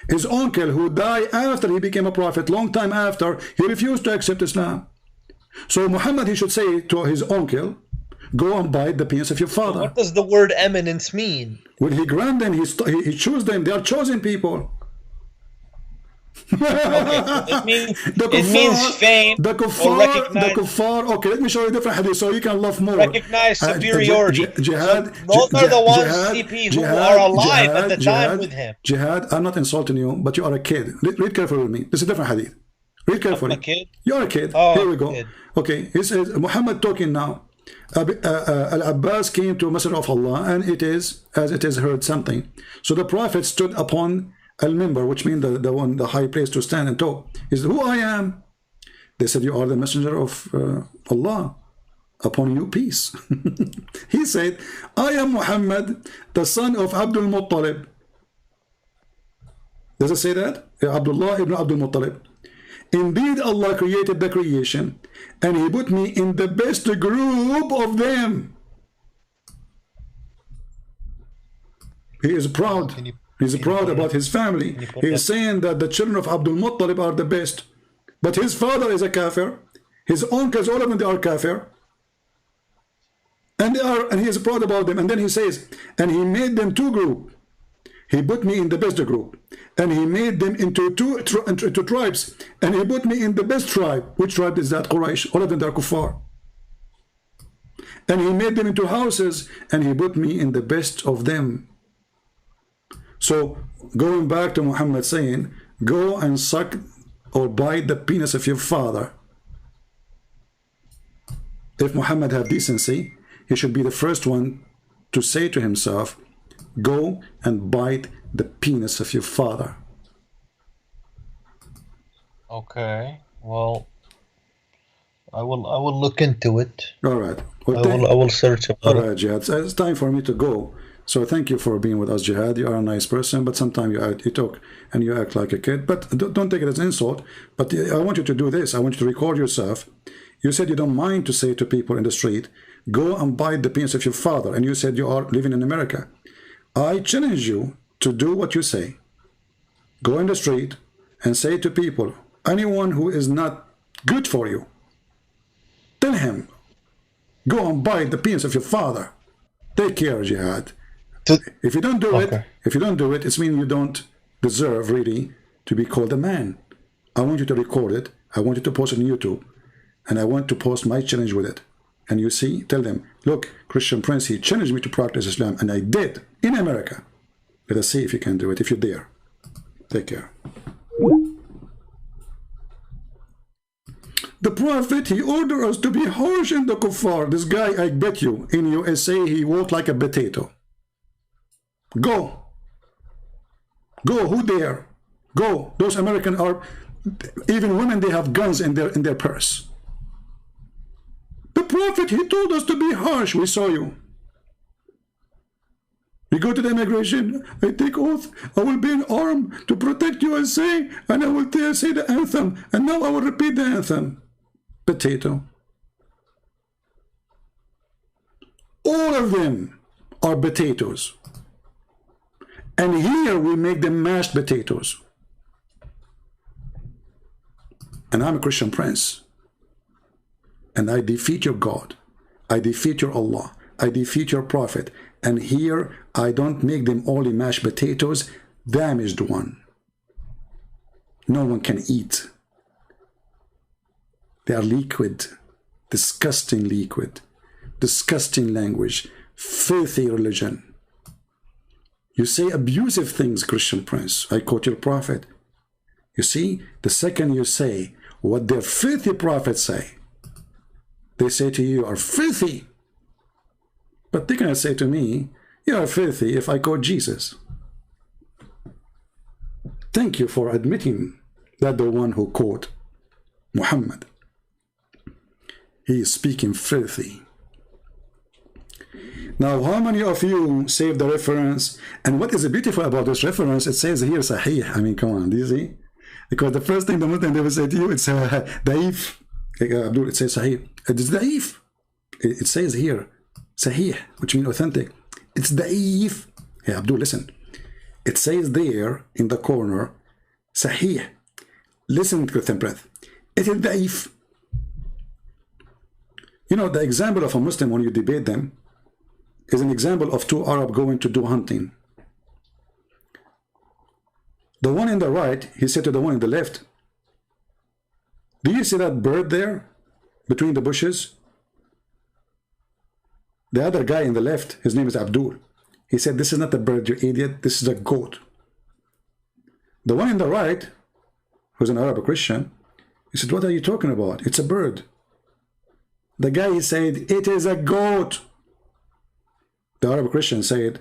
A: His uncle, who died after he became a prophet, long time after, he refused to accept Islam. So Muhammad, he should say to his uncle, go and bite the penis of your father.
H: What does the word eminence mean?
A: When he grant them, he chose them. They are chosen people.
H: Okay, so it means fame or recognize.
A: The kuffar. Okay, let me show you a different hadith so you can love more.
H: Recognize superiority.
A: Jihad.
H: Those are the ones, CP, who are alive at the time with him.
A: Jihad, I'm not insulting you, but you are a kid. Read carefully with me. This is a different hadith. Read carefully.
H: I'm a kid?
A: You are a kid.
H: Oh,
A: here we go.
H: Kid.
A: Okay, he says, Muhammad talking now. Al-Abbas came to a Messenger of Allah, and it is, as it is heard something. So the Prophet stood upon al-Mimbar, which means the high place to stand and talk. He said, who I am? They said, you are the Messenger of Allah. Upon you peace. He said, I am Muhammad, the son of Abdul Muttalib. Does it say that? Abdullah ibn Abdul Muttalib. Indeed, Allah created the creation, and He put me in the best group of them. He is proud. He's proud about his family. He is saying that the children of Abdul Muttalib are the best. But his father is a kafir. His uncles, all of them, they are kafir. And he is proud about them. And then he says, and he made them two groups. He put me in the best group, and he made them into two tribes, and he put me in the best tribe. Which tribe is that? Quraysh. All of them are kuffar. And he made them into houses, and he put me in the best of them. So going back to Muhammad saying, go and suck or bite the penis of your father. If Muhammad had decency, he should be the first one to say to himself, go and bite the penis of your father.
H: Okay.
I: Well, I will look into it.
A: All right.
I: Well, I will search about
A: it. All right, Jihad. It's time for me to go. So thank you for being with us, Jihad. You are a nice person, but sometimes you talk and you act like a kid. But don't take it as an insult. But I want you to do this. I want you to record yourself. You said you don't mind to say to people in the street, go and bite the penis of your father. And you said you are living in America. I challenge you to do what you say. Go in the street and say to people, anyone who is not good for you, tell him, go and bite the penis of your father. Take care, Jihad. If you don't do it, it means you don't deserve really to be called a man. I want you to record it. I want you to post it on YouTube. And I want to post my challenge with it. And you see, tell them, look, Christian Prince, he challenged me to practice Islam, and I did in America. Let us see if you can do it, if you dare. Take care. The Prophet, he ordered us to be harsh in the kuffar. This guy, I bet you, in USA, he walked like a potato. Go. Go, who dare? Go. Those Americans are, even women, they have guns in their purse. The Prophet, he told us to be harsh. We saw you. You go to the immigration, I take oath, I will be in arm to protect USA, and I will say the anthem, and now I will repeat the anthem. Potato. All of them are potatoes. And here we make them mashed potatoes. And I'm a Christian Prince. And I defeat your God. I defeat your Allah. I defeat your Prophet. And here I don't make them only mashed potatoes, damaged one. No one can eat. They are liquid, disgusting liquid, disgusting language, filthy religion. You say abusive things, Christian Prince. I quote your Prophet. You see, the second you say what their filthy prophets say, they say to you, you are filthy. But they cannot say to me, you are filthy if I quote Jesus. Thank you for admitting that the one who quote Muhammad, he is speaking filthy. Now, how many of you save the reference? And what is beautiful about this reference, it says here Sahih. I mean, come on, do you see? Because the first thing the Muslim they will say to you, it's Da'if. Abdul, it says Sahih. It's Da'if. It says here Sahih, which means authentic. It's Da'if. Hey, Abdul, listen. It says there in the corner, Sahih. Listen with the breath. It is Da'if. You know, the example of a Muslim when you debate them is an example of two Arab going to do hunting. The one in the right, he said to the one in the left, do you see that bird there between the bushes? The other guy in the left, his name is Abdul. He said, this is not a bird, you idiot. This is a goat. The one in the right, who's an Arab Christian, he said, what are you talking about? It's a bird. The guy, he said, it is a goat. The Arab Christian said,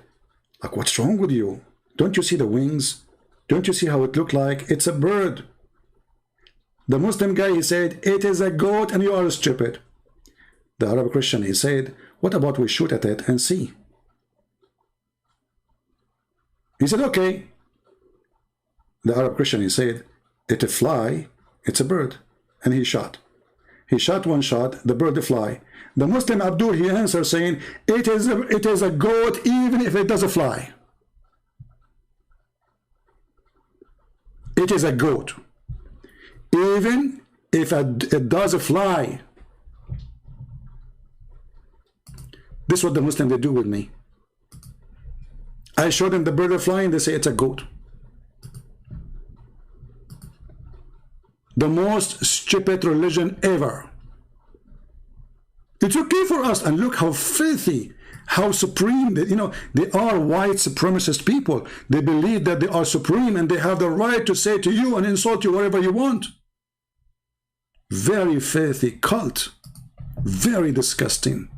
A: like, what's wrong with you? Don't you see the wings? Don't you see how it looked like? It's a bird. The Muslim guy, he said, it is a goat and you are stupid. The Arab Christian, he said, what about we shoot at it and see? He said, okay. The Arab Christian, he said, it's a fly, it's a bird. And he shot. He shot one shot, the bird, the fly. The Muslim Abdul, he answered saying, it is a goat even if it doesn't fly. It is a goat. Even if it does fly. This is what the Muslims, they do with me. I show them the bird flying, they say it's a goat. The most stupid religion ever. It's okay for us, and look how filthy, how supreme, you know, they are white supremacist people. They believe that they are supreme and they have the right to say to you and insult you whatever you want. Very filthy cult. Very disgusting.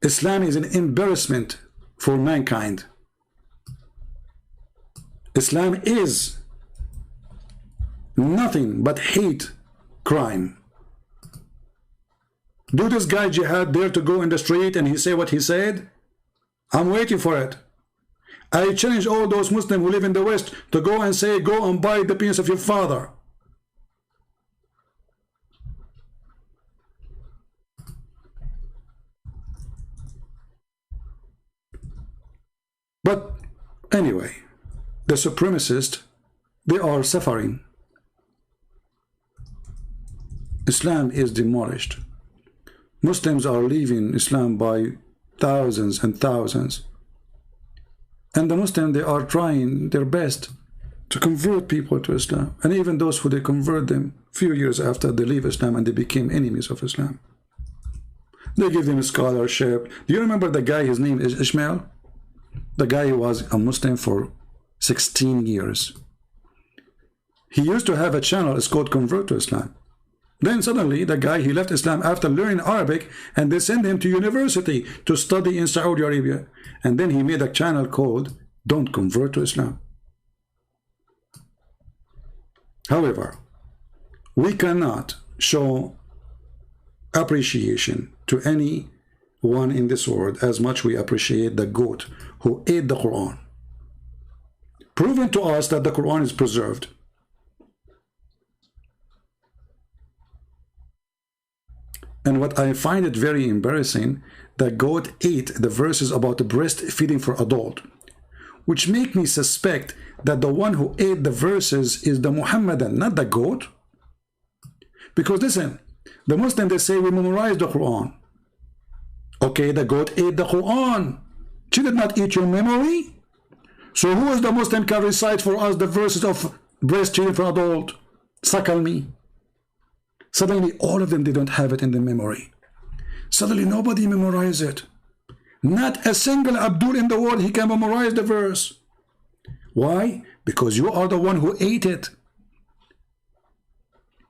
A: Islam is an embarrassment for mankind. Islam is Nothing but hate crime. Do this guy Jihad dare to go in the street and he say what he said? I'm waiting for it. I challenge all those Muslims who live in the West to go and say, go and buy the penis of your father. But anyway, the supremacists, they are suffering. Islam is demolished. Muslims are leaving Islam by thousands and thousands. And the Muslims, they are trying their best to convert people to Islam. And even those who they convert them few years after they leave Islam and they became enemies of Islam. They give them a scholarship. Do you remember the guy, his name is Ishmael? The guy was a Muslim for 16 years. He used to have a channel, it's called Convert to Islam. Then suddenly the guy, he left Islam after learning Arabic, and they sent him to university to study in Saudi Arabia. And then he made a channel called Don't Convert to Islam. However, we cannot show appreciation to anyone in this world as much we appreciate the goat who ate the Quran. Proven to us that the Quran is preserved. And what I find it very embarrassing, the goat ate the verses about the breastfeeding for adult, which make me suspect that the one who ate the verses is the Muhammadan, not the goat. Because listen, the Muslims, they say we memorize the Quran. Okay, the goat ate the Quran. She did not eat your memory. So who is the Muslim can recite for us the verses of breastfeeding for adult? Suckle me. Suddenly, all of them, they don't have it in the memory. Suddenly, nobody memorizes it. Not a single Abdul in the world, he can memorize the verse. Why? Because you are the one who ate it.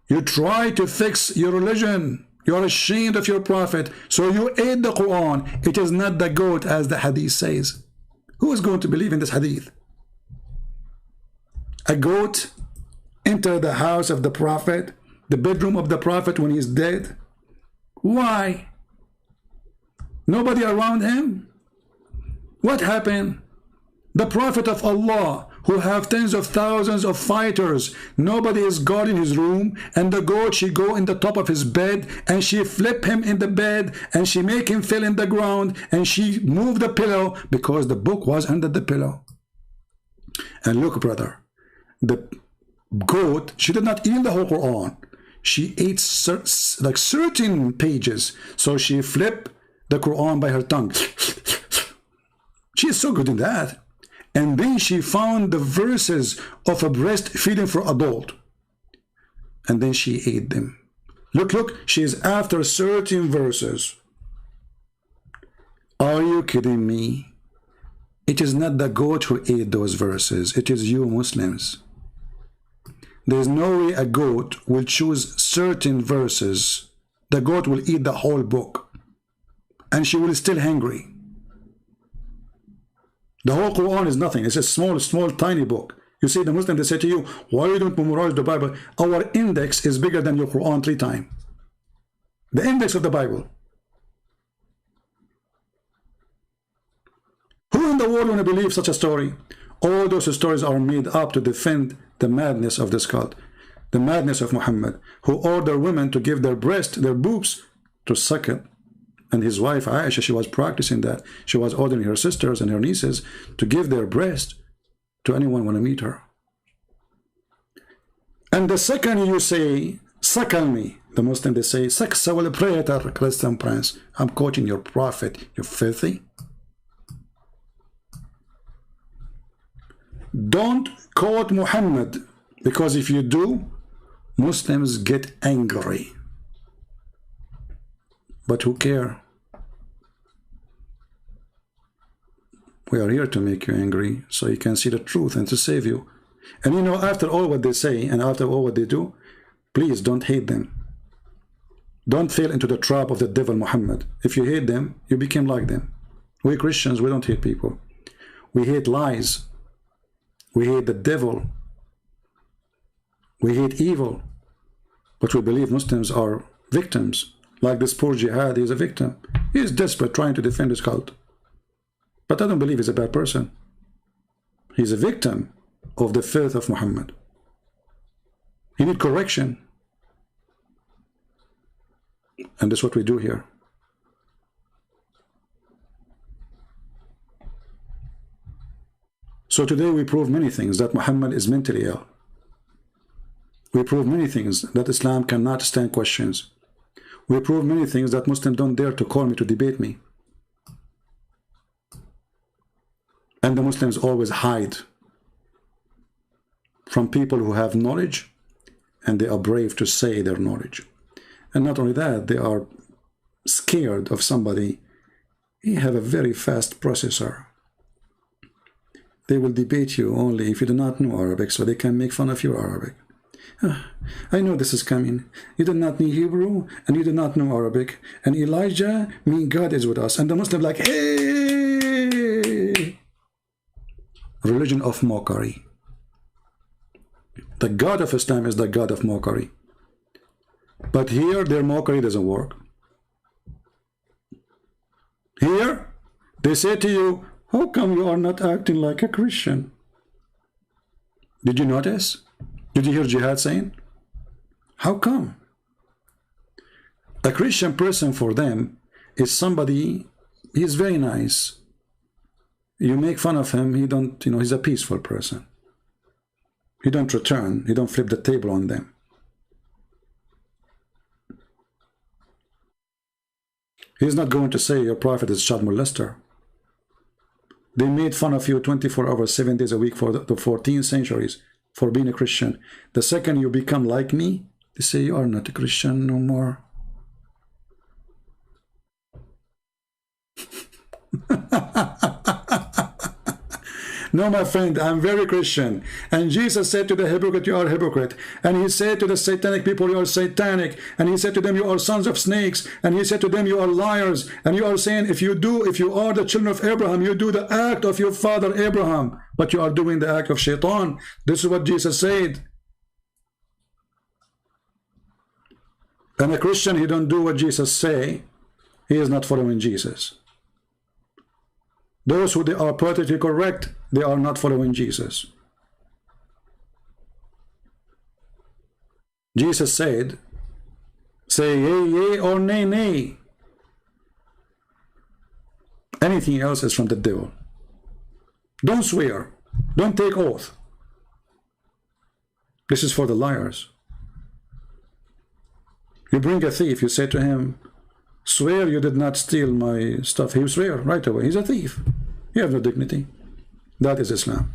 A: You try to fix your religion. You are ashamed of your prophet. So you ate the Quran. It is not the goat, as the hadith says. Who is going to believe in this hadith? A goat entered the house of the prophet, the bedroom of the prophet when he's dead. Why? Nobody around him? What happened? The prophet of Allah, who have tens of thousands of fighters, nobody is guarding his room, and the goat, she go in the top of his bed, and she flip him in the bed, and she make him fall in the ground, and she move the pillow, because the book was under the pillow. And look, brother, the goat, she did not eat the whole Quran. She ate like certain pages. So she flipped the Quran by her tongue. She is so good in that. And then she found the verses of a breastfeeding for adult. And then she ate them. Look, look, she is after certain verses. Are you kidding me? It is not the goat who ate those verses. It is you Muslims. There's no way a goat will choose certain verses. The goat will eat the whole book. And she will still hungry. The whole Quran is nothing. It's a small, tiny book. You see, the Muslims, they say to you, why you don't memorize the Bible? Our index is bigger than your Quran 3 times. The index of the Bible. Who in the world want to believe such a story? All those stories are made up to defend the madness of this cult, the madness of Muhammad, who ordered women to give their breast, their boobs, to suck it. And his wife Aisha, she was practicing that. She was ordering her sisters and her nieces to give their breast to anyone want to meet her. And the second you say, suckle me, the Muslim, they say, saksa wal prayer, Christian prince. I'm quoting your prophet, you filthy. Don't quote Muhammad, because if you do, Muslims get angry. But who care? We are here to make you angry, so you can see the truth and to save you. And you know, after all what they say and after all what they do, please don't hate them. Don't fall into the trap of the devil Muhammad. If you hate them, you become like them. We Christians, we don't hate people. We hate lies. We hate the devil. We hate evil, but we believe Muslims are victims. Like this poor jihad, he's a victim. He is desperate trying to defend his cult. But I don't believe he's a bad person. He's a victim of the faith of Muhammad. He needs correction. And that's what we do here. So today we prove many things, that Muhammad is mentally ill. We prove many things, that Islam cannot stand questions. We prove many things, that Muslims don't dare to call me to debate me. And the Muslims always hide from people who have knowledge, and they are brave to say their knowledge. And not only that, they are scared of somebody. He have a very fast processor. They will debate you only if you do not know Arabic, so they can make fun of your Arabic. I know this is coming. You do not know Hebrew, and you do not know Arabic. And Elijah means God is with us. And the Muslim like, hey! Religion of mockery. The God of Islam is the God of mockery. But here, their mockery doesn't work. Here, they say to you, how come you are not acting like a Christian? Did you notice? Did you hear Jihad saying? How come? A Christian person for them is somebody, he's very nice. You make fun of him, he don't, he's a peaceful person. He don't return, he don't flip the table on them. He's not going to say your prophet is child molester. They made fun of you 24 hours, 7 days a week for the 14 centuries for being a Christian. The second you become like me, they say you are not a Christian no more. No, my friend, I'm very Christian. And Jesus said to the hypocrite, you are a hypocrite. And he said to the satanic people, you are satanic. And he said to them, you are sons of snakes. And he said to them, you are liars. And you are saying, if you are the children of Abraham, you do the act of your father Abraham. But you are doing the act of shaitan. This is what Jesus said. And a Christian, he don't do what Jesus say. He is not following Jesus. Those who they are politically correct, they are not following Jesus. Jesus said, say yea, yea, or nay, nay. Anything else is from the devil. Don't swear. Don't take oath. This is for the liars. You bring a thief, you say to him, swear you did not steal my stuff. He will swear right away. He's a thief. You have no dignity. That is Islam.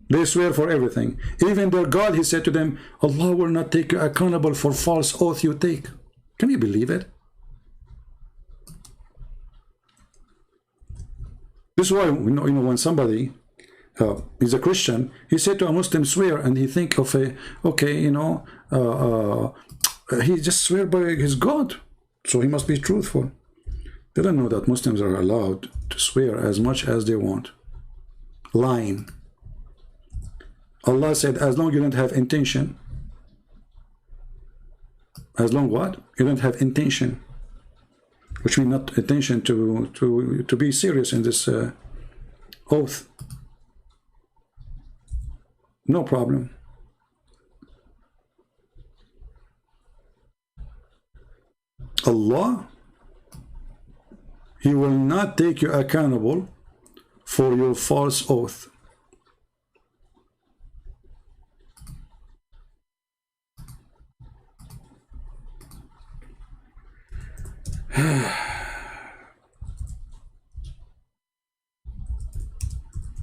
A: They swear for everything. Even their God, he said to them, Allah will not take you accountable for false oath you take. Can you believe it? This is why, when somebody is a Christian, he said to a Muslim, swear, and he think of he just swear by his God. So he must be truthful. They don't know that Muslims are allowed to swear as much as they want. Lying. Allah said, as long as you don't have intention. As long what? You don't have intention. Which means not intention to be serious in this oath. No problem. Allah, he will not take you accountable for your false oath.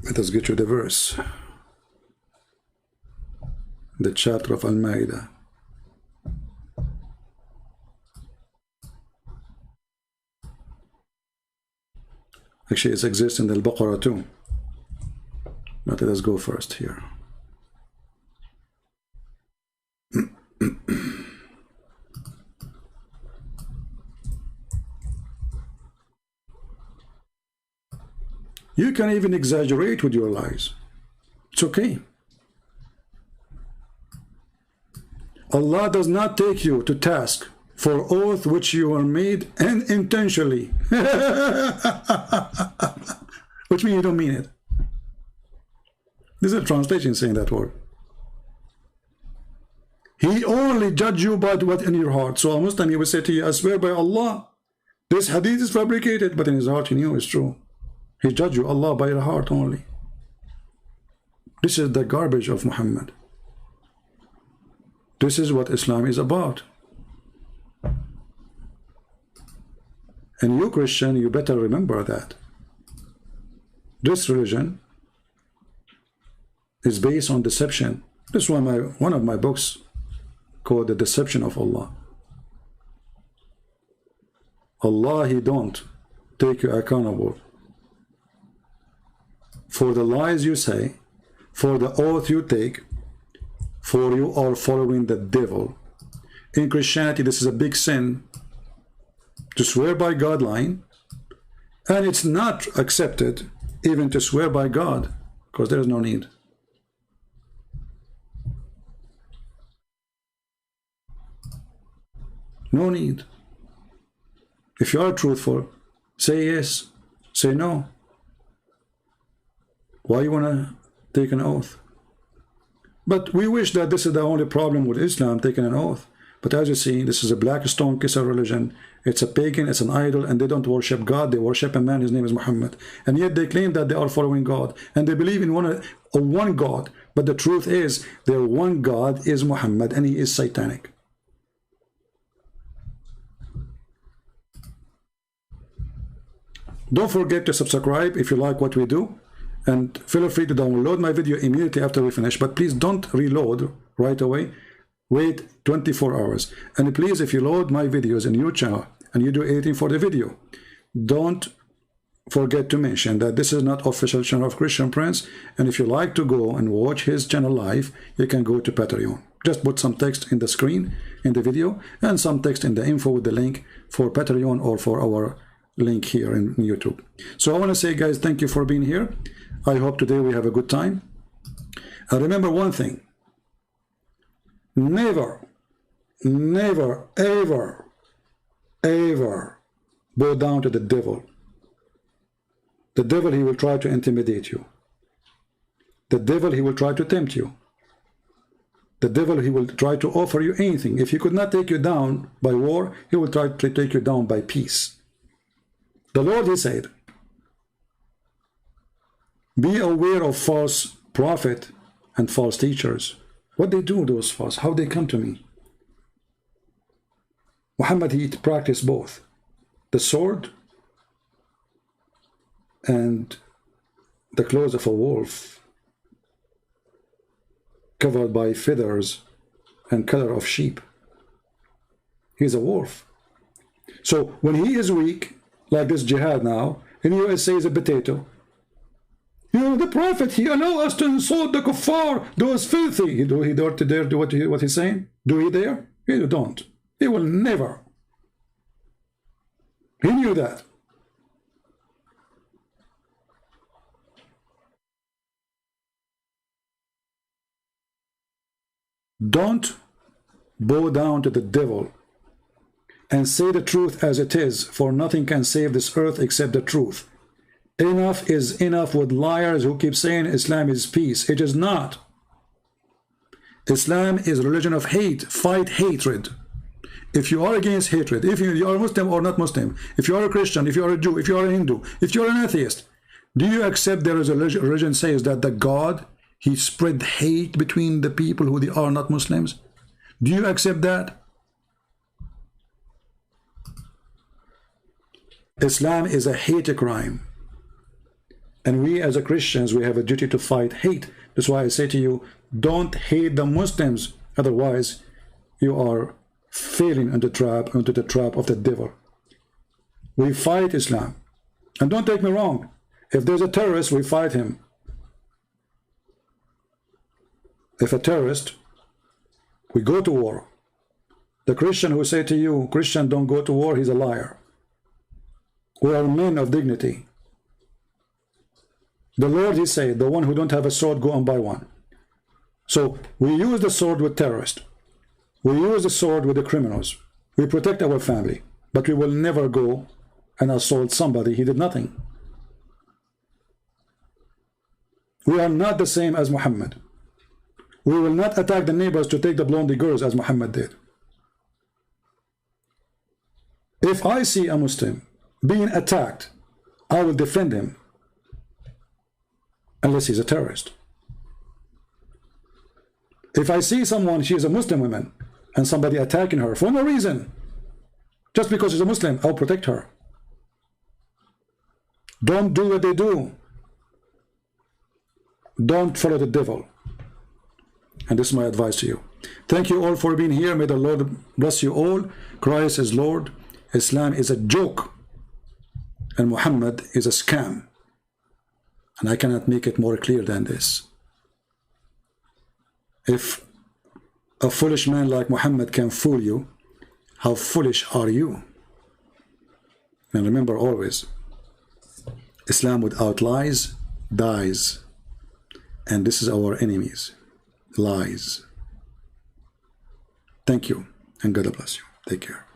A: Let us get you the verse. The chapter of Al-Ma'idah. Actually, it exists in the Al-Baqarah too. But let us go first here. You can even exaggerate with your lies. It's okay. Allah does not take you to task for oath which you are made and intentionally. Which means you don't mean it. This is a translation saying that word. He only judge you by what in your heart. So a Muslim, he will say to you, I swear by Allah, this hadith is fabricated, but in his heart he knew it's true. He judge you, Allah, by your heart only. This is the garbage of Muhammad. This is what Islam is about. And you Christian, you better remember that. This religion is based on deception. This is one of my books called The Deception of Allah. Allah, He don't take you accountable for the lies you say, for the oath you take, for you are following the devil. In Christianity, this is a big sin to swear by God lying, and it's not accepted even to swear by God, because there is no need. No need. If you are truthful, say yes, say no. Why you want to take an oath? But we wish that this is the only problem with Islam, taking an oath. But as you see, this is a black stone kisser religion. It's a pagan, it's an idol, and they don't worship God, they worship a man, his name is Muhammad. And yet they claim that they are following God, and they believe in one God. But the truth is, their one God is Muhammad, and he is satanic. Don't forget to subscribe if you like what we do, and feel free to download my video immediately after we finish, but please don't reload right away. Wait 24 hours. And please, if you load my videos in your channel and you do editing for the video, don't forget to mention that this is not official channel of Christian Prince, and if you like to go and watch his channel live, you can go to Patreon. Just put some text in the screen in the video and some text in the info with the link for Patreon or for our link here in YouTube. So I want to say, guys, thank you for being here. I hope today we have a good time. And remember one thing: never, never, ever, ever bow down to the devil. The devil, he will try to intimidate you. The devil, he will try to tempt you. The devil, he will try to offer you anything. If he could not take you down by war, he will try to take you down by peace. The Lord, he said, be aware of false prophet and false teachers. What they do, those false, how they come to me. Muhammad, he practiced both the sword and the clothes of a wolf, covered by feathers and color of sheep. He's a wolf. So when he is weak, like this jihad now, in USA is a potato. You know, the prophet, he allow us to insult the kuffar, those filthy. He dare do what he's saying? Do he dare? He don't. He will never. He knew that. Don't bow down to the devil and say the truth as it is, for nothing can save this earth except the truth. Enough is enough with liars who keep saying Islam is peace. It is not. Islam is a religion of hate. Fight hatred. If you are against hatred, if you are Muslim or not Muslim, if you are a Christian, if you are a Jew, if you are a Hindu, if you are an atheist, do you accept there is a religion says that the God, he spread hate between the people who they are not Muslims? Do you accept that? Islam is a hate crime. And we as a Christians, we have a duty to fight hate. That's why I say to you, don't hate the Muslims. Otherwise, you are falling into the trap of the devil. We fight Islam. And don't take me wrong. If there's a terrorist, we fight him. If a terrorist, we go to war. The Christian who say to you, Christian, don't go to war, he's a liar. We are men of dignity. The Lord, he said, the one who don't have a sword, go and buy one. So we use the sword with terrorists. We use the sword with the criminals. We protect our family, but we will never go and assault somebody. He did nothing. We are not the same as Muhammad. We will not attack the neighbors to take the blondie girls as Muhammad did. If I see a Muslim being attacked, I will defend him unless he's a terrorist. If I see someone, she is a Muslim woman, and somebody attacking her for no reason, just because she's a Muslim, I'll protect her. Don't do what they do. Don't follow the devil. And this is my advice to you. Thank you all for being here. May the Lord bless you all. Christ is Lord. Islam is a joke. And Muhammad is a scam. And I cannot make it more clear than this. If a foolish man like Muhammad can fool you, how foolish are you? And remember always, Islam without lies dies. And this is our enemies. Lies. Thank you, and God bless you. Take care.